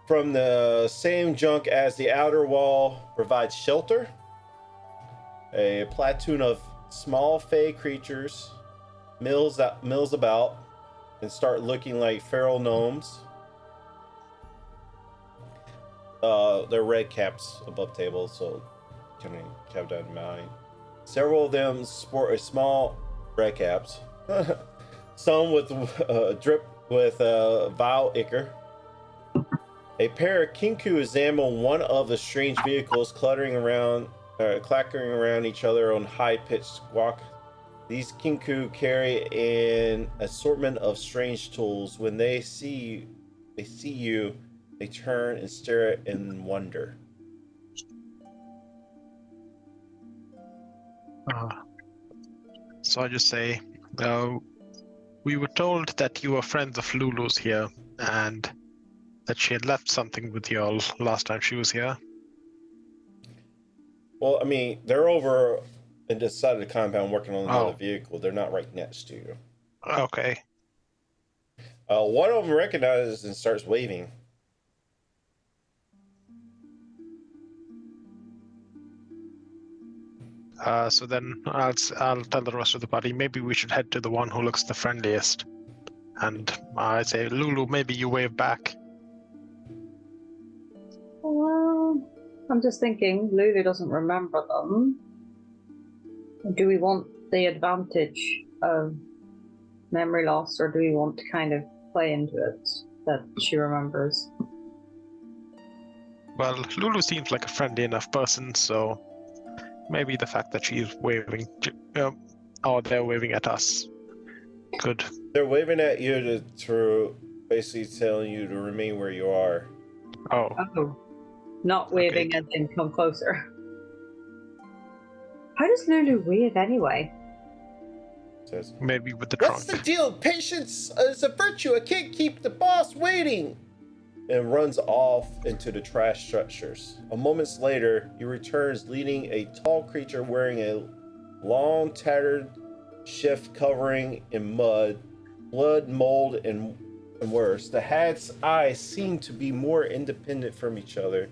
from the same junk as the outer wall provides shelter. A platoon of small fey creatures mills about and start looking like feral gnomes. They're red caps above table, so kind of kept that in mind. Several of them sport a small red caps. Some with drip with vile ichor. A pair of kinku examine one of the strange vehicles clattering around each other on high-pitched squawk. These kinku carry an assortment of strange tools. When they see you, they turn and stare in wonder. So I just say, we were told that you were friends of Lulu's here, and that she had left something with y'all last time she was here. Well, I mean, they're over in this side of the compound working on another vehicle. They're not right next to you. Okay. One of them recognizes and starts waving. So then I'll tell the rest of the party, maybe we should head to the one who looks the friendliest. And I say, Lulu, maybe you wave back. Well, I'm just thinking, Lulu doesn't remember them. Do we want the advantage of memory loss, or do we want to kind of play into it that she remembers? Well, Lulu seems like a friendly enough person, so maybe the fact that she's waving, or they're waving at us, good. They're waving at you to basically telling you to remain where you are. Oh. Not waving as in come closer. How does Lulu wave anyway? Says, maybe with the "What's trunk." the deal? Patience is a virtue. I can't keep the boss waiting." And runs off into the trash structures. A moment later, he returns leading a tall creature wearing a long, tattered shift covering in mud, blood, mold, and worse. The hat's eyes seem to be more independent from each other.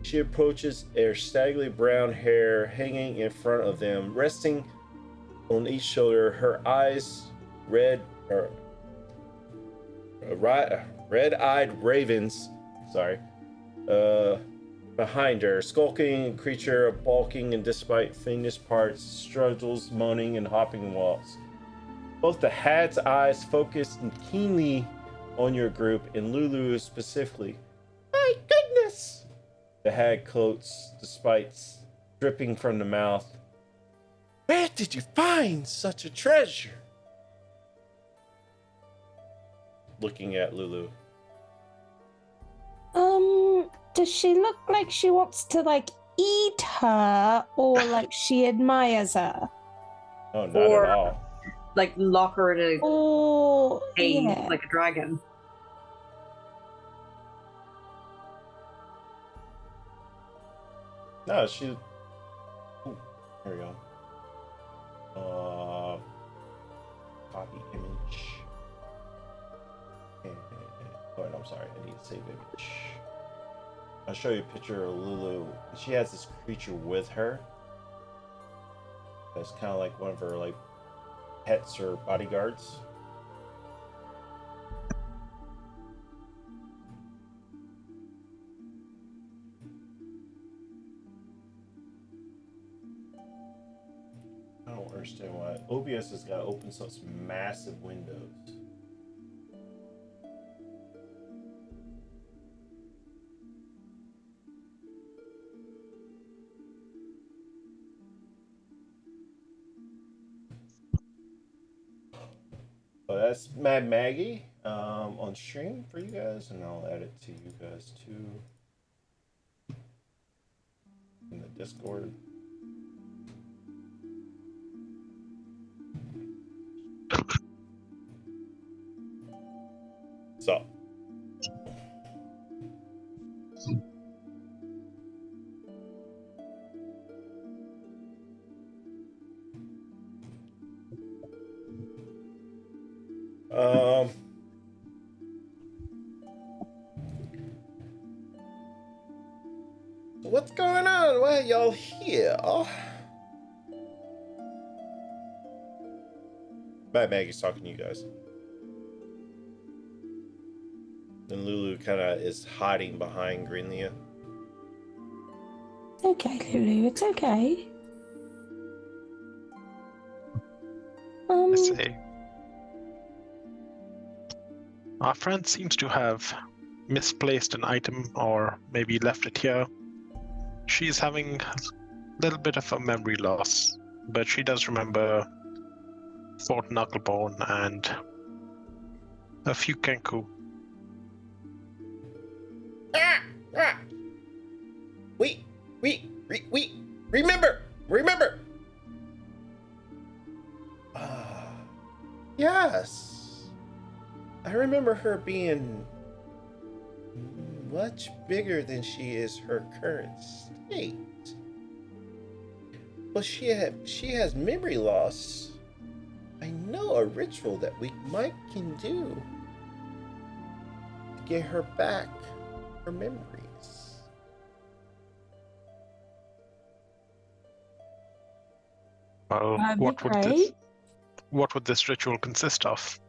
She approaches, her straggly brown hair hanging in front of them, resting on each shoulder. Her eyes red-eyed ravens, behind her. Skulking creature, balking and despite fiendish parts, struggles, moaning and hopping walks. Both the hat's eyes focused keenly on your group, and Lulu specifically. My goodness! The hag gloats, despite dripping from the mouth. Where did you find such a treasure? Looking at Lulu. Does she look like she wants to, like, eat her, or like she admires her? Oh, not at all. Like, lock her in a cage, yeah. like a dragon. No, she... Ooh, here we go. Copy image. And... Wait, I'm sorry. I need to save image. I'll show you a picture of Lulu. She has this creature with her. That's kind of like one of her, like, pets or bodyguards. I don't understand why OBS has got to open such massive windows. Oh, that's Mad Maggie on stream for you guys, and I'll add it to you guys too in the Discord. So. What's going on? Why are y'all here? Bad Maggie's talking to you guys. And Lulu kind of is hiding behind Greenlia. It's okay, Lulu. It's okay. I say. Our friend seems to have misplaced an item or maybe left it here. She's having a little bit of a memory loss, but she does remember Fort Knucklebone and a few Kenku. Remember! Yes. I remember her being much bigger than she is her current state. Well, she has memory loss. I know a ritual that we can do to get her back her memories. Well, what would this ritual consist of?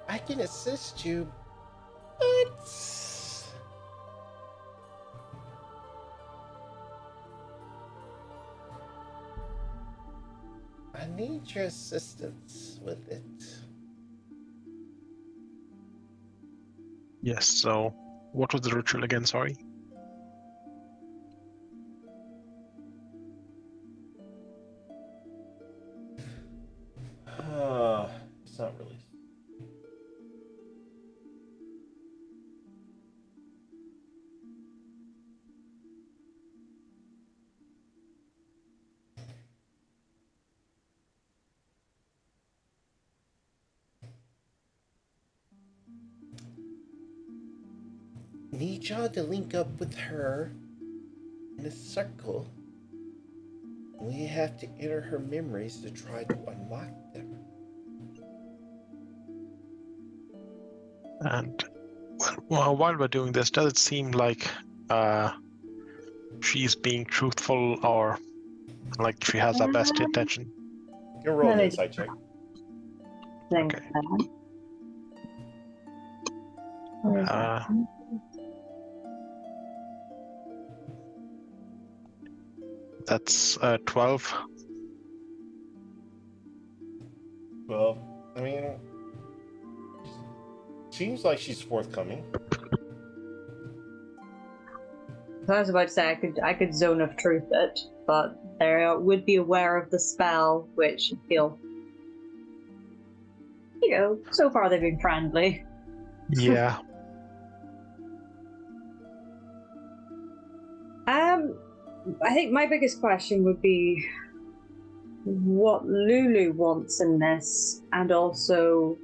I can assist you, but I need your assistance with it. Yes, so what was the ritual again, sorry? It's not really. Need y'all to link up with her in a circle. We have to enter her memories to try to unlock them. And well, while we're doing this, does it seem like she's being truthful or like she has our best intention? You're rolling an insight check. Thank Okay. That's 12. Well, I mean, seems like she's forthcoming. I was about to say I could zone of truth it, but they would be aware of the spell, which I feel, so far they've been friendly. Yeah. I think my biggest question would be what Lulu wants in this, and also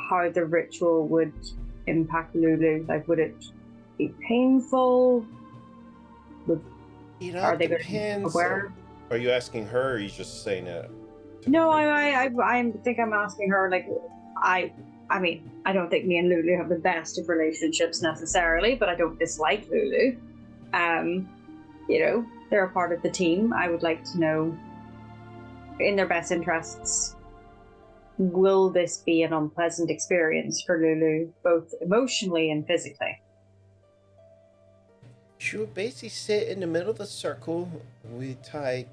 how the ritual would impact Lulu. Like, would it be painful? Are they going to be aware? Are you asking her, or are you just saying it? No, I think I'm asking her. Like, I mean, I don't think me and Lulu have the best of relationships necessarily, but I don't dislike Lulu. They're a part of the team. I would like to know, in their best interests, will this be an unpleasant experience for Lulu, both emotionally and physically? She will basically sit in the middle of the circle. We tie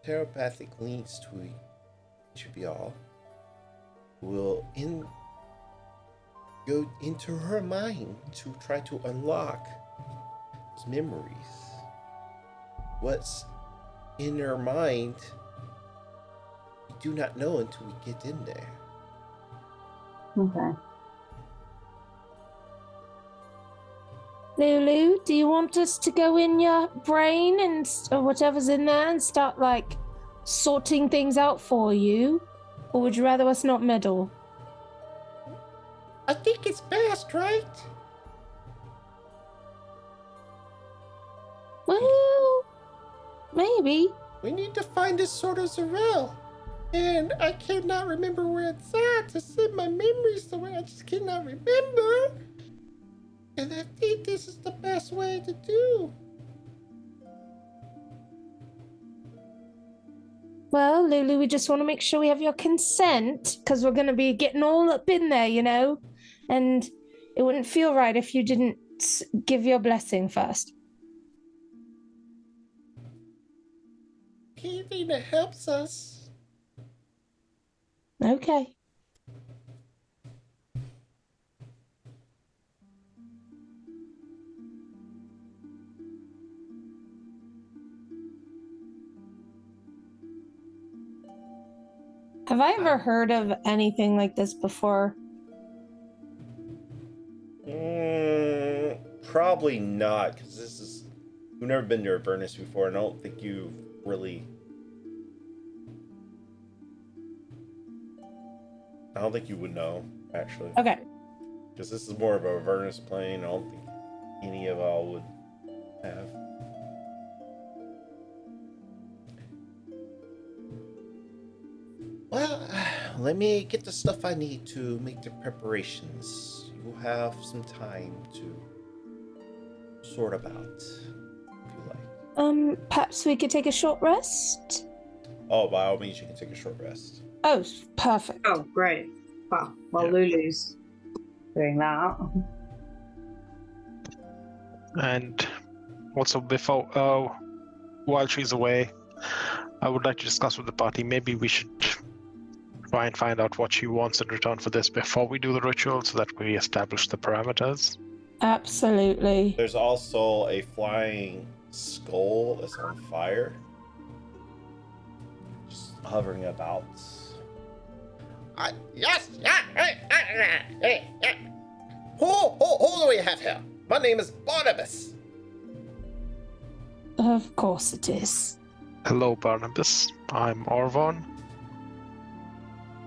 telepathic links to each of y'all. We'll go into her mind to try to unlock those memories. What's in her mind, we do not know until we get in there. Okay. Lulu, do you want us to go in your brain or whatever's in there and start like sorting things out for you? Or would you rather us not meddle? I think it's best, right? Well, maybe. We need to find this sort of Zarel. And I cannot remember where it's at to send my memories somewhere. I just cannot remember. And I think this is the best way to do. Well, Lulu, we just want to make sure we have your consent because we're going to be getting all up in there, and it wouldn't feel right if you didn't give your blessing first. Anything that helps us. Okay. Have I ever heard of anything like this before? Probably not, because we've never been to Avernus before, and I don't think you've really... I don't think you would know, actually. Okay. Because this is more of a Avernus plane. I don't think any of y'all would have. Well, let me get the stuff I need to make the preparations. You'll have some time to sort about, if you like. Perhaps we could take a short rest? Oh, by all means, you can take a short rest. Oh, perfect. Oh, great. Well, Yeah. Lulu's doing that. And also while she's away, I would like to discuss with the party. Maybe we should try and find out what she wants in return for this before we do the ritual, so that we establish the parameters. Absolutely. There's also a flying skull that's on fire, just hovering about. Yes. Who do we have here? My name is Barnabas. Of course it is. Hello, Barnabas. I'm Orvon.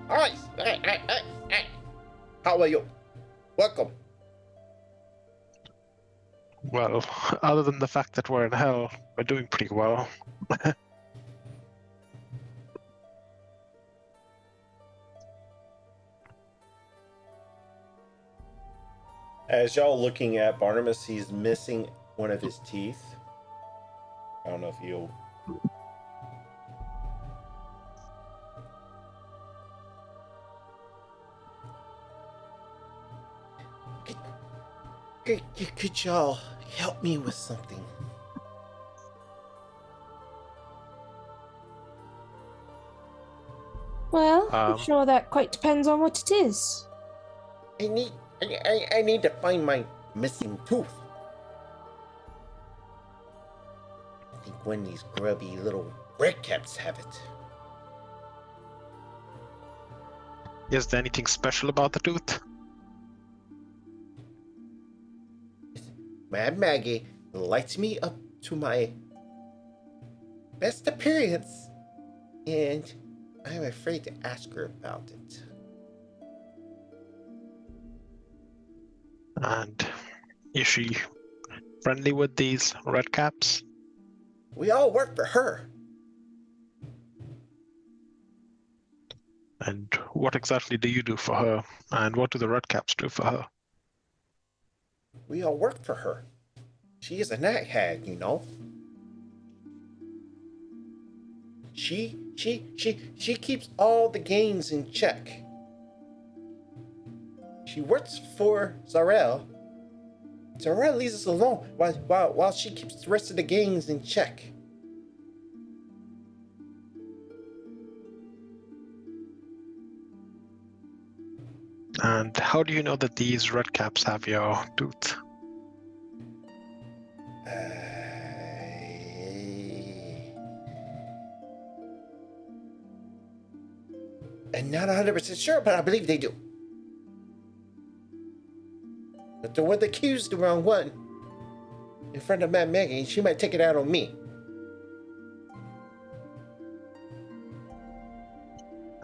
Hi. How are you? Welcome. Well, other than the fact that we're in hell, we're doing pretty well. As y'all looking at Barnabas, he's missing one of his teeth. I don't know if you'll... Could y'all help me with something? Well, I'm sure that quite depends on what it is. I need to find my missing tooth. I think one of these grubby little redcaps have it. Is there anything special about the tooth? Mad Maggie lights me up to my best appearance, and I'm afraid to ask her about it. And is she friendly with these red caps? We all work for her. And what exactly do you do for her? And what do the red caps do for her? We all work for her. She is a night hag, you know. She keeps all the gains in check. She works for Zarel. Zarel leaves us alone while she keeps the rest of the gains in check. And how do you know that these redcaps have your tooth? I'm not 100% sure, but I believe they do. But the one that accused the wrong one in front of Mad Maggie, she might take it out on me.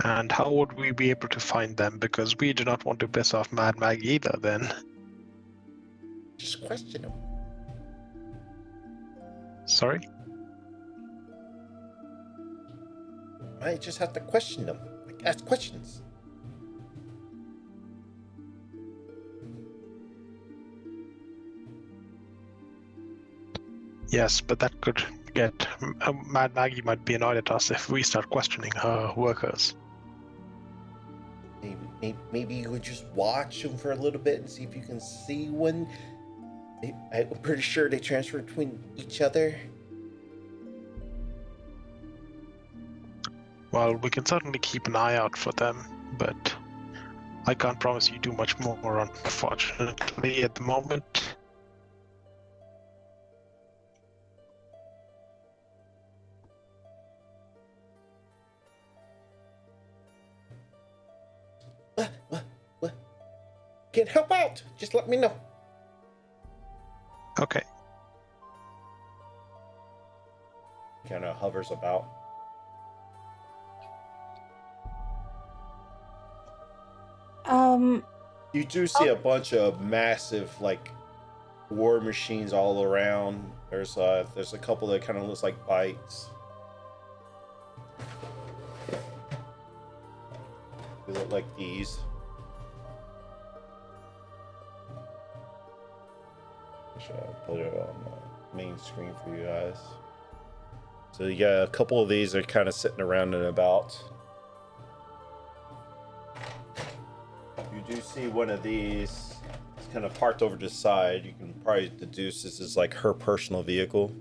And how would we be able to find them? Because we do not want to piss off Mad Maggie either, then. Just question them. Sorry? I just have to question them. Like, ask questions. Yes, but that could get... Mad Maggie might be annoyed at us if we start questioning her workers. Maybe you would just watch them for a little bit and see if you can see when... I'm pretty sure they transfer between each other. Well, we can certainly keep an eye out for them, but I can't promise you too much more, unfortunately, at the moment. What? Can help out. Just let me know. Okay. Kind of hovers about. You do see a bunch of massive, like, war machines all around. There's a couple that kind of looks like bikes. They look like these. I'll put it on the main screen for you guys. So you got a couple of these are kind of sitting around and about. You do see one of these. It's kind of parked over to the side. You can probably deduce this is like her personal vehicle.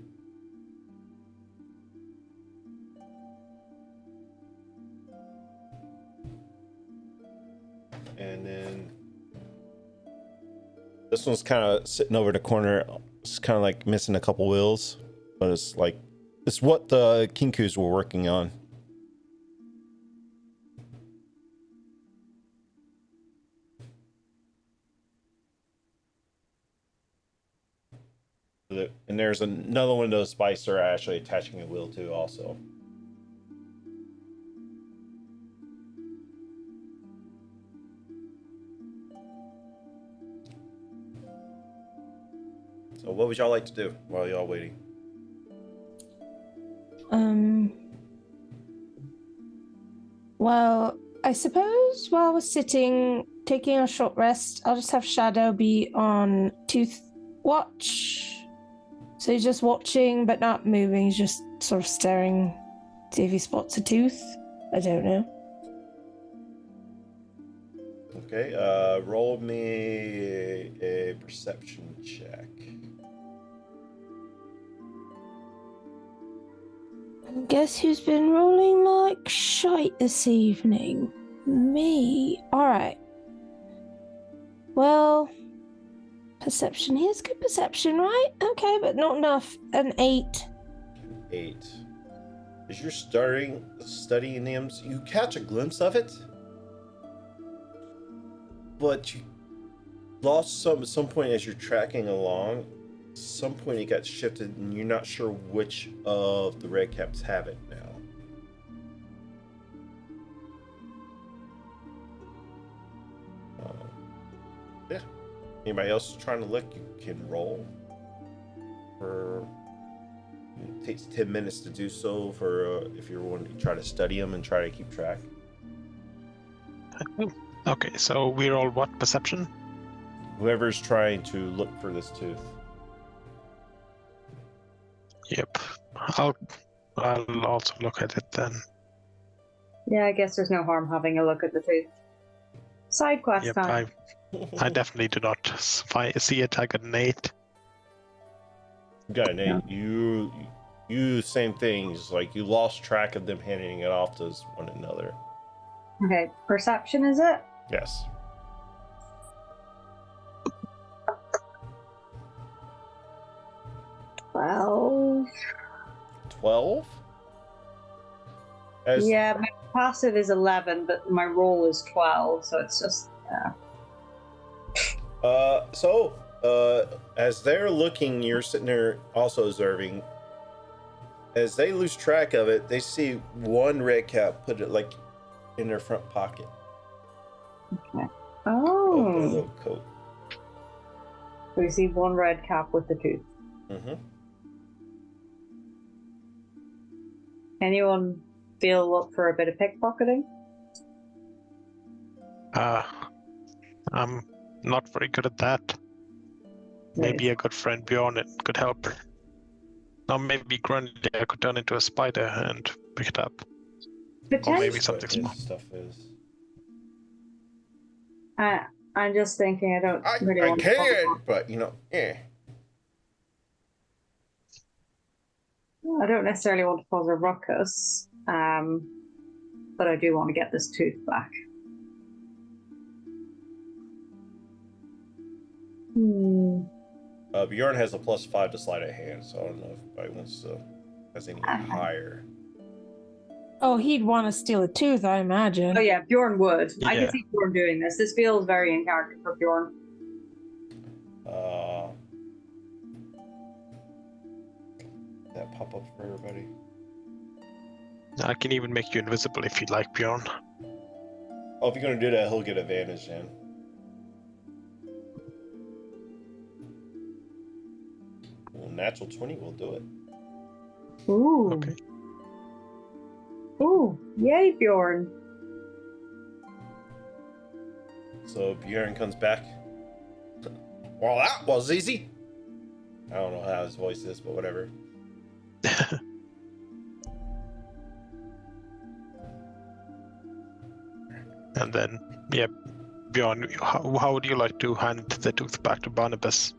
And then this one's kind of sitting over the corner. It's kind of like missing a couple wheels, but it's like it's what the Kinkus were working on. And there's another one of those bikes that are actually attaching a wheel to also. So what would y'all like to do while y'all waiting? Well, I suppose while we're sitting, taking a short rest, I'll just have Shadow be on Tooth watch. So he's just watching but not moving, he's just sort of staring, see if he spots a tooth. I don't know. Okay, roll me a perception check. Guess who's been rolling like shite this evening? Me. Alright. Well, perception here's good perception, right? Okay, but not enough. An 8. 8. As you're studying them, you catch a glimpse of it, but you lost some at some point as you're tracking along. At some point it got shifted, and you're not sure which of the red caps have it now. Yeah. Anybody else trying to look? You can roll. It takes 10 minutes to do so for if you're wanting to try to study them and try to keep track. Okay, so we're all what? Perception? Whoever's trying to look for this tooth. I'll also look at it then. Yeah, I guess there's no harm having a look at the tooth. Side quest Yep, time. I definitely do not see it. I got an 8. Got Nate. You same things. Like you lost track of them handing it off to one another. Okay, perception is it? Yes. Well, 12. yeah, my passive is 11, but my roll is 12, so it's just as they're looking, you're sitting there also observing. As they lose track of it, they see one red cap put it like in their front pocket okay. of their Oh, little coat. we see one red cap with the tooth. Mm-hmm. Anyone feel up for a bit of pickpocketing? I'm not very good at that. Maybe a good friend Bjorn it could help. Or maybe Grundy I could turn into a spider and pick it up. Or maybe something What small. his stuff is. I'm just thinking I don't really I want can, but yeah. I don't necessarily want to cause a ruckus, but I do want to get this tooth back. Bjorn has a +5 to sleight of hand, so I don't know if anybody wants to has any higher. Oh, he'd want to steal a tooth, I imagine. Oh yeah, Bjorn would. I Yeah. can see Bjorn doing this. This feels very in character for Bjorn. That pop up for everybody. I can even make you invisible if you'd like, Bjorn. Oh, if you're gonna do that, he'll get advantage then. Well, natural 20 will do it. Ooh. Okay. Ooh. Yay, Bjorn. So Bjorn comes back. Well, that was easy. I don't know how his voice is, but whatever. And then, yeah, Bjorn, how would you like to hand the tooth back to Barnabas?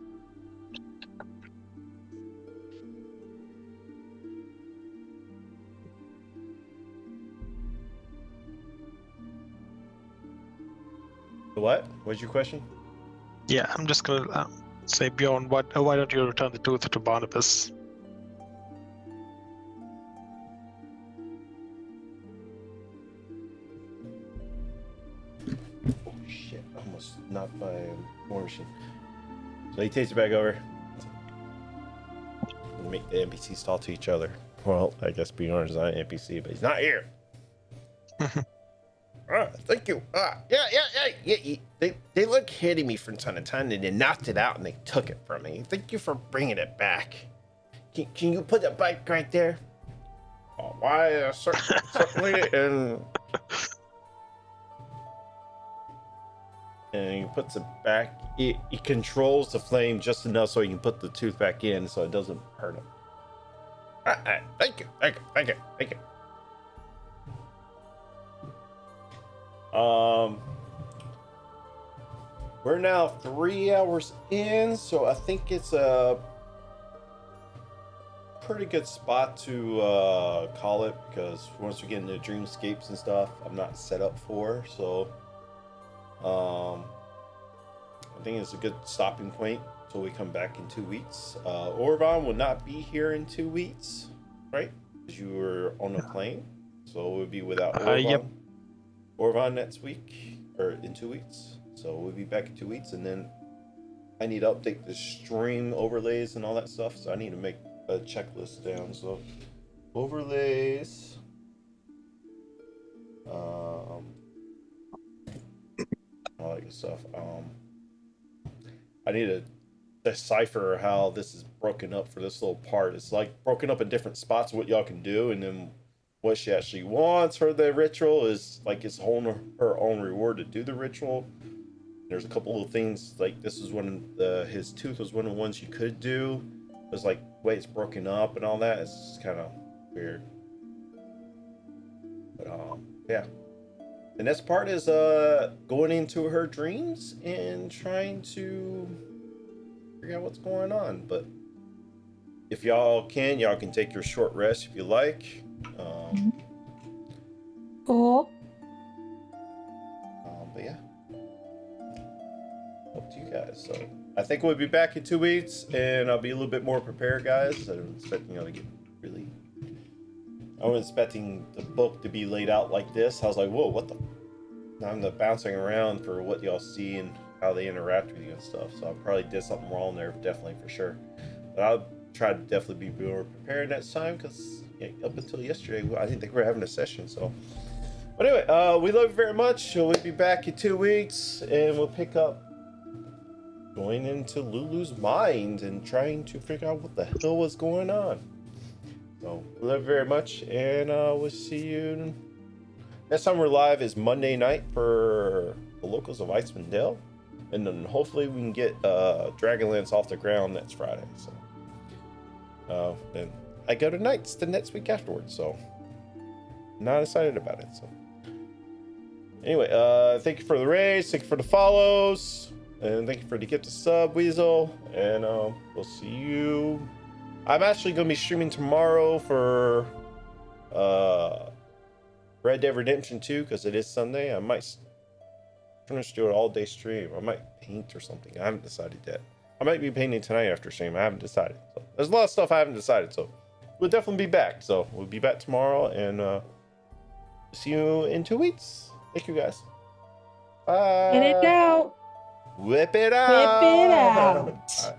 What? What's your question? Yeah, I'm just gonna say, Bjorn, why don't you return the tooth to Barnabas? Oh shit! Almost knocked by a war machine. So he takes it back over. Make the NPCs talk to each other. Well, I guess Bjorn is not an NPC, but he's not here. Thank you. Yeah. They look hitting me from time to time, and they knocked it out and they took it from me. Thank you for bringing it back. Can you put the bike right there? Oh, why? Certainly. And he puts it back. It controls the flame just enough so he can put the tooth back in, so it doesn't hurt him. Thank you. We're now 3 hours in, so I think it's a pretty good spot to call it, because once we get into dreamscapes and stuff, I'm not set up for. So I think it's a good stopping point till we come back in 2 weeks. Orvon will not be here in 2 weeks, right? Because you were on a plane, so we'll be without Orvon. Yep. Orvon next week, or in 2 weeks. So we'll be back in 2 weeks, and then I need to update the stream overlays and all that stuff. So I need to make a checklist down. So overlays, all that good stuff. I need to decipher how this is broken up for this little part. It's like broken up in different spots, what y'all can do, and then what she actually wants for the ritual is like it's her own reward to do the ritual. There's a couple of things like this is one of his tooth was one of the ones you could do. It was like way it's broken up and all that. It's kind of weird. But yeah. The next part is going into her dreams and trying to figure out what's going on. But if y'all can take your short rest if you like. Cool. But yeah, up to you guys. So I think we'll be back in 2 weeks, and I'll be a little bit more prepared, guys. I wasn't expecting y'all to get really. I wasn't expecting the book to be laid out like this. I was like, whoa, what the? Now I'm bouncing around for what y'all see and how they interact with you and stuff. So I probably did something wrong there, definitely for sure. But I'll try to definitely be more prepared next time, because up until yesterday, I didn't think we were having a session. So. But anyway, we love you very much. We'll be back in 2 weeks, and we'll pick up going into Lulu's mind and trying to figure out what the hell was going on. So, we love you very much, and we'll see you. Next time we're live is Monday night for the locals of Icewind Dale, and then hopefully we can get Dragonlance off the ground next Friday. So, then I go to Knights the next week afterwards, so not excited about it. So. Anyway, thank you for the raise, thank you for the follows, and thank you for the gift of sub, Weasel, and we'll see you. I'm actually going to be streaming tomorrow for Red Dead Redemption 2, because it is Sunday. I might finish do an all-day stream. I might paint or something. I haven't decided yet. I might be painting tonight after stream. I haven't decided. So there's a lot of stuff I haven't decided, so we'll definitely be back. So we'll be back tomorrow, and see you in 2 weeks. Thank you, guys. Bye. Get it out. Whip it out. Whip it out. All right.